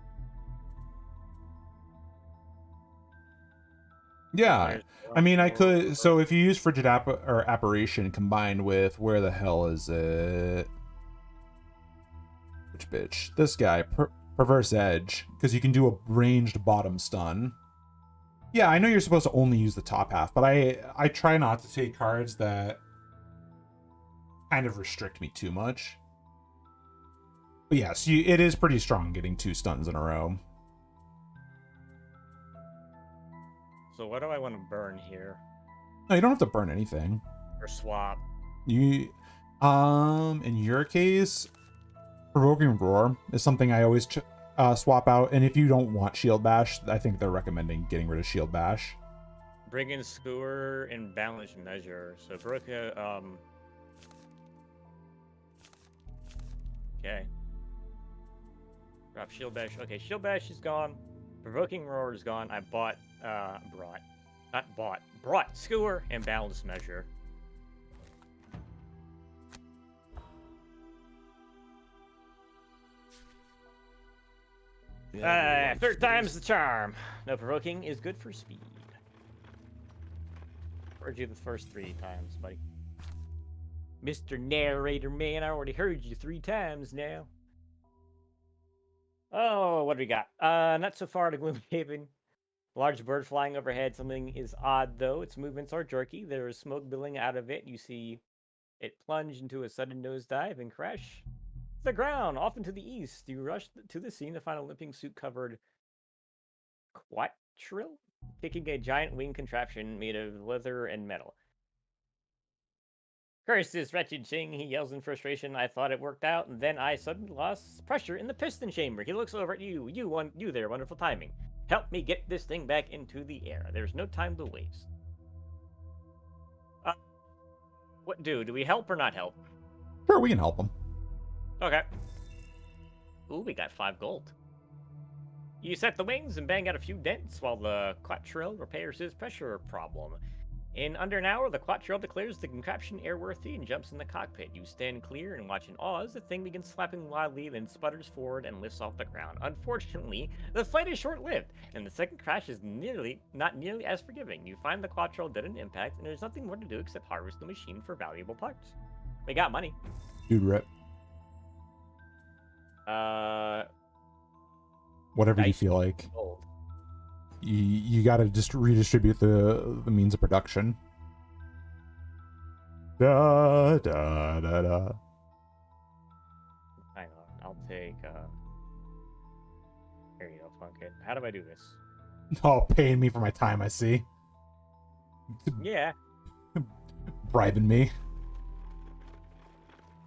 Yeah, I mean, I could. So if you use Frigid Apparition combined with where the hell is it? Which bitch? This guy, Perverse Edge, because you can do a ranged bottom stun. Yeah, I know you're supposed to only use the top half, but I try not to take cards that kind of restrict me too much. But yes, it is pretty strong getting 2 stuns in a row. So what do I want to burn here? No, you don't have to burn anything. Or swap? In your case, Provoking Roar is something I always swap out. And if you don't want Shield Bash, I think they're recommending getting rid of Shield Bash. Bring in Skewer in Balanced Measure. So okay. Drop Shield Bash. Okay, Shield Bash is gone. Provoking Roar is gone. I brought Skewer and Balanced Measure. Third time's the charm. No provoking is good for speed. Heard you the first 3 times, buddy. Mr. Narrator Man, I already heard you 3 times now. Oh, what do we got? Not so far to Gloomhaven. Large bird flying overhead. Something is odd, though. Its movements are jerky. There is smoke billowing out of it. You see it plunge into a sudden nosedive and crash to the ground, off into the east. You rush to the scene to find a limping suit-covered Quattril kicking a giant wing contraption made of leather and metal. Curse this wretched thing, he yells in frustration. I thought it worked out, and then I suddenly lost pressure in the piston chamber. He looks over at you. You there, wonderful timing. Help me get this thing back into the air. There's no time to waste. What do? Do we help or not help? Sure, we can help him. Okay. Ooh, we got 5 gold. You set the wings and bang out a few dents while the Quattril repairs his pressure problem. In under an hour, the Quattril declares the contraption airworthy and jumps in the cockpit. You stand clear and watch in awe as the thing begins flapping wildly, then sputters forward and lifts off the ground. Unfortunately, the flight is short-lived, and the second crash is not nearly as forgiving. You find the Quattril dead in impact, and there's nothing more to do except harvest the machine for valuable parts. We got money. Dude, rip. Whatever you feel like. Gold. You got to just redistribute the means of production. Da da da da. Hang on, I'll take. Here you go, Funkit. How do I do this? Oh, paying me for my time, I see. Yeah. Bribing me.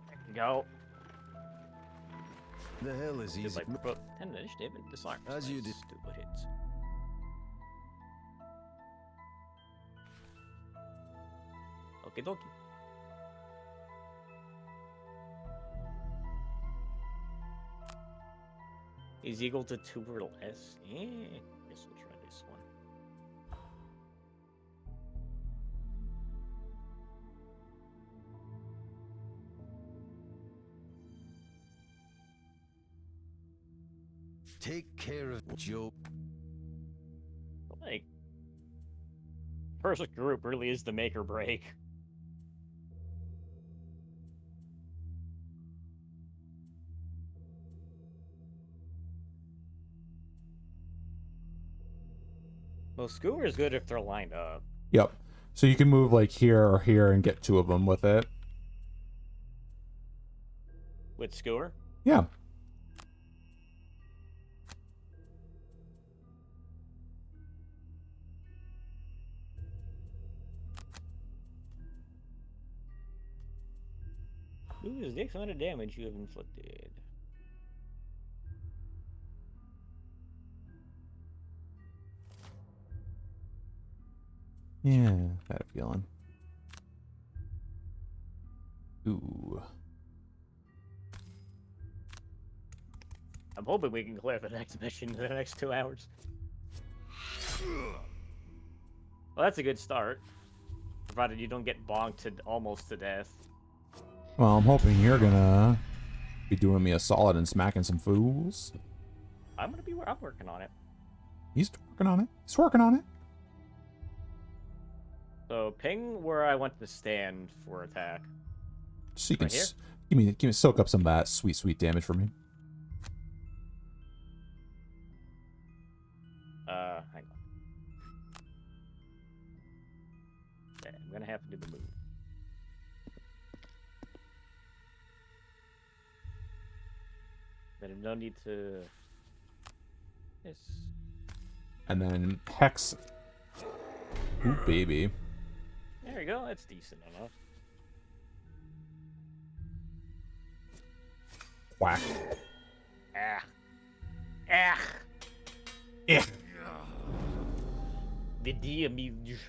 There you go. The hell is easy. 10 initiative and disarm. As you did. Stupid hits. Okie dokie. Is equal to 2 or less? Yeah. Guess we'll try this one. Take care of Joe. Like, perfect group really is the make or break. Well, skewer is good if they're lined up. Yep. So you can move like here or here and get 2 of them with it. With skewer? Yeah. Lose the X amount of damage you have inflicted. Yeah, had a feeling. Ooh. I'm hoping we can clear the next mission in the next 2 hours. Well, that's a good start. Provided you don't get bonked to almost to death. Well, I'm hoping you're gonna be doing me a solid and smacking some fools. I'm working on it. He's working on it. He's working on it. So ping where I want to stand for attack. So you can Right here? give me soak up some of that sweet damage for me. Hang on. Okay, I'm gonna have to do the move. Then no need to. Yes. And then Hex. Ooh, baby. There you go. That's decent enough. Whack. Ah. Ah. Yeah. The damage.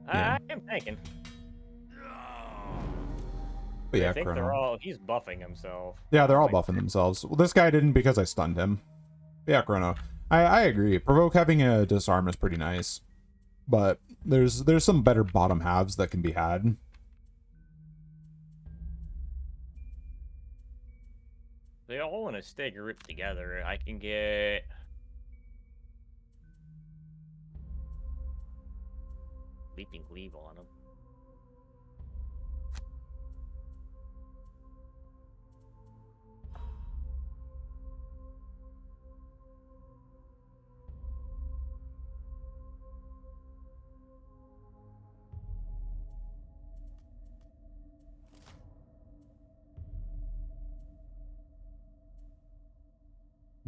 Yeah. I'm thinking. But yeah, I think Chrono. they're all. He's buffing himself. Yeah, they're all Like, buffing themselves. Well, this guy didn't because I stunned him. Yeah, Chrono. I agree. Provoke having a disarm is pretty nice. But there's some better bottom halves that can be had. They all want to stay grouped together. I can get. Leaping Cleave on them.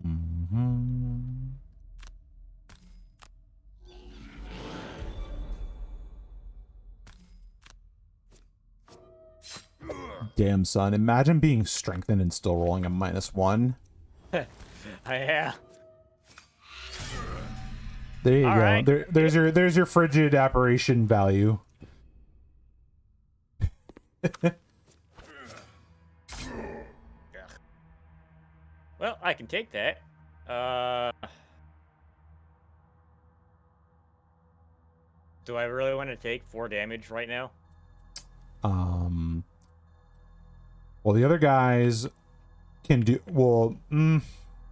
Mm-hmm. Damn, son. Imagine being strengthened and still rolling a -1. Yeah. There you All go. right. There's your frigid apparition value. Well, I can take that. Do I really want to take 4 damage right now? Well, the other guys can do well.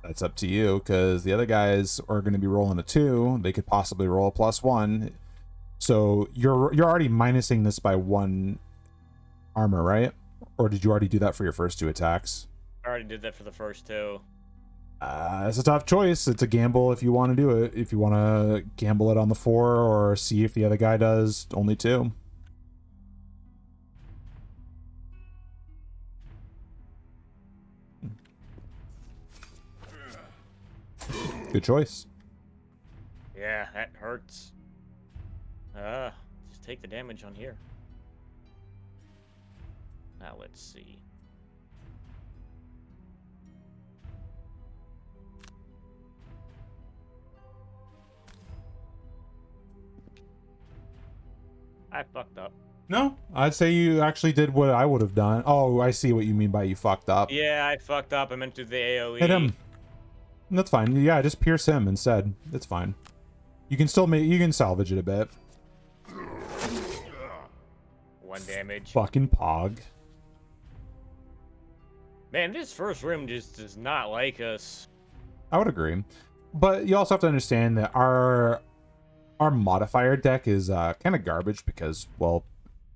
That's up to you because the other guys are going to be rolling a 2. They could possibly roll a +1. So you're already minusing this by 1 armor, right? Or did you already do that for your first 2 attacks? I already did that for the first 2. It's a tough choice. It's a gamble if you want to do it. If you want to gamble it on the 4 or see if the other guy does only 2. Good choice. Yeah, that hurts. Just take the damage on here. Now let's see. I fucked up. No, I'd say you actually did what I would have done. Oh, I see what you mean by you fucked up. Yeah, I fucked up. I meant to do the AoE. Hit him. That's fine. Yeah, just pierce him instead. It's fine. You can still you can salvage it a bit. 1 damage. Fucking pog. Man, this first room just does not like us. I would agree. But you also have to understand that our modifier deck is kind of garbage because, well,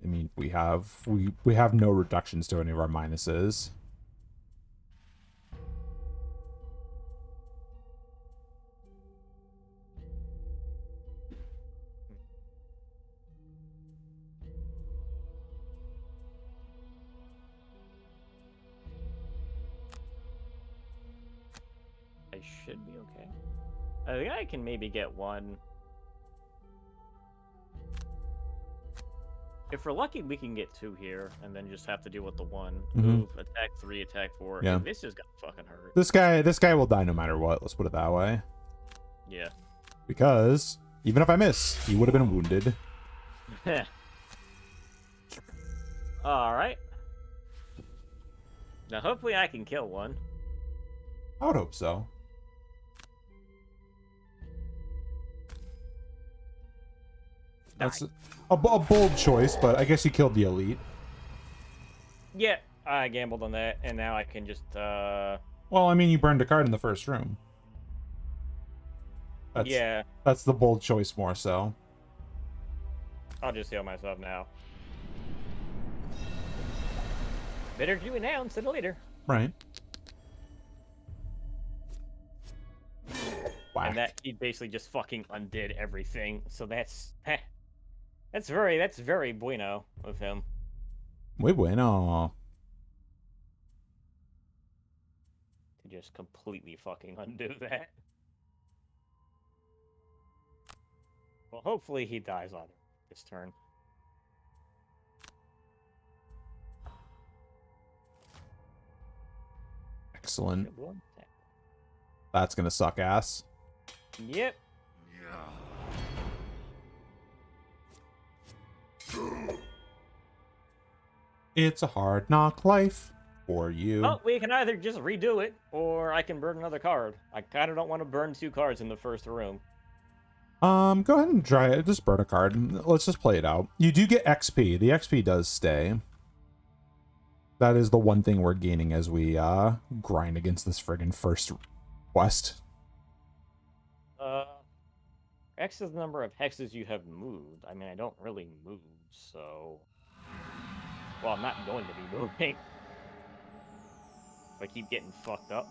I mean, we have no reductions to any of our minuses. should be okay. I think I can maybe get one. If we're lucky, we can get 2 here, and then just have to deal with the 1. Move, attack 3, attack 4. Yeah. And this is gonna fucking hurt. This guy will die no matter what. Let's put it that way. Yeah. Because even if I miss, he would have been wounded. All right. Now, hopefully, I can kill one. I would hope so. That's a bold choice, but I guess you killed the elite. Yeah, I gambled on that, and now I can just, Well, I mean, you burned a card in the first room. Yeah. That's the bold choice more so. I'll just heal myself now. Better to do it now instead of later. Right. Whack. And that he basically just fucking undid everything. So that's that's very bueno of him. Muy bueno. To just completely fucking undo that. Well, hopefully he dies on this turn. Excellent. That's gonna suck ass. Yep. It's a hard knock life for you. Oh, we can either just redo it, or I can burn another card. I kind of don't want to burn 2 cards in the first room. Go ahead and try it. Just burn a card. Let's just play it out. You do get XP. The XP does stay. That is the one thing we're gaining as we grind against this friggin' first quest. X is the number of hexes you have moved. I mean, I don't really move, so... Well, I'm not going to be moving. If I keep getting fucked up.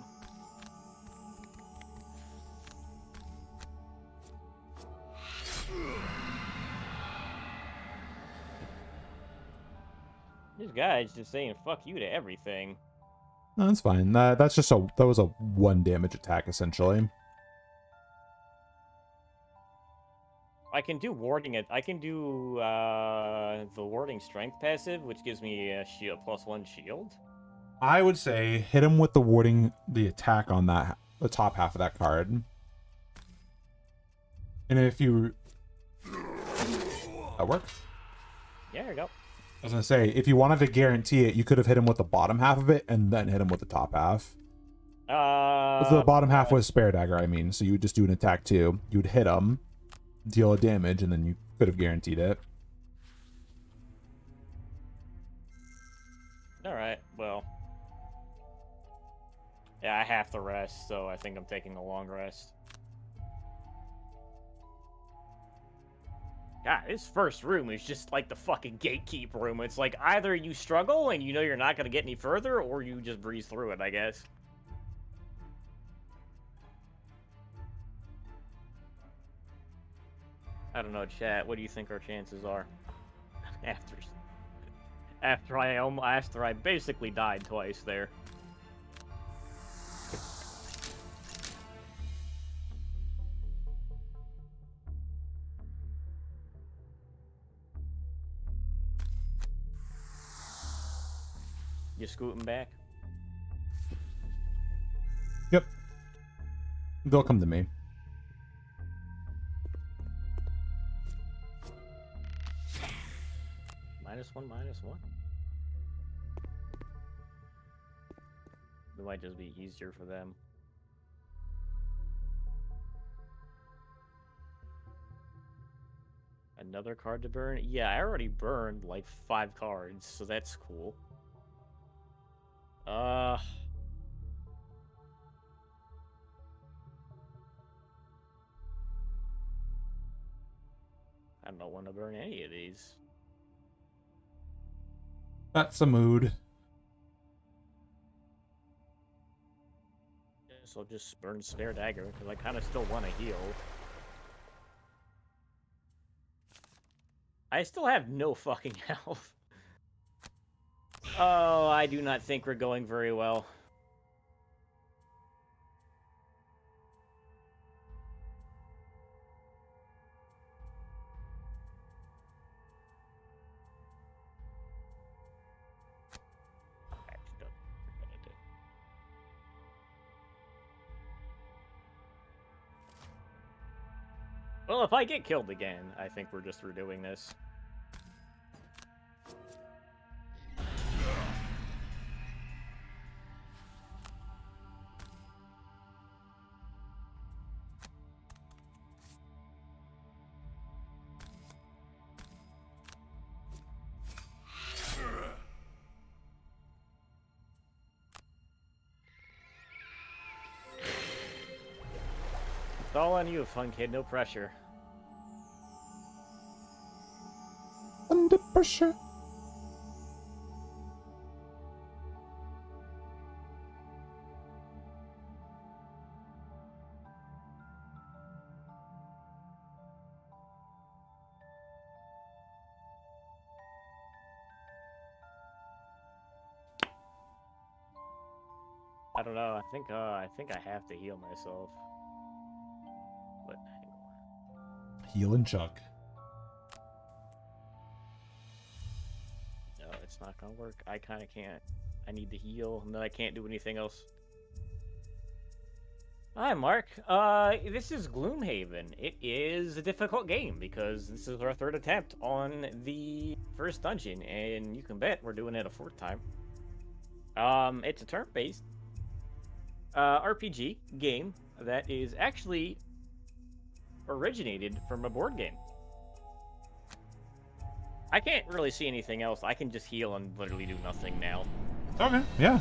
This guy's just saying fuck you to everything. No, that's fine. That's just that was a 1 damage attack essentially. I can do warding it. I can do the warding strength passive, which gives me a shield +1 shield. I would say hit him with the attack on the top half of that card. And if you... That worked? Yeah, there you go. I was gonna say, if you wanted to guarantee it, you could have hit him with the bottom half of it and then hit him with the top half. The bottom half was spare dagger, I mean. So you would just do an attack too. You would hit him, deal a damage, and then you could have guaranteed it. Alright, well. Yeah, I have to rest, so I think I'm taking a long rest. God, this first room is just like the fucking gatekeep room. It's like either you struggle and you know you're not going to get any further, or you just breeze through it, I guess. I don't know, chat. What do you think our chances are? After I basically died twice there. You scooting back? Yep. They'll come to me. -1. It might just be easier for them. Another card to burn? Yeah, I already burned like 5 cards, so that's cool. I don't want to burn any of these. That's a mood. Guess I'll just burn spare dagger because I kind of still want to heal. I still have no fucking health. Oh, I do not think we're going very well. Well, if I get killed again, I think we're just redoing this. It's all on you, fun kid. No pressure. Under pressure. I don't know. I think I have to heal myself. But hang on. Heal and chug. No, it's not gonna work. I kind of can't. I need to heal, and then I can't do anything else. Hi, Mark. This is Gloomhaven. It is a difficult game because this is our third attempt on the first dungeon, and you can bet we're doing it a fourth time. It's a turn-based RPG game that is actually originated from a board game. I can't really see anything else. I can just heal and literally do nothing now. Okay, yeah.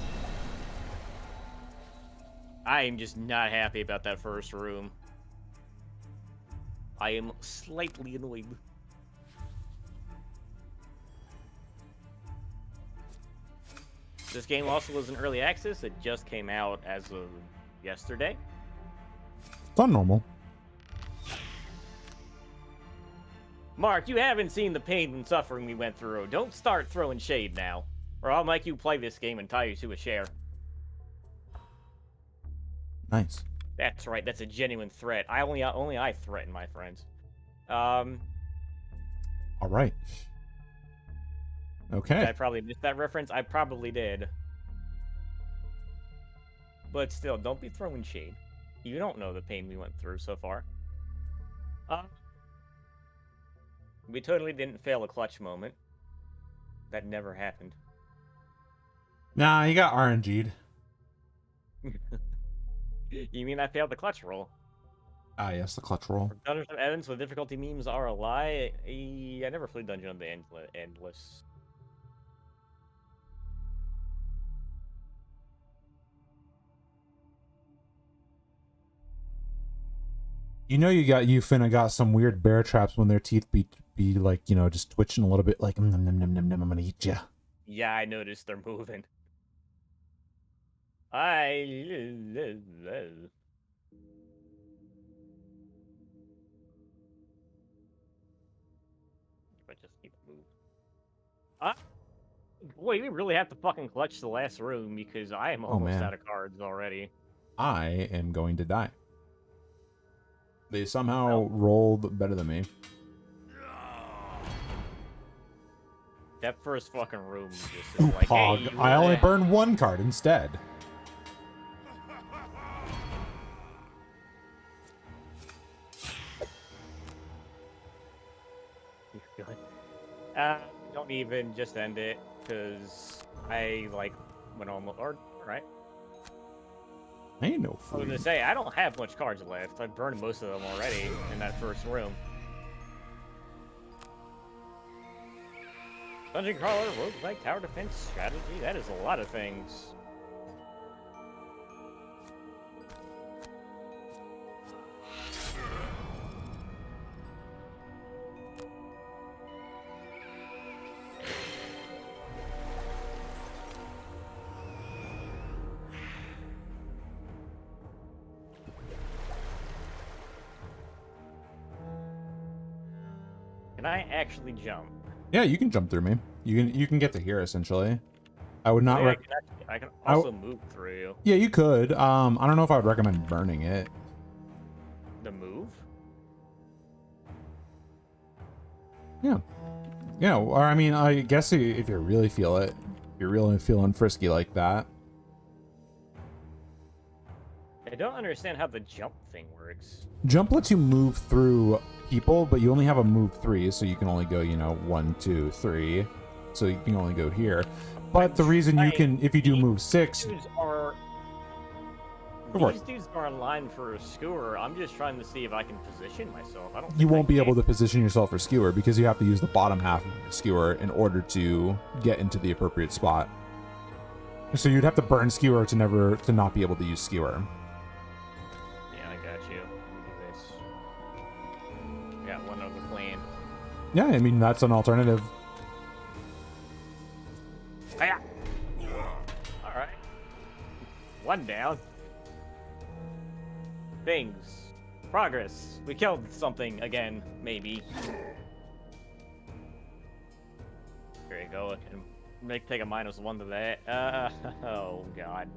I am just not happy about that first room. I am slightly annoyed. This game also was in early access. It just came out as of yesterday. It's not normal. Mark, you haven't seen the pain and suffering we went through. Don't start throwing shade now, or I'll make you play this game and tie you to a chair. Nice. That's right. That's a genuine threat. Only I threaten my friends. All right. Okay. I probably missed that reference. I probably did. But still, don't be throwing shade. You don't know the pain we went through so far. We totally didn't fail a clutch moment. That never happened. Nah, you got RNG'd. You mean I failed the clutch roll? Ah, yes, the clutch roll. Dungeons of Evans with difficulty memes are a lie. I never played Dungeon of the Endless. You know you finna got some weird bear traps when their teeth be like, you know, just twitching a little bit like nom nom nom nom nom, I'm gonna eat ya. Yeah, I noticed they're moving. I just need to move. Boy, we really have to fucking clutch the last room because I am almost man. out of cards already. I am going to die. They somehow rolled better than me. That first fucking room just is like, Pog. hey, I only burned one card instead. Don't even just end it, because I, like, went almost, or, right? I ain't no I was fool. gonna say, I don't have much cards left. I burned most of them already in that first room. Dungeon crawler, roguelike, tower defense, strategy, that is a lot of things. Can I actually jump? Yeah, you can jump through me. You can get to here essentially. I would not. Maybe I can also move through you. Yeah, you could. I don't know if I would recommend burning it. The move? Yeah. Yeah. Or I mean, I guess if you really feel it, if you're really feeling frisky like that. I don't understand how the jump thing works. Jump lets you move through people, but you only have a move 3, so you can only go, 1, 2, 3. So you can only go here. But the reason you can, if you do move 6... These dudes are in line for a skewer. I'm just trying to see if I can position myself. I don't think You won't I be can. able to position yourself for skewer because you have to use the bottom half of the skewer in order to get into the appropriate spot. So you'd have to burn skewer to not be able to use skewer. Yeah, I got you. Let me do this. Got one other plan. Yeah, I mean, that's an alternative. Hiya! Alright. One down. Things. Progress. We killed something again, maybe. There you go. And take a -1 to that. Oh god.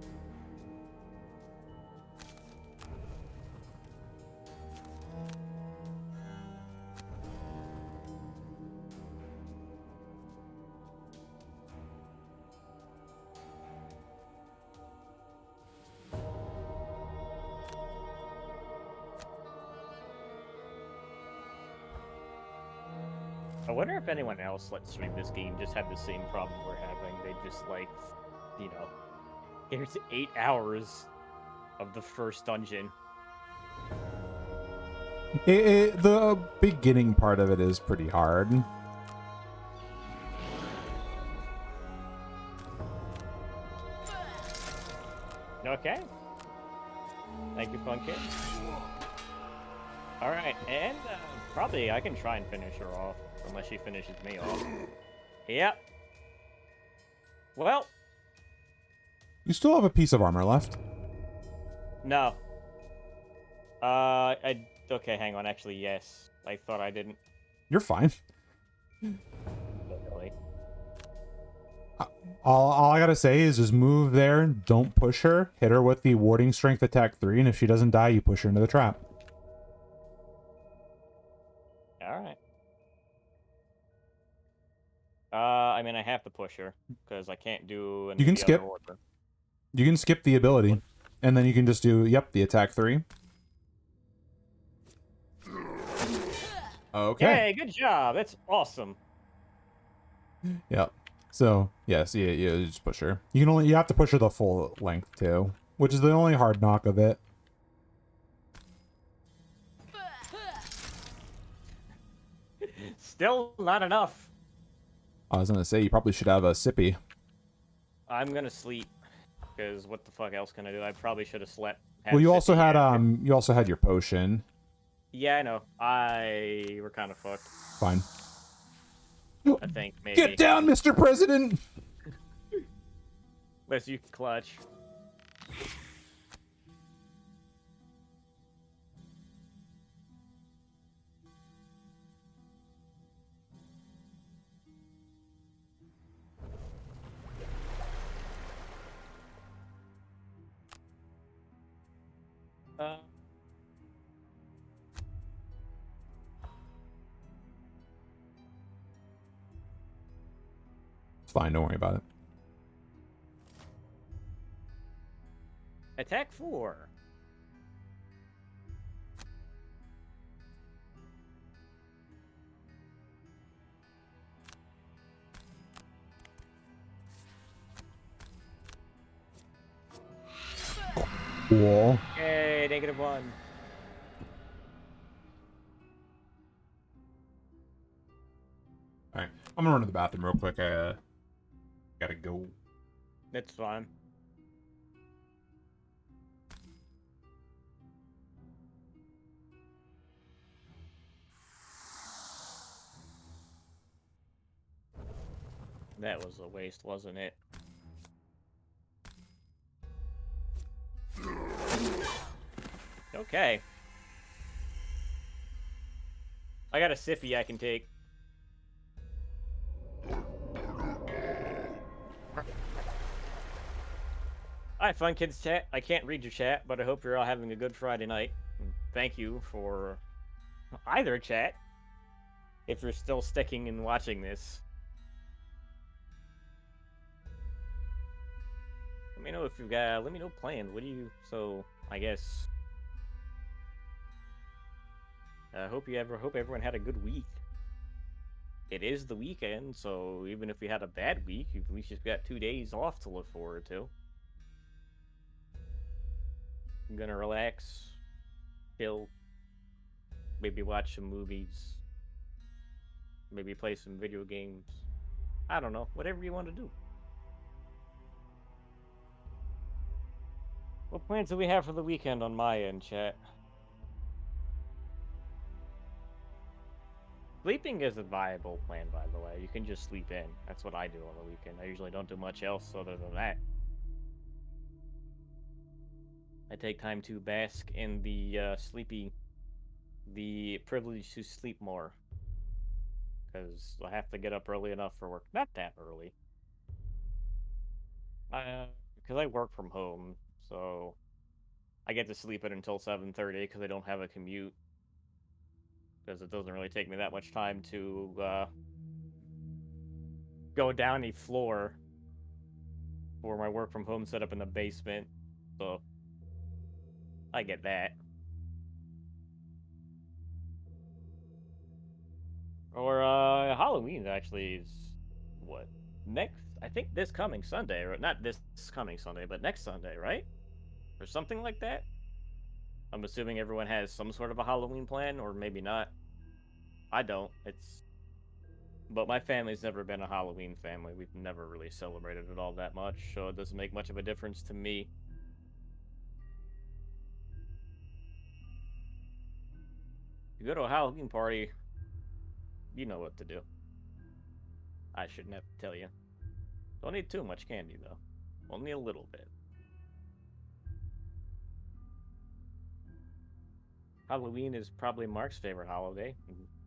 I wonder if anyone else let's stream this game just had the same problem we're having. They just like, here's 8 hours of the first dungeon. The beginning part of it is pretty hard. Okay. Thank you, Funkin. Alright, and probably I can try and finish her off, unless she finishes me off. Yep. Well. You still have a piece of armor left. No. Okay, hang on, actually, yes. I thought I didn't. You're fine. Really. All I gotta say is just move there, don't push her, hit her with the warding strength attack 3, and if she doesn't die, you push her into the trap. Alright. I mean, I have to push her, because I can't do any You can of the skip. other order. You can skip the ability, and then you can just do, the attack 3. Okay. Hey, good job! That's awesome. Yep. So, yes, you just push her. You have to push her the full length, too, which is the only hard knock of it. Still not enough. I was gonna say, you probably should have a sippy. I'm gonna sleep, because what the fuck else can I do? I probably should have slept. Well, you also had your potion. Yeah, I know. We're kind of fucked. Fine. I think, maybe. Get down, Mr. President! Unless you can clutch. It's fine, don't worry about it. Attack 4. Cool. Yay, -1. Alright, I'm gonna run to the bathroom real quick. I gotta go. It's fine. That was a waste, wasn't it? Okay. I got a sippy I can take. Hi, Fun Kids chat. I can't read your chat, but I hope you're all having a good Friday night. And thank you for either chat, if you're still sticking and watching this. Let me know if you've got. Let me know plans. What do you? So I guess. I hope everyone had a good week. It is the weekend, so even if we had a bad week, at least you've got 2 days off to look forward to. I'm gonna relax, chill, maybe watch some movies, maybe play some video games. I don't know, whatever you want to do. What plans do we have for the weekend on my end, chat? Sleeping is a viable plan, by the way. You can just sleep in. That's what I do on the weekend. I usually don't do much else other than that. I take time to bask in the the privilege to sleep more. Because I have to get up early enough for work. Not that early. Because I work from home, so I get to sleep in until 7:30 because I don't have a commute. Because it doesn't really take me that much time to go down a floor for my work from home setup in the basement. So I get that. Or Halloween actually is what? Next, I think this coming Sunday, or not this coming Sunday, but next Sunday, right? Or something like that. I'm assuming everyone has some sort of a Halloween plan, or maybe not. I don't. But my family's never been a Halloween family. We've never really celebrated it all that much, so it doesn't make much of a difference to me. You go to a Halloween party, you know what to do. I shouldn't have to tell you. Don't eat too much candy, though. Only a little bit. Halloween is probably Mark's favorite holiday.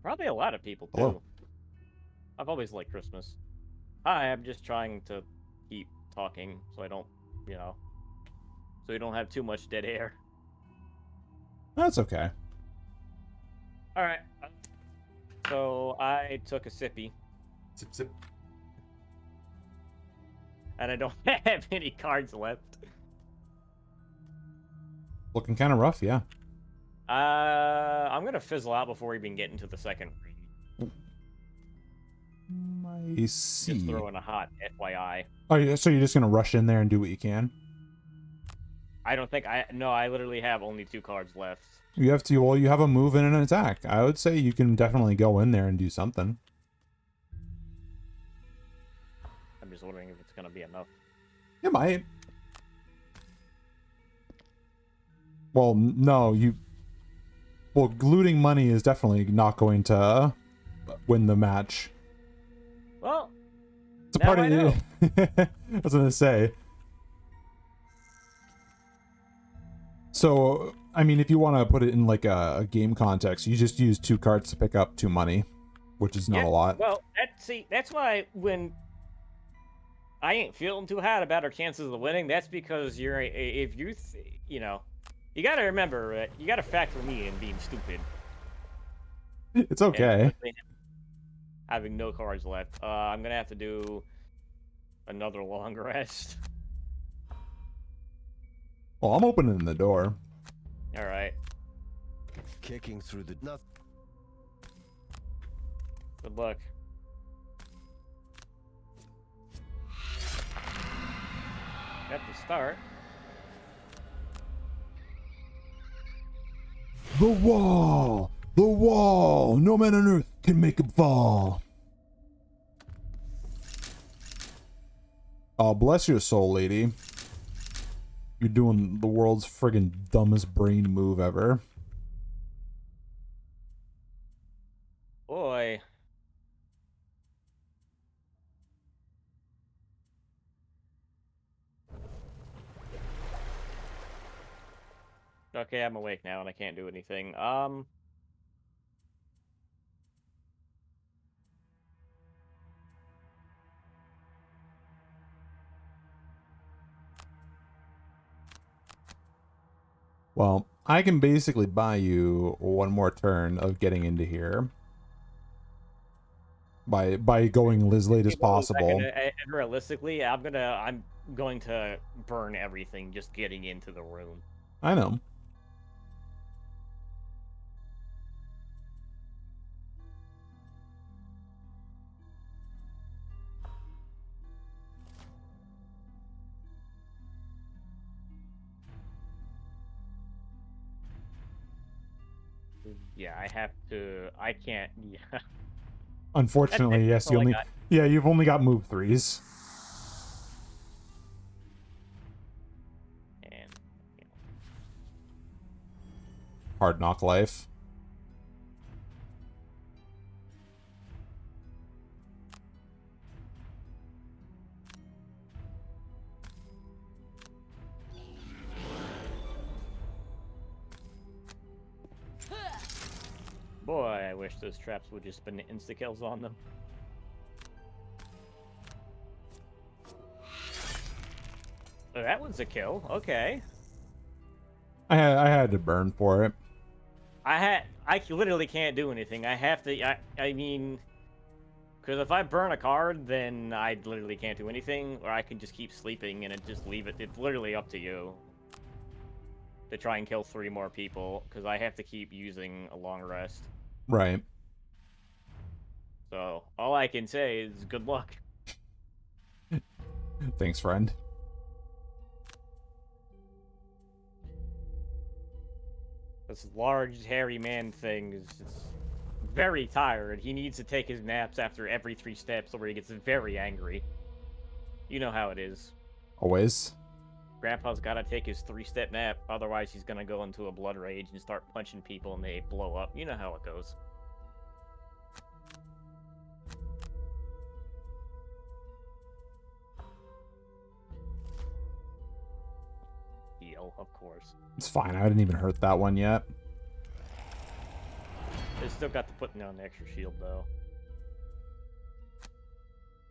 Probably a lot of people, too. Hello. I've always liked Christmas. Hi, I'm just trying to keep talking so I don't, so we don't have too much dead air. That's okay. Alright. So, I took a sippy. Sip, sip. And I don't have any cards left. Looking kind of rough, yeah. I'm gonna fizzle out before we even get into the second read. I see. Just throwing a hot FYI. Oh, so you're just gonna rush in there and do what you can? I don't think I literally have only 2 cards left. You have to. Well, you have a move and an attack. I would say you can definitely go in there and do something. I'm just wondering if it's gonna be enough. It might. Well, no, Well, looting money is definitely not going to win the match. Well, It's a part I know. I was gonna say. So, I mean, if you want to put it in like a game context, you just use 2 cards to pick up 2 money, which is not a lot. Well, that's why when I ain't feeling too hot about our chances of winning, that's because you gotta remember, you gotta factor me in being stupid. It's okay. Having no cards left. I'm gonna have to do another long rest. Well, I'm opening the door. Alright. Kicking through the nothing. Good luck. Got the start. The wall! The wall! No man on earth can make it fall. Oh, bless your soul, lady. You're doing the world's friggin' dumbest brain move ever. Boy. Okay, I'm awake now and I can't do anything. Well, I can basically buy you 1 more turn of getting into here. By going as late as possible. And realistically, I'm going to burn everything just getting into the room. I know. Yeah, I have to. I can't. Yeah. Unfortunately, yes, you all I only. got. Yeah, you've only got move 3s. And Hard knock life. boy, I wish those traps would just been insta kills on them. Oh, that one's a kill. Okay. I had to burn for it. I literally can't do anything. I have to. I mean, because if I burn a card, then I literally can't do anything, or I can just keep sleeping and just leave it. It's literally up to you to try and kill 3 more people, because I have to keep using a long rest. Right. So all I can say is good luck. Thanks, friend. This large, hairy man thing is just very tired. He needs to take his naps after every 3 steps, or he gets very angry. You know how it is. Always. Grandpa's gotta take his 3-step nap, otherwise he's gonna go into a blood rage and start punching people and they blow up. You know how it goes. Heal, of course. It's fine. I didn't even hurt that one yet. They still got to put down an extra shield, though.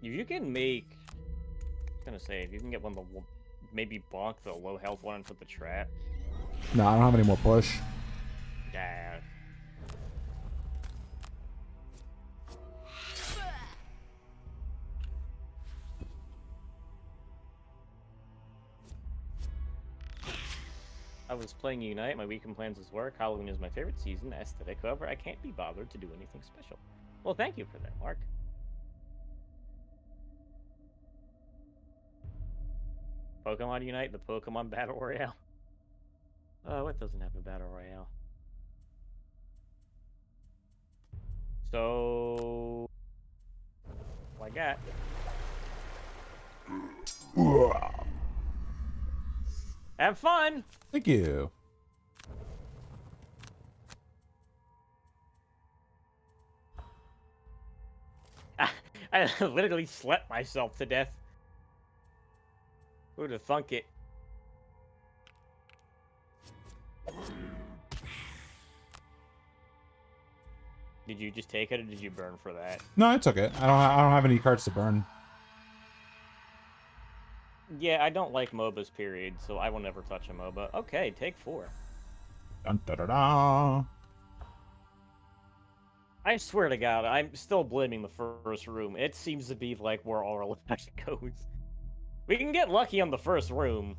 If you can make... I was gonna say, if you can get one of the... Maybe bonk the low health one and put the trap. No, I don't have any more push. Yeah. I was playing Unite. My weekend plans is work. Halloween is my favorite season. Aesthetic. However, I can't be bothered to do anything special. Well, thank you for that, Mark. Pokemon Unite, the Pokemon Battle Royale. What doesn't have a Battle Royale? So... what I got. Have fun! Thank you. I literally slept myself to death. Who'd have thunk it? Did you just take it, or did you burn for that? No, I took it. I don't have any cards to burn. Yeah, I don't like MOBAs, period, so I will never touch a MOBA. Okay, take 4. Dun, da, da, da. I swear to God, I'm still blaming the first room. It seems to be like where all our lives goes. We can get lucky on the first room.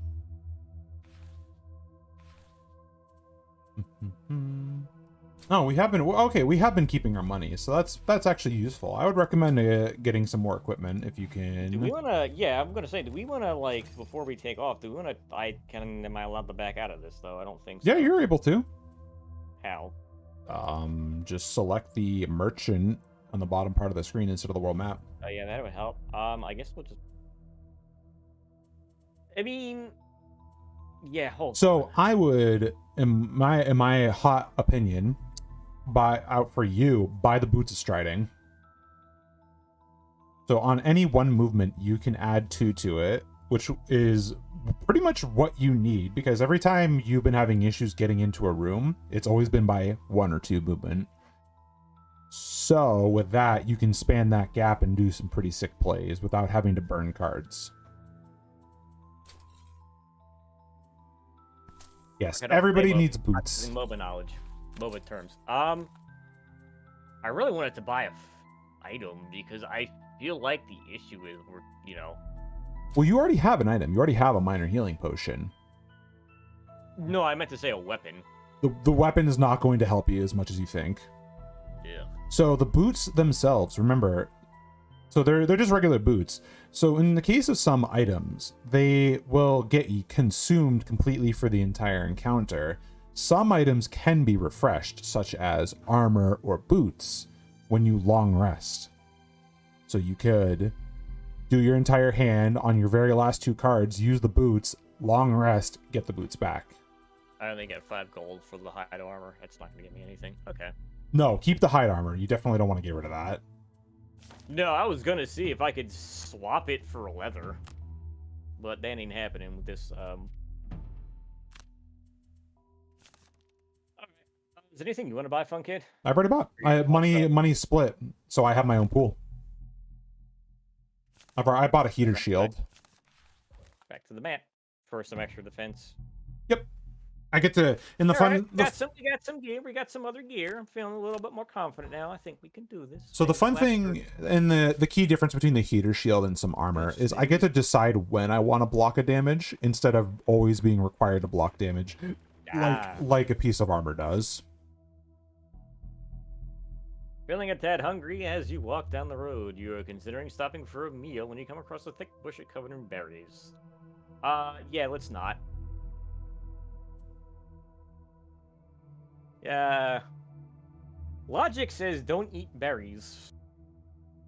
Oh, we have been okay. We have been keeping our money, so that's actually useful. I would recommend getting some more equipment if you can. Do we want to? Yeah, I'm gonna say, do we want to, like, before we take off? Do we want to? Am I allowed to back out of this though? I don't think so. Yeah, you're able to. How? Just select the merchant on the bottom part of the screen instead of the world map. Oh yeah, that would help. I guess we'll just. I mean, yeah. Hold. So I would, in my hot opinion, buy the boots of striding. So on any one movement, you can add 2 to it, which is pretty much what you need, because every time you've been having issues getting into a room, it's always been by 1 or 2 movement. So with that, you can span that gap and do some pretty sick plays without having to burn cards. Yes, everybody needs boots. MOBA knowledge, MOBA terms. I really wanted to buy a item because I feel like the issue is Well, you already have an item. You already have a minor healing potion. No, I meant to say a weapon. The weapon is not going to help you as much as you think. Yeah. So the boots themselves, remember, so they're just regular boots. So in the case of some items, they will get you consumed completely for the entire encounter. Some items can be refreshed, such as armor or boots, when you long rest. So you could do your entire hand on your very last 2 cards, use the boots, long rest, get the boots back. I only get 5 gold for the hide armor. That's not gonna get me anything. Okay. No, keep the hide armor. You definitely don't want to get rid of that. No, I was gonna see if I could swap it for leather, but that ain't happening with this. Alright. Is there anything you want to buy, Fun Kid? I've already bought. I have money split, so I have my own pool. I bought a heater shield. Back to the map for some extra defense. Yep. I get to in the All fun. right, we got some gear. We got some other gear. I'm feeling a little bit more confident now. I think we can do this. So the fun thing and the key difference between the heater shield and some armor is I get to decide when I want to block a damage instead of always being required to block damage, like a piece of armor does. Feeling a tad hungry as you walk down the road, you are considering stopping for a meal when you come across a thick bush covered in berries. Yeah, let's not. Yeah. Logic says don't eat berries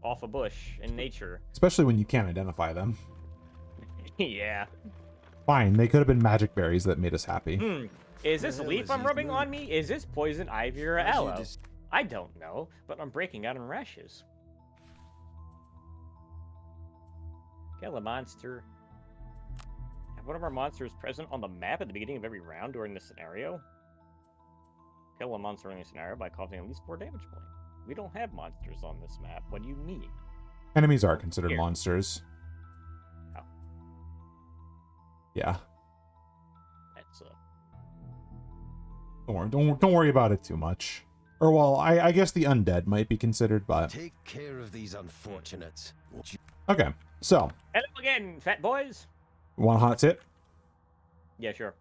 off a bush in nature. Especially when you can't identify them. Yeah. Fine, they could have been magic berries that made us happy. Is this leaf I'm rubbing on me? Is this poison ivy or aloe? I don't know, but I'm breaking out in rashes. Kill a monster. Have one of our monsters present on the map at the beginning of every round during the scenario. Kill a monster in the scenario by causing at least 4 damage points. We don't have monsters on this map. What do you mean? Enemies are considered monsters. Oh. Yeah. That's Don't worry about it too much. Or well, I guess the undead might be considered, but Take care of these unfortunates. okay. So, hello again, fat boys. want a hot tip? Yeah, sure.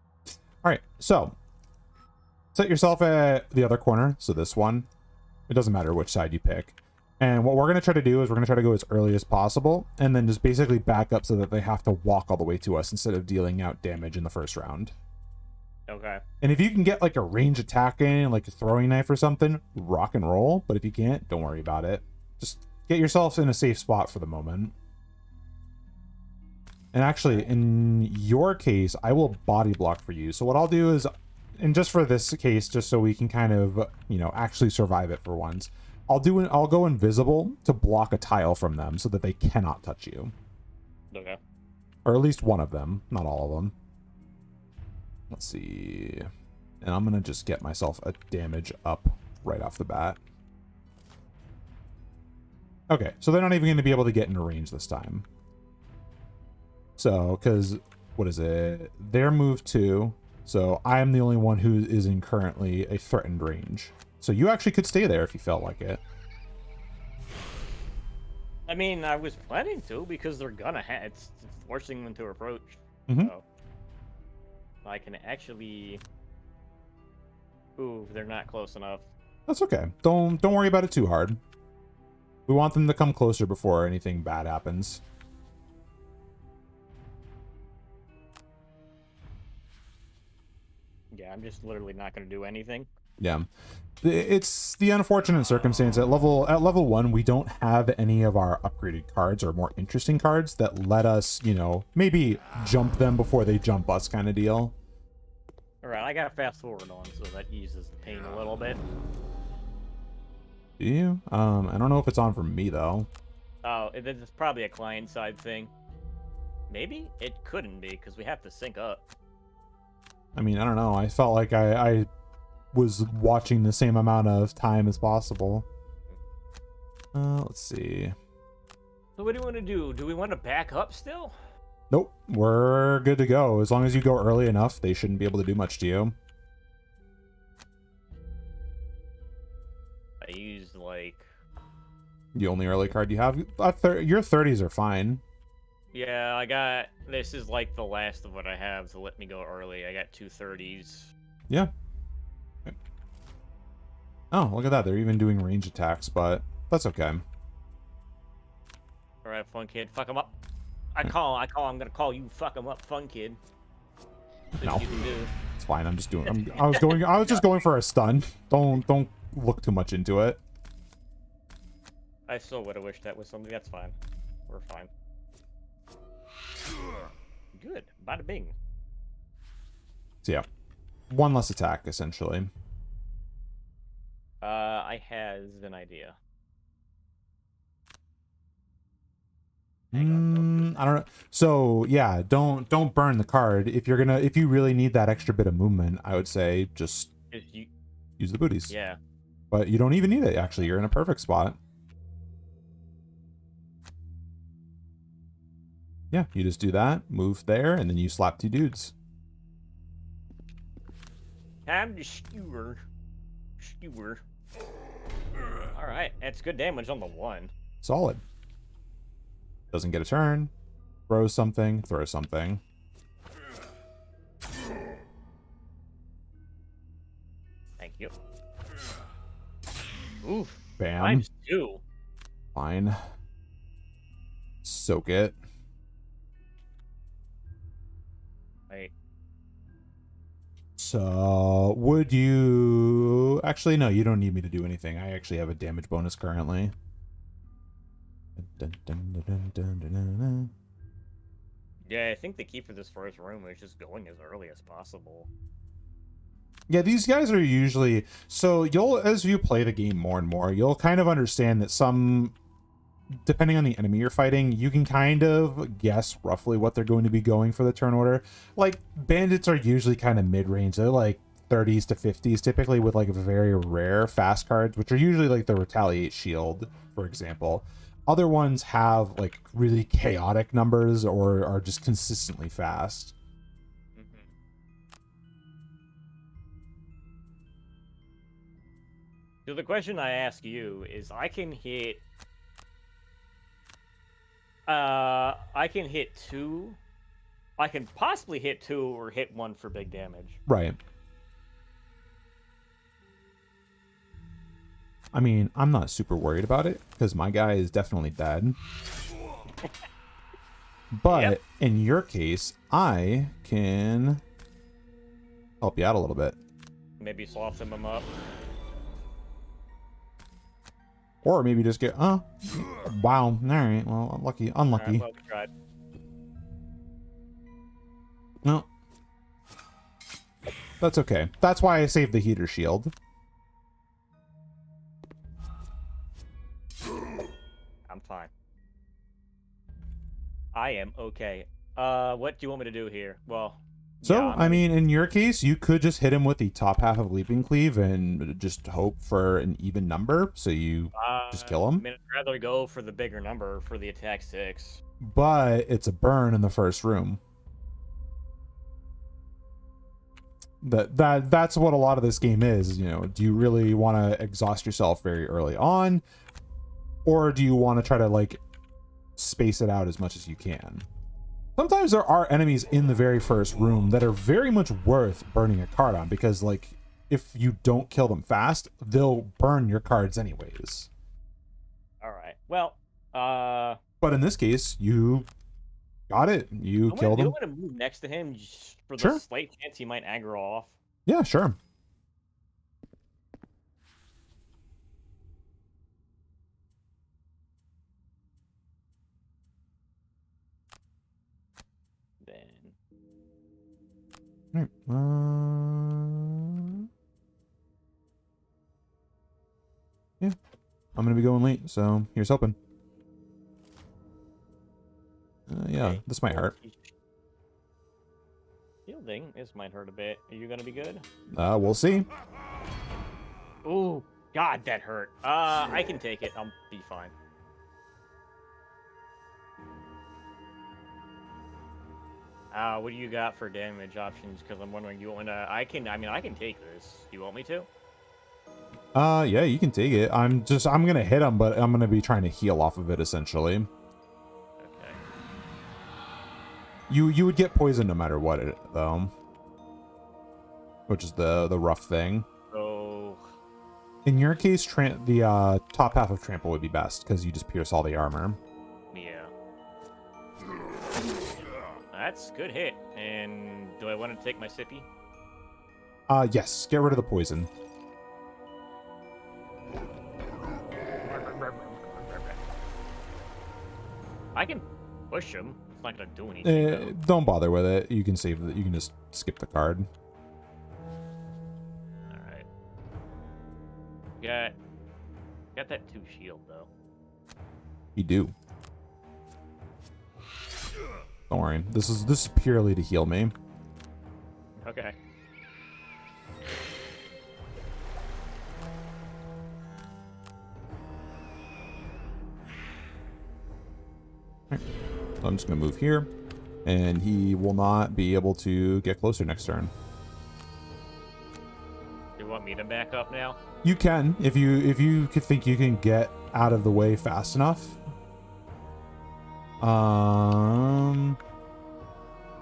All right. So, set yourself at the other corner. So this one, it doesn't matter which side you pick. And what we're going to try to do is we're going to try to go as early as possible and then just basically back up so that they have to walk all the way to us instead of dealing out damage in the first round. Okay. And if you can get like a range attack in, like a throwing knife or something, rock and roll. But if you can't, don't worry about it. Just get yourself in a safe spot for the moment. And actually, in your case, I will body block for you. So what I'll do is, and just for this case, just so we can kind of, actually survive it for once, I'll go invisible to block a tile from them so that they cannot touch you. Okay. Or at least one of them, not all of them. Let's see. And I'm going to just get myself a damage up right off the bat. Okay, so they're not even going to be able to get into range this time. So, because, what is it? They're moved 2. So I am the only one who is in currently a threatened range. So you actually could stay there if you felt like it. I mean, I was planning to because they're gonna have it's forcing them to approach. Mm-hmm. So I can actually. Ooh, they're not close enough. That's okay. Don't worry about it too hard. We want them to come closer before anything bad happens. Yeah, I'm just literally not gonna do anything. Yeah. It's the unfortunate circumstance at level 1 we don't have any of our upgraded cards or more interesting cards that let us, maybe jump them before they jump us kind of deal. Alright, I got fast forward on, so that eases the pain a little bit. Do you? I don't know if it's on for me though. Oh, it's probably a client side thing. Maybe it couldn't be because we have to sync up. I mean, I don't know. I felt like I was watching the same amount of time as possible. Let's see. So what do you want to do? Do we want to back up still? Nope, we're good to go. As long as you go early enough, they shouldn't be able to do much to you. I used like... The only early card you have? Your 30s are fine. Yeah, I got. This is like the last of what I have to let me go early. I got 230s. Yeah. Oh, look at that. They're even doing range attacks, but that's okay. All right, fun kid, fuck him up. I'm gonna call you. Fuck him up, fun kid. No. You can do. It's fine. I'm just doing. I was just going for a stun. Don't look too much into it. I still would have wished that was something. That's fine. We're fine. Good. Bada bing. So yeah, one less attack essentially. I has an idea. I don't know. So yeah, don't burn the card. If you really need that extra bit of movement, I would say just use the booties. Yeah. But you don't even need it. Actually, you're in a perfect spot. Yeah, you just do that, move there, and then you slap 2 dudes. Time to skewer. Skewer. Alright, that's good damage on the 1. Solid. Doesn't get a turn. Throws something, throws something. Thank you. Oof. Bam. Times 2. Fine. Soak it. Wait. So, would you... Actually, no, you don't need me to do anything. I actually have a damage bonus currently. Yeah, I think the key for this first room is just going as early as possible. Yeah, these guys are usually... So, as you play the game more and more, you'll kind of understand that some... Depending on the enemy you're fighting, you can kind of guess roughly what they're going to be going for the turn order. Like, bandits are usually kind of mid-range. They're like 30s to 50s, typically with like very rare fast cards, which are usually like the Retaliate Shield, for example. Other ones have like really chaotic numbers or are just consistently fast. So the question I ask you is, I can hit 2. I can possibly hit 2 or hit 1 for big damage. Right. I mean, I'm not super worried about it because my guy is definitely dead. But Yep. in your case, I can help you out a little bit. Maybe soften them up. Or maybe just get, wow. All right, well, unlucky. Alright, well, we tried. No. That's okay. That's why I saved the heater shield. I'm fine. I am okay. What do you want me to do here? Well, So, yeah, I mean, in your case, you could just hit him with the top half of Leaping Cleave and just hope for an even number, so you just kill him. I mean, I'd rather go for the bigger number for the attack 6. But it's a burn in the first room. That's what a lot of this game is, you know. Do you really want to exhaust yourself very early on? Or do you want to try to, like, space it out as much as you can? Sometimes there are enemies in the very first room that are very much worth burning a card on because, like, if you don't kill them fast, they'll burn your cards anyways. Alright. Well, But in this case, you got it. You killed him. I'm gonna move next to him just for the Sure. slight chance he might aggro off. Yeah, sure. Then Right. Yeah. I'm gonna be going late, so here's hoping. Yeah, okay, this might hurt. Shielding, this might hurt a bit. Are you gonna be good? We'll see. Ooh, God, that hurt. I can take it. I'll be fine. What do you got for damage options? Because I'm wondering, you want to? I can take this. Do you want me to? Yeah, you can take it. I'm gonna hit him, but I'm gonna be trying to heal off of it essentially. Okay. You would get poisoned no matter what, though. Which is the rough thing. So In your case, the top half of trample would be best because you just pierce all the armor. yeah. That's good hit. And do I want to take my sippy? Yes. Get rid of the poison. I can push him. It's not gonna do anything. Don't bother with it. You can save it. You can just skip the card. All right. Got that 2 shield though. You do. Don't worry. This is purely to heal me. Okay. So I'm just gonna move here, and he will not be able to get closer next turn. You want me to back up now? You can, if you could think you can get out of the way fast enough.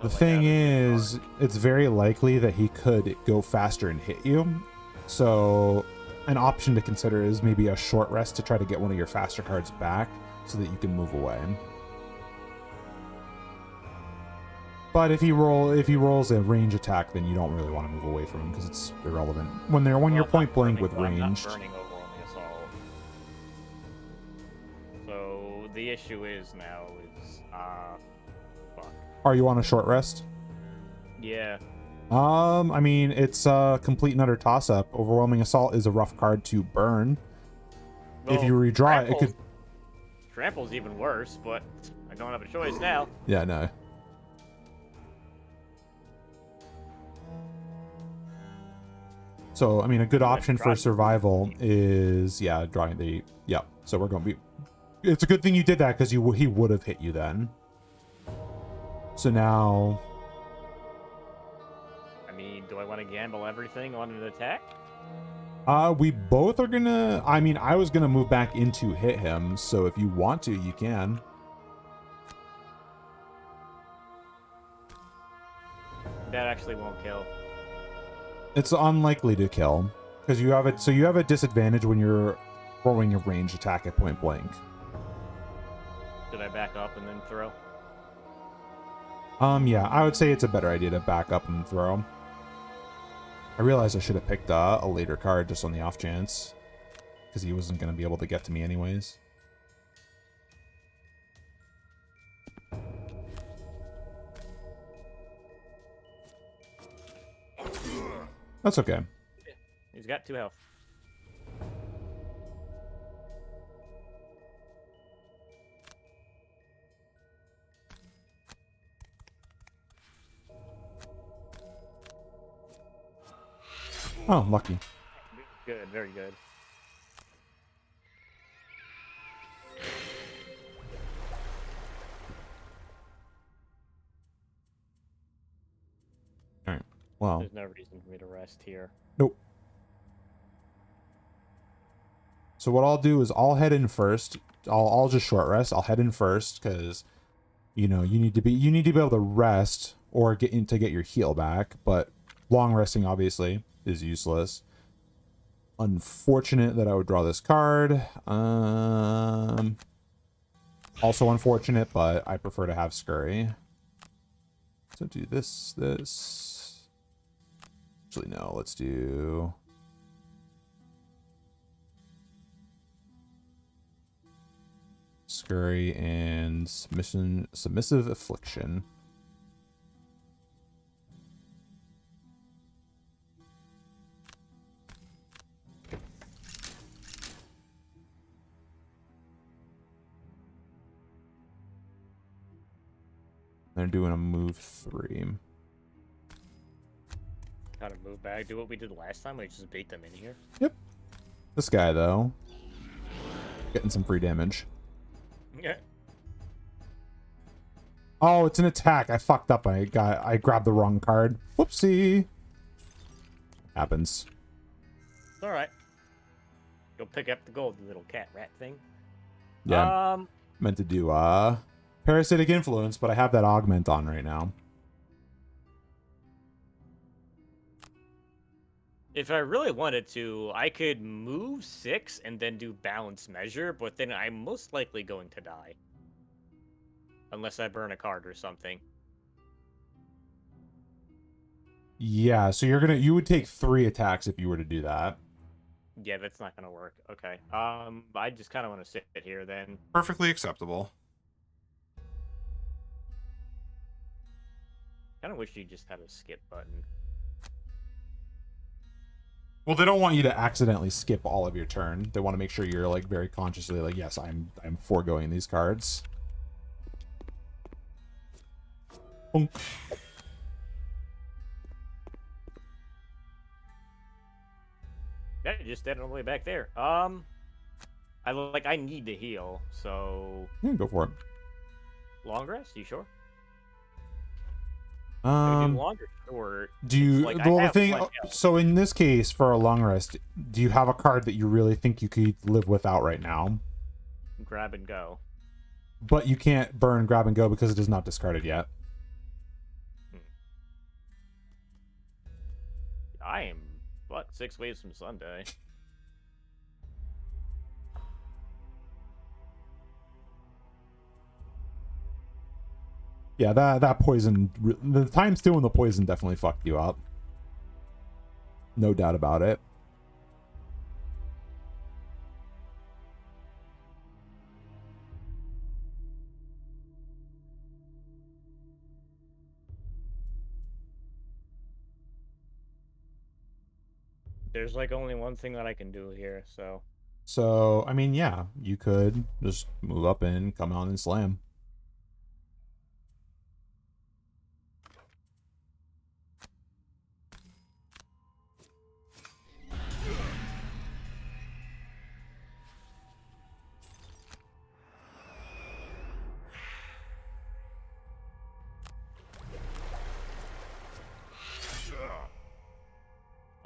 The thing is, it's very likely that he could go faster and hit you. So, an option to consider is maybe a short rest to try to get one of your faster cards back so that you can move away. But if he rolls a range attack, then you don't really want to move away from him because it's irrelevant. When you're point blank with ranged. I'm not burning overwhelming assault. So the issue is now is fuck. Are you on a short rest? Yeah. I mean, it's a complete and utter toss-up. Overwhelming assault is a rough card to burn. Well, if you redraw it could. Trample's even worse, but I don't have a choice now. Yeah, no. So, I mean, a good option for survival is, yeah, drawing the... Yeah, so we're going to be... It's a good thing you did that, because he would have hit you then. So now... I mean, do I want to gamble everything on an attack? We both are going to... I mean, I was going to move back in to hit him, so if you want to, you can. That actually won't kill. It's unlikely to kill because you have it. So you have a disadvantage when you're throwing a ranged attack at point blank. Did I back up and then throw? Yeah, I would say it's a better idea to back up and throw. I realized I should have picked a later card just on the off chance because he wasn't going to be able to get to me anyways. That's okay. Yeah. He's got 2 health. Oh, lucky. Good, very good. All right. Well. There's no reason for me to rest here. Nope. So what I'll do is I'll head in first. I'll just short rest. I'll head in first because, you know, you need to be able to rest or get your heal back. But long resting obviously is useless. Unfortunate that I would draw this card. Also unfortunate, but I prefer to have Scurry. So do this. Actually, no. Let's do. Scurry and submissive affliction. They're doing a move 3. Kind of move back, do what we did last time. We just bait them in here. Yep. This guy though, getting some free damage. Yeah. Oh, it's an attack. I fucked up. I grabbed the wrong card. Whoopsie. Happens. It's all right. Go pick up the gold, you little cat rat thing. Yeah. Meant to do Parasitic Influence, but I have that augment on right now. If I really wanted to, I could move 6 and then do balance measure, but then I'm most likely going to die. Unless I burn a card or something. Yeah, so you would take 3 attacks if you were to do that. Yeah, that's not gonna work. Okay. I just kind of want to sit here then. Perfectly acceptable. Kind of wish you just had a skip button. Well, they don't want you to accidentally skip all of your turn. They want to make sure you're like very consciously like, yes, I'm foregoing these cards. Bonk. Yeah, just dead on the way back there. I need to heal, so Yeah, go for it. long rest. You sure? Longer or do you the thing? So in this case, for a long rest, do you have a card that you really think you could live without right now? Grab and go. But you can't burn grab and go because it is not discarded yet. I am 6 waves from Sunday. Yeah, that poison, the time steal and the poison definitely fucked you up. No doubt about it. There's like only one thing that I can do here, so. So, I mean, yeah, you could just move up and come on and slam.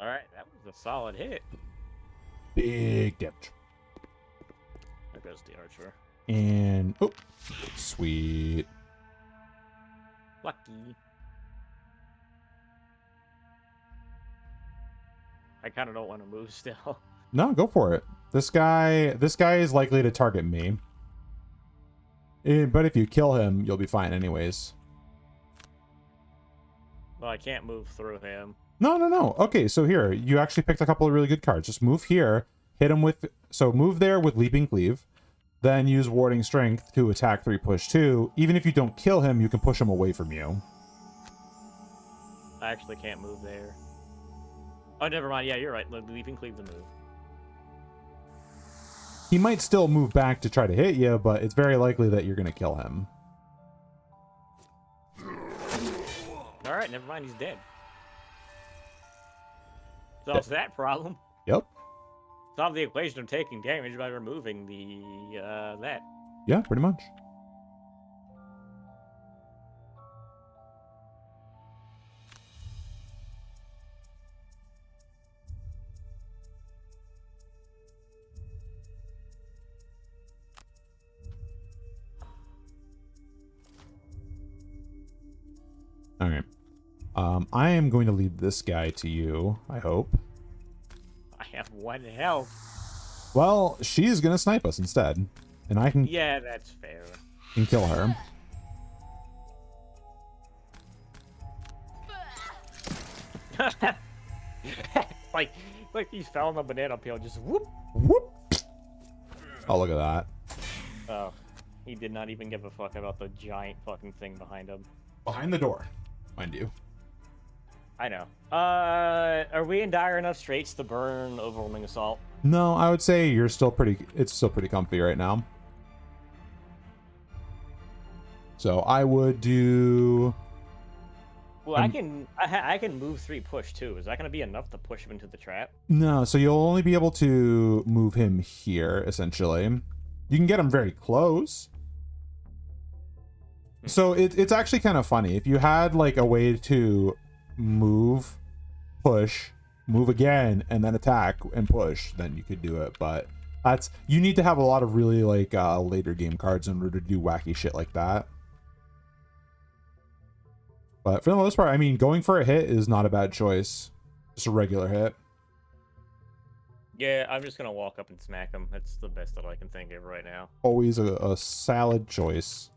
Alright, that was a solid hit. Big damage. There goes the archer. And, oh, sweet. Lucky. I kind of don't want to move still. No, go for it. This guy is likely to target me. But if you kill him, you'll be fine anyways. Well, I can't move through him. No. Okay, so here, you actually picked a couple of really good cards. Just move here, hit him with... So move there with Leaping Cleave, then use Warding Strength to attack 3, push 2. Even if you don't kill him, you can push him away from you. I actually can't move there. Oh, never mind. Yeah, you're right. Leaping Cleave the move. He might still move back to try to hit you, but it's very likely that you're going to kill him. Alright, never mind. He's dead. Solves that problem. Yep. Solve the equation of taking damage by removing the, that. Yeah, pretty much. All right. I am going to leave this guy to you, I hope. I have 1 health. Well, she's going to snipe us instead. And I can, Yeah, that's fair. can kill her. like he's fell on the banana peel, just whoop. Whoop. Oh, look at that. Oh, he did not even give a fuck about the giant fucking thing behind him. Behind the door, mind you. I know. Are we in dire enough straits to burn Overwhelming Assault? No, I would say you're still pretty... It's still pretty comfy right now. So I would do... Well, I can move 3 push too. Is that going to be enough to push him into the trap? No, so you'll only be able to move him here, essentially. You can get him very close. So it's actually kind of funny. If you had like a way to move, push, move again, and then attack and push, then you could do it. But That's, you need to have a lot of really like later game cards in order to do wacky shit like that. But for the most part, I mean, going for a hit is not a bad choice. Just a regular hit. Yeah, I'm just gonna walk up and smack him. That's the best that I can think of right now. Always a salad choice.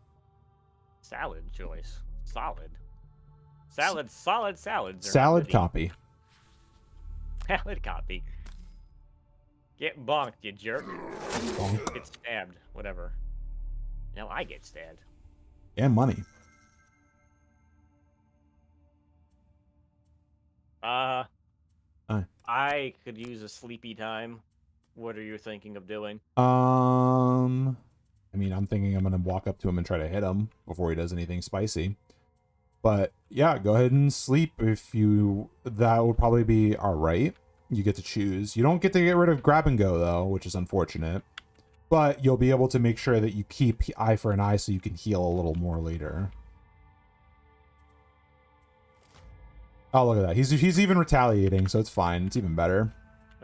Salad choice. Solid. Solid salads. are not Salad really- copy. Salad copy. Get bonked, you jerk. Bonk. Get stabbed. Whatever. Now I get stabbed. And money. Aye. I could use a sleepy time. What are you thinking of doing? I mean, I'm thinking I'm gonna walk up to him and try to hit him before he does anything spicy. But yeah, go ahead and sleep if you. That would probably be all right. You get to choose. You don't get to get rid of grab and go though, which is unfortunate. But you'll be able to make sure that you keep eye for an eye so you can heal a little more later. Oh, look at that. He's even retaliating, so it's fine. It's even better.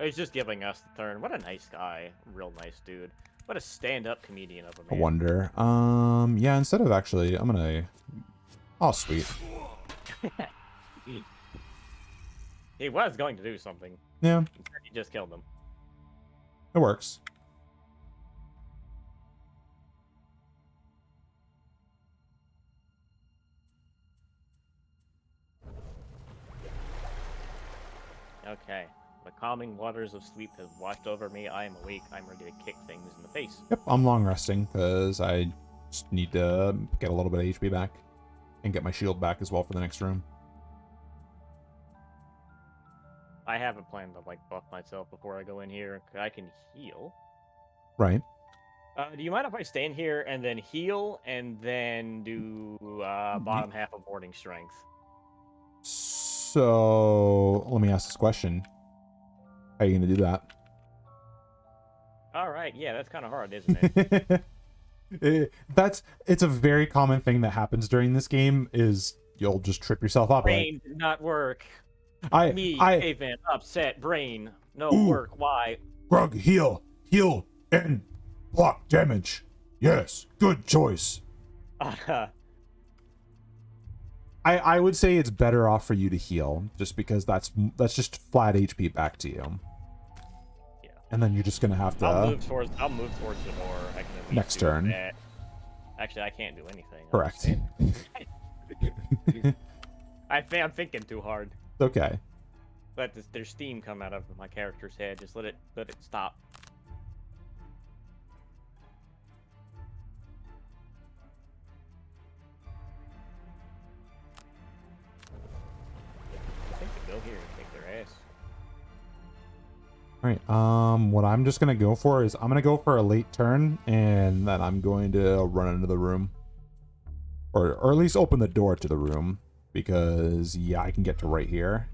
He's just giving us the turn. What a nice guy. Real nice dude. What a stand-up comedian of a I man. wonder. Yeah, instead of actually, I'm gonna. Oh, sweet. He was going to do something. Yeah, Instead, he just killed him. it works. Okay. The calming waters of sleep have washed over me. I am awake. I'm ready to kick things in the face. Yep, I'm long resting because I just need to get a little bit of HP back and get my shield back as well for the next room. I have a plan to like buff myself before I go in here. I can heal. Right. Do you mind if I stand here and then heal and then do bottom half of warding strength? So let me ask this question. How are you gonna do that? All right, yeah, that's kind of hard, isn't it? It's a very common thing that happens during this game is you'll just trip yourself up. Brain did not work. I Haven, upset brain. No work. Why? Grug, heal, and block damage. Yes, good choice. I would say it's better off for you to heal, just because that's just flat HP back to you. Yeah. And then you're just gonna have to. I'll move towards the door. I can at least Next do turn. that. Actually, I can't do anything. Correct. I'm thinking too hard. Okay. Let there's steam come out of my character's head. Just let it stop. I think they go here and kick their ass. All right. What I'm just gonna go for is I'm gonna go for a late turn, and then I'm going to run into the room, or at least open the door to the room, because yeah, I can get to right here.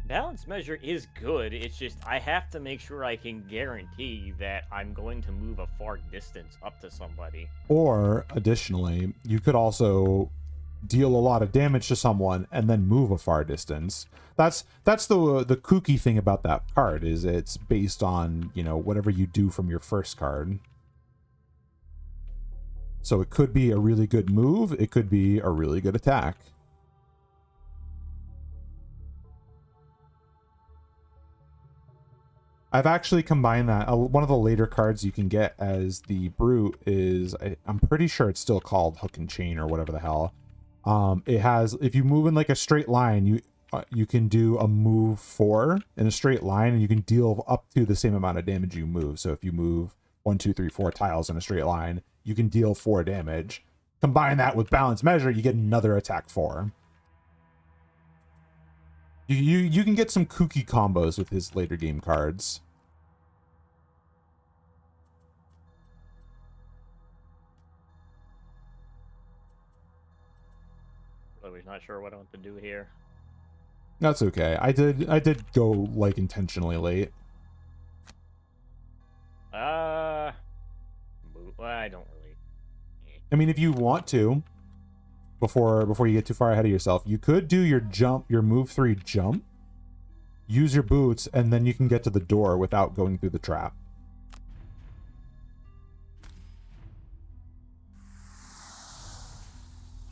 Balance measure is good. It's just I have to make sure I can guarantee that I'm going to move a far distance up to somebody. Or additionally, you could also deal a lot of damage to someone and then move a far distance. That's the kooky thing about that card, is it's based on, you know, whatever you do from your first card. So it could be a really good move, it could be a really good attack. I've actually combined that. One of the later cards you can get as the Brute is, I'm pretty sure it's still called Hook and Chain or whatever the hell. It has, if you move in like a straight line, you can do a move 4 in a straight line, and you can deal up to the same amount of damage you move. So if you move 1, 2, 3, 4 tiles in a straight line, you can deal 4 damage. Combine that with Balance Measure, you get another attack 4. You can get some kooky combos with his later game cards. Really not sure what I want to do here. That's okay. I did go like intentionally late. I don't really. I mean, if you want to, before you get too far ahead of yourself, you could do your move 3 jump, use your boots, and then you can get to the door without going through the trap.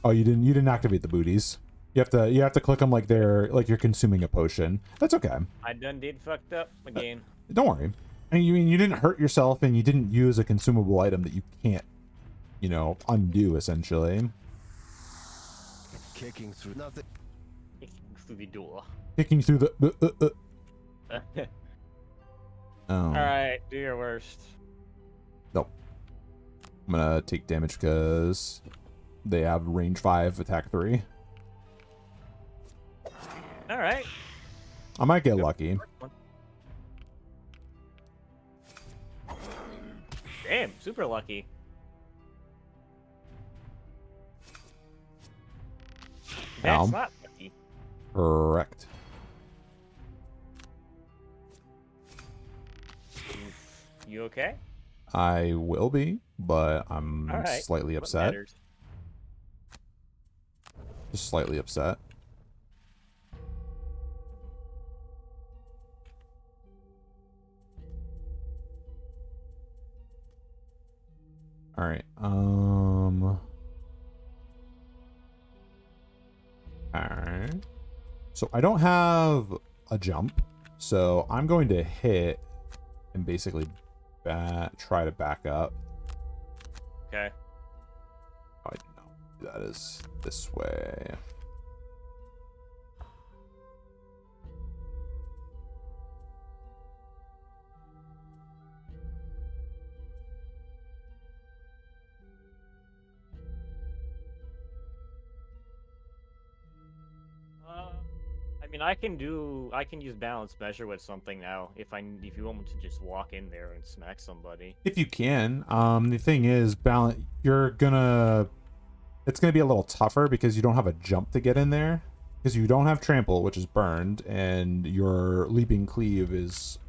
Oh, you didn't activate the booties. You have to click them like you're consuming a potion. That's okay. I done did fucked up again. Don't worry. I mean, you didn't hurt yourself, and you didn't use a consumable item that you can't, undo, essentially. Kicking through nothing. Through the door. Kicking through the... Oh. Alright, do your worst. Nope. I'm gonna take damage because they have range 5, attack 3. Alright. I might get lucky. Damn, super lucky. That's not lucky. Correct. You okay? I will be, but I'm slightly upset. Just slightly upset. All right. All right. So I don't have a jump, so I'm going to hit and basically try to back up. Okay. I know that is this way. I mean, I can use balance measure with something now. If you want me to just walk in there and smack somebody. If you can. The thing is, balance. It's gonna be a little tougher because you don't have a jump to get in there. Because you don't have trample, which is burned, and your leaping cleave is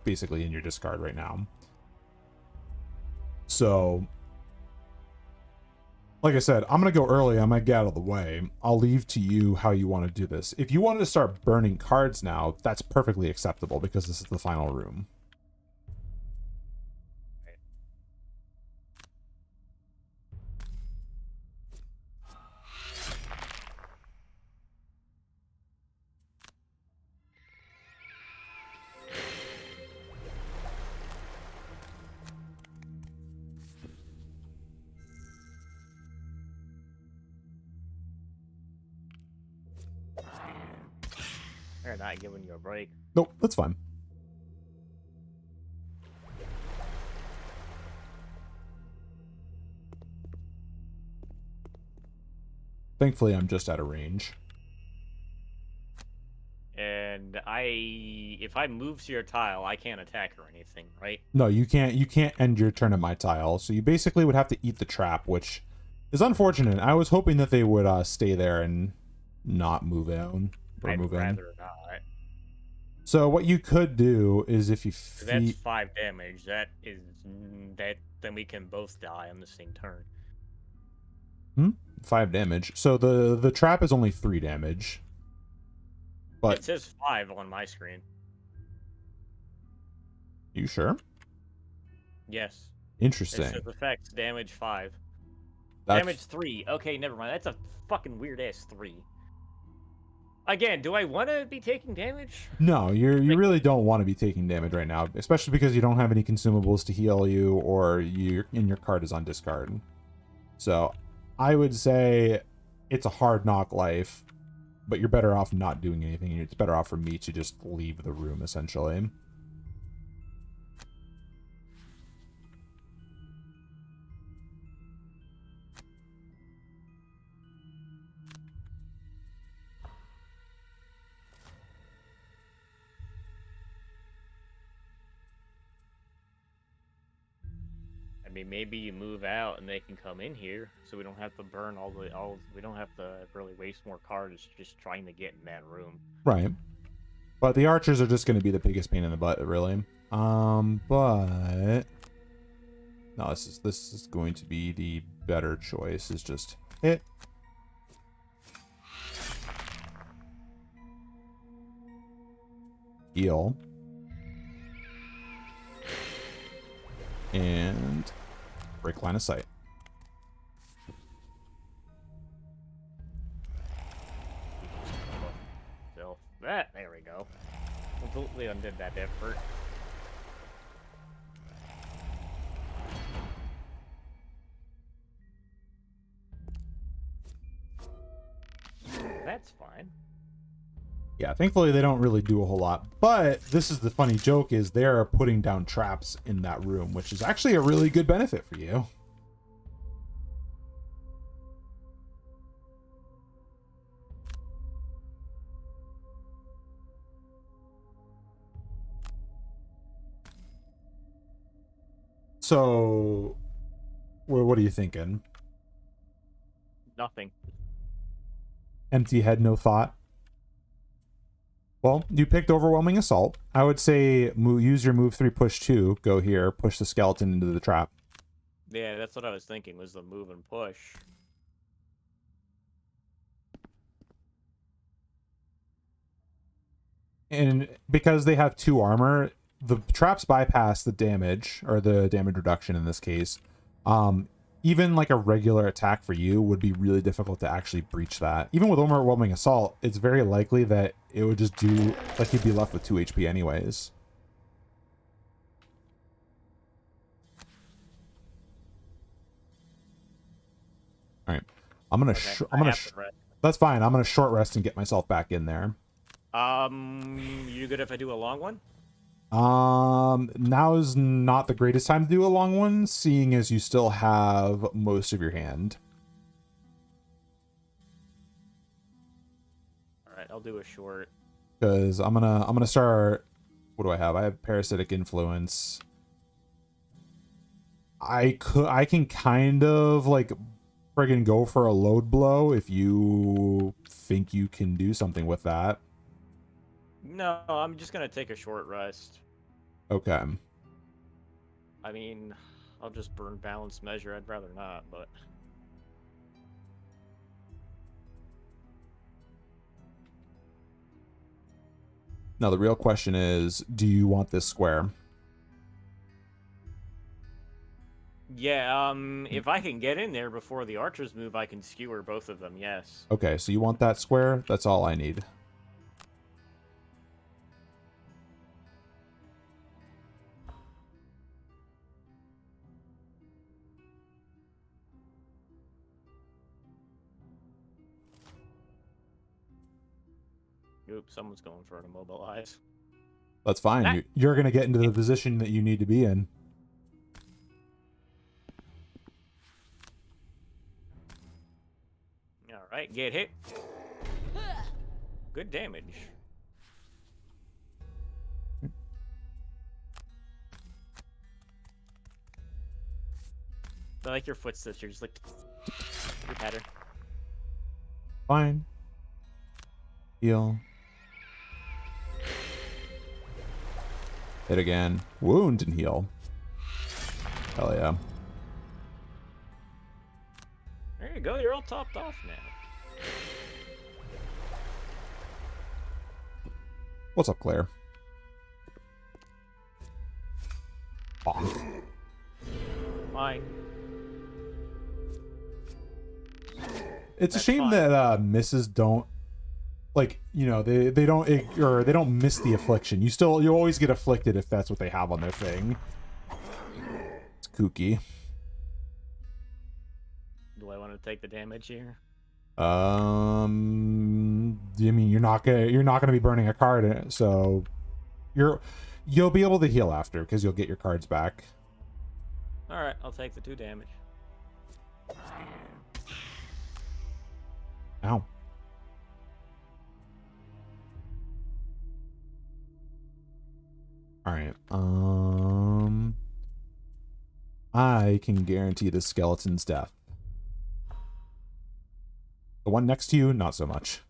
basically in your discard right now. So, like I said, I'm going to go early. I might get out of the way. I'll leave to you how you want to do this. If you wanted to start burning cards now, that's perfectly acceptable because this is the final room. They're not giving you a break. Nope, that's fine. Thankfully, I'm just out of range. And if I move to your tile, I can't attack or anything, right? No, you can't. You can't end your turn at my tile. So you basically would have to eat the trap, which is unfortunate. I was hoping that they would stay there and not move out. I'd rather not. So what you could do is if you that's 5 damage. Then we can both die on the same turn. 5 damage. So the trap is only 3 damage. But it says 5 on my screen. You sure? Yes. Interesting. It says effects damage 5. That's... Damage 3. Okay, never mind. That's a fucking weird ass 3. Again, do I want to be taking damage? No, you really don't want to be taking damage right now, especially because you don't have any consumables to heal you, or your card is on discard. So, I would say it's a hard knock life, but you're better off not doing anything. It's better off for me to just leave the room, essentially. I mean, maybe you move out and they can come in here, so we don't have to burn we don't have to really waste more cards just trying to get in that room. Right. But the archers are just going to be the biggest pain in the butt, really. But no, this is going to be the better choice. Is just hit. Heal. And break line of sight. So that, there we go. Completely undid that effort. That's fine. Yeah, thankfully they don't really do a whole lot. But this is the funny joke, is they're putting down traps in that room, which is actually a really good benefit for you. So, what are you thinking? Nothing. Empty head, no thought. Well, you picked Overwhelming Assault. I would say use your move 3, push 2, go here, push the skeleton into the trap. Yeah, that's what I was thinking, was the move and push. And because they have 2 armor, the traps bypass the damage, or the damage reduction in this case. Even like a regular attack for you would be really difficult to actually breach that. Even with Overwhelming Assault, it's very likely that it would just do, like, you'd be left with 2 HP anyways. All right, I'm gonna that's fine. I'm gonna short rest and get myself back in there. You good if I do a long one? Now is not the greatest time to do a long one, seeing as you still have most of your hand. All right, I'll do a short. Because I'm gonna start. What do I have? I have Parasitic Influence. I can kind of like friggin' go for a load blow if you think you can do something with that. No, I'm just gonna take a short rest. Okay. I mean, I'll just burn balance measure. I'd rather not, but Now the real question is, do you want this square? yeah. If I can get in there before the archers move, I can skewer both of them. Yes. Okay, so you want that square? That's all I need. Oops, someone's going for an immobilize. That's fine. You're going to get into the position that you need to be in. All right, get hit. Good damage. I like your footsteps. You're just like your pattern. Fine. Heal. Hit again. Wound and heal. Hell yeah. There you go. You're all topped off now. What's up, Claire? Bonk. Fine. It's That's a shame fine. that misses don't, like, you know, they don't miss the affliction. You always get afflicted if that's what they have on their thing. It's kooky. Do I want to take the damage here? I mean, you're not gonna be burning a card, so you'll be able to heal after because you'll get your cards back. All right, I'll take the 2 damage. Ow. All right. I can guarantee the skeleton's death. The one next to you, not so much.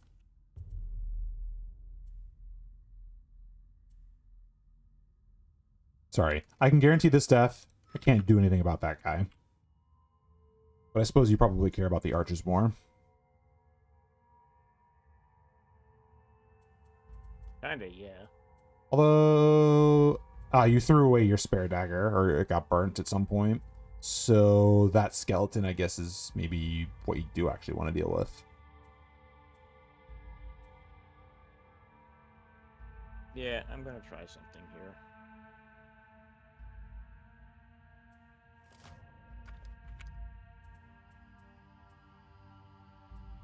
Sorry. I can guarantee this death. I can't do anything about that guy. But I suppose you probably care about the archers more. Kinda, yeah. Although, you threw away your spare dagger, or it got burnt at some point. So that skeleton, I guess, is maybe what you do actually want to deal with. Yeah, I'm gonna try something here.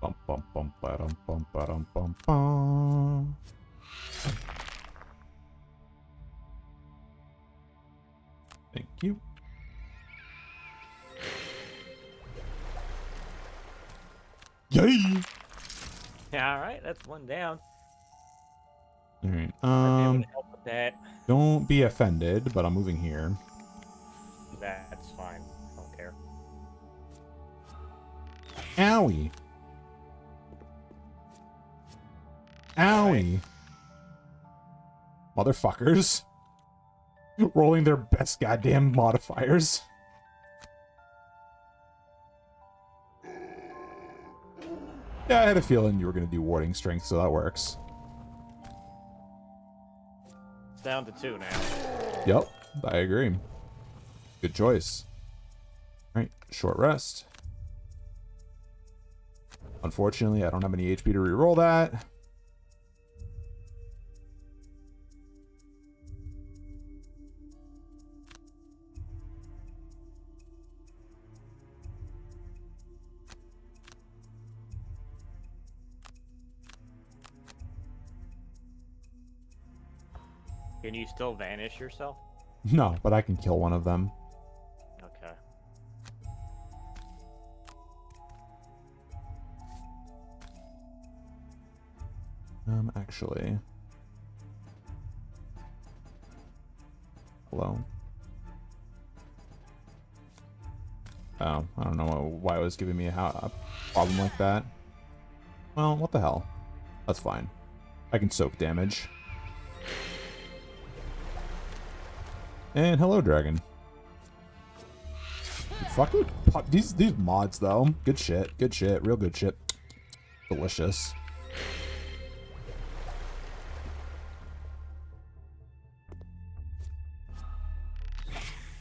Bum bum bum ba-dum bum ba-dum bum bum. Thank you. Yay! Yeah, all right, that's one down. All right. Might be able to help with that. Don't be offended, but I'm moving here. That's fine. I don't care. Owie. Owie. Motherfuckers. Rolling their best goddamn modifiers. Yeah, I had a feeling you were going to do warding strength, so that works. It's down to 2 now. Yep, I agree. Good choice. Alright, short rest. Unfortunately, I don't have any HP to reroll that. Can you still vanish yourself? No, but I can kill one of them. Okay. Actually. Hello. Oh, I don't know why it was giving me a problem like that. Well, what the hell? That's fine. I can soak damage. And hello, dragon. Fucking these mods though. Good shit. Good shit. Real good shit. Delicious.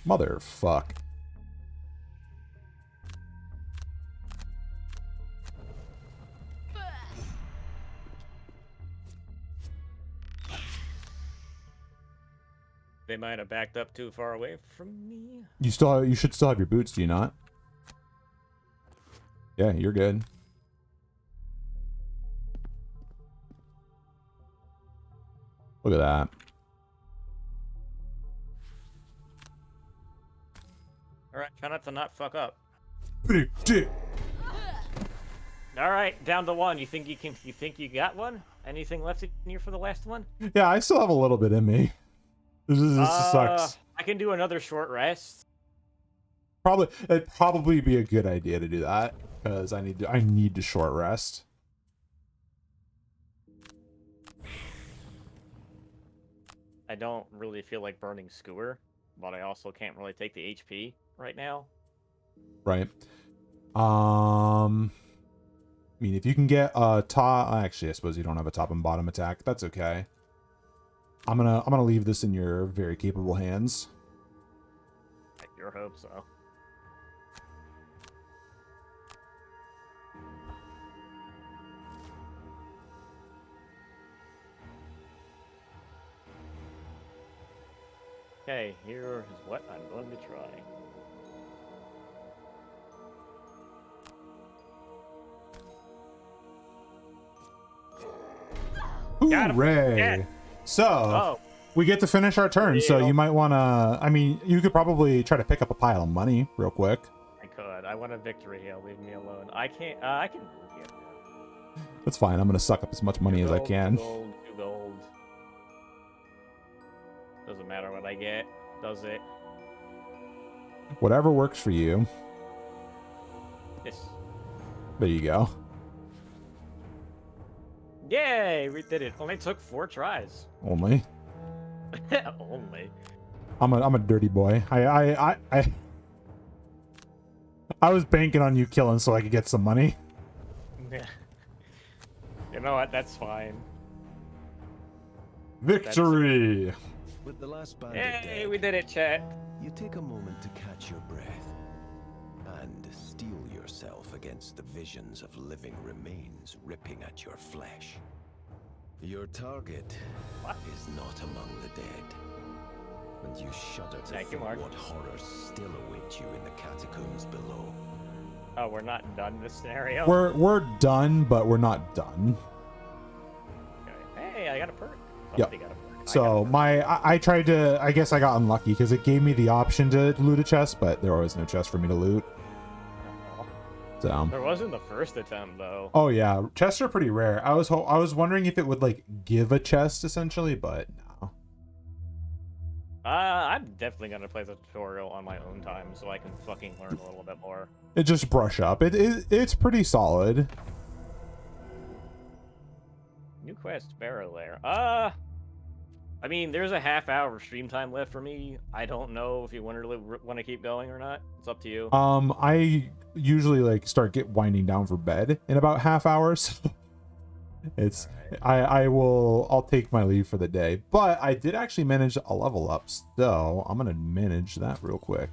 Motherfuck. They might have backed up too far away from me. You should still have your boots, do you not? Yeah, you're good. Look at that. Alright, try not to not fuck up. Big dick. Alright, down to 1. You think you got one? Anything left in here for the last one? Yeah, I still have a little bit in me. This sucks. I can do another short rest. It'd probably be a good idea to do that because I need to short rest. I don't really feel like burning skewer, but I also can't really take the HP right now. Right. I mean, if you can get a top, actually, I suppose you don't have a top and bottom attack. That's okay. I'm gonna leave this in your very capable hands. I sure hope so. Okay, here is what I'm going to try. Got him. Hooray! Yeah. So, we get to finish our turn, so you might want to... I mean, you could probably try to pick up a pile of money real quick. I could. I want a victory hail. Leave me alone. I can't... I can move here. That's fine. I'm going to suck up as much money as I can. 2 gold, 2 gold. Doesn't matter what I get, does it? Whatever works for you. Yes. There you go. Yay! We did it. Only took 4 tries. Only. Only. I'm a dirty boy. I was banking on you killing so I could get some money. Yeah. You know what? That's fine. Victory! With the last bandit Hey, dead, we did it, chat. you take a moment to catch your breath and steel yourself against the visions of living remains ripping at your flesh. Your target is not among the dead, and you shudder to Thank you, think Mark. what horrors still await you in the catacombs below. Oh, we're not done this scenario. We're done, but we're not done. Okay. Hey, I got a perk. Yep. Somebody got a perk. So I tried to, I guess I got unlucky because it gave me the option to loot a chest, but there was no chest for me to loot. So There wasn't the first attempt though. oh yeah, chests are pretty rare. I was wondering if it would like give a chest essentially, but no. I'm definitely gonna play the tutorial on my own time so I can fucking learn a little bit more. It just brush up. It's pretty solid. New quest, Barrow Lair. I mean, there's a half-hour stream time left for me. I don't know if you want to keep going or not. It's up to you. I usually like start winding down for bed in about half hours. It's right. I'll take my leave for the day, but I did actually manage a level up, so I'm gonna manage that real quick.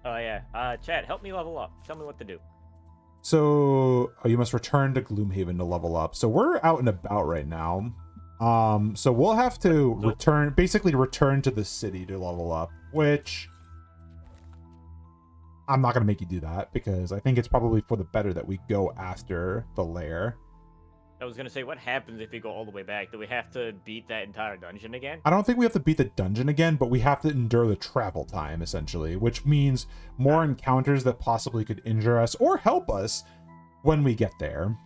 Oh yeah, Chad, help me level up. Tell me what to do. So you must return to Gloomhaven to level up. So we're out and about right now. So we'll have to return to the city to level up, which I'm not going to make you do that because I think it's probably for the better that we go after the lair. I was going to say, what happens if we go all the way back? Do we have to beat that entire dungeon again? I don't think we have to beat the dungeon again, but we have to endure the travel time, essentially, which means more encounters that possibly could injure us or help us when we get there.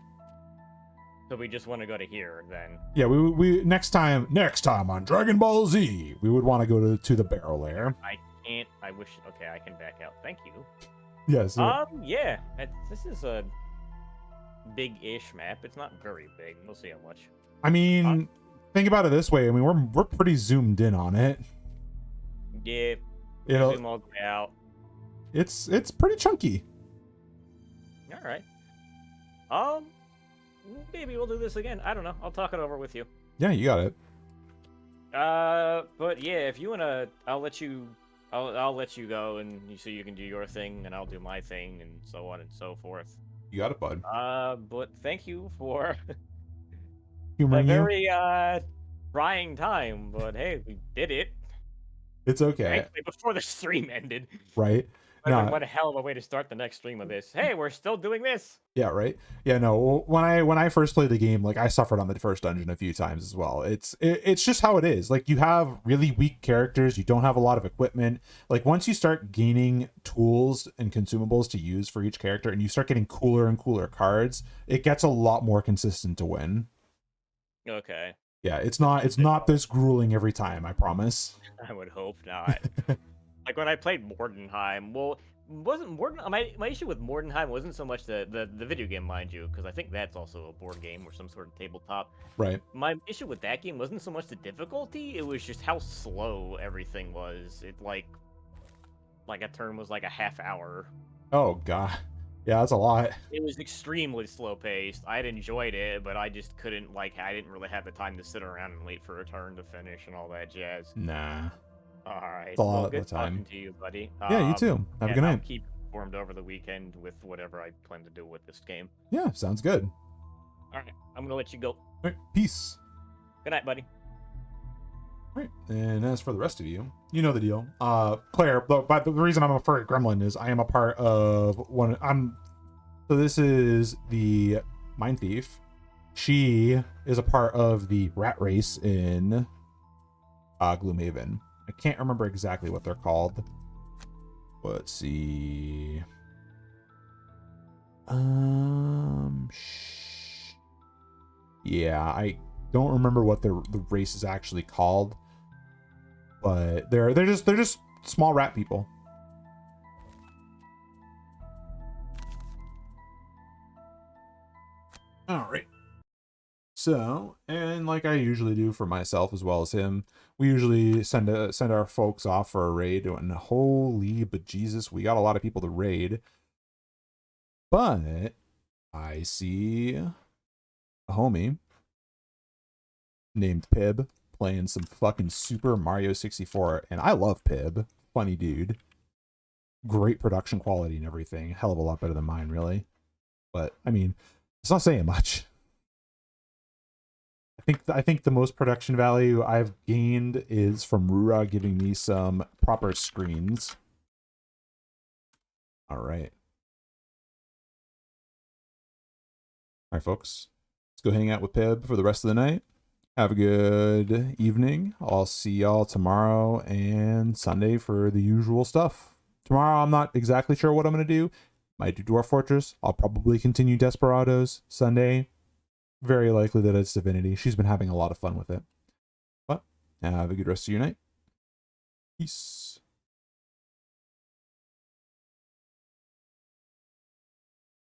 So we just want to go to here, then. Yeah, we next time on Dragon Ball Z, we would want to go to the Barrow Lair. I can't. I wish. Okay, I can back out. Thank you. Yes. Yeah. This is a big-ish map. It's not very big. We'll see how much. I mean, think about it this way. I mean, we're pretty zoomed in on it. Yeah. Zoom all the way out. It's pretty chunky. All right. Maybe we'll do this again. I don't know. I'll talk it over with you. Yeah, you got it. But yeah, if you wanna, I'll let you go, and so you can do your thing, and I'll do my thing, and so on and so forth. You got it, bud. But thank you for humoring a very trying time. But hey, we did it. It's okay. Thankfully, before the stream ended. Right. No. What a hell of a way to start the next stream of this. Hey, we're still doing this. Yeah, right. Yeah, no. When I first played the game, like I suffered on the first dungeon a few times as well. It's just how it is. Like you have really weak characters, you don't have a lot of equipment. Like once you start gaining tools and consumables to use for each character, and you start getting cooler and cooler cards, it gets a lot more consistent to win. Okay. Yeah, it's not this grueling every time, I promise. I would hope not. Like when I played Mordenheim, well, wasn't my issue with Mordenheim wasn't so much the video game, mind you, because I think that's also a board game or some sort of tabletop. Right. My issue with that game wasn't so much the difficulty; it was just how slow everything was. It like a turn was like a half hour. Oh god, yeah, that's a lot. It was extremely slow paced. I'd enjoyed it, but I just couldn't I didn't really have the time to sit around and wait for a turn to finish and all that jazz. Nah. All right. It's a lot good of the time. talking to you, buddy. Yeah, you too. Have a good night. I'll keep informed over the weekend with whatever I plan to do with this game. Yeah, sounds good. All right, I'm gonna let you go. All right, peace. Good night, buddy. All right, and as for the rest of you, you know the deal. Claire, but the reason I'm a furry gremlin is I am a part of one. So this is the Mind Thief. She is a part of the rat race in Gloomhaven. I can't remember exactly what they're called. Let's see. Yeah, I don't remember what the race is actually called, but they're just small rat people. All right. So, and like I usually do for myself as well as him, we usually send our folks off for a raid, and holy bejesus, we got a lot of people to raid. But I see a homie named Pib playing some fucking Super Mario 64, and I love Pib. Funny dude. Great production quality and everything. Hell of a lot better than mine, really. But I mean, it's not saying much. I think the most production value I've gained is from Rura giving me some proper screens. All right. All right, folks. Let's go hang out with Pib for the rest of the night. Have a good evening. I'll see y'all tomorrow and Sunday for the usual stuff. Tomorrow, I'm not exactly sure what I'm going to do. Might do Dwarf Fortress. I'll probably continue Desperados. Sunday, very likely that it's Divinity. She's been having a lot of fun with it. But have a good rest of your night. Peace.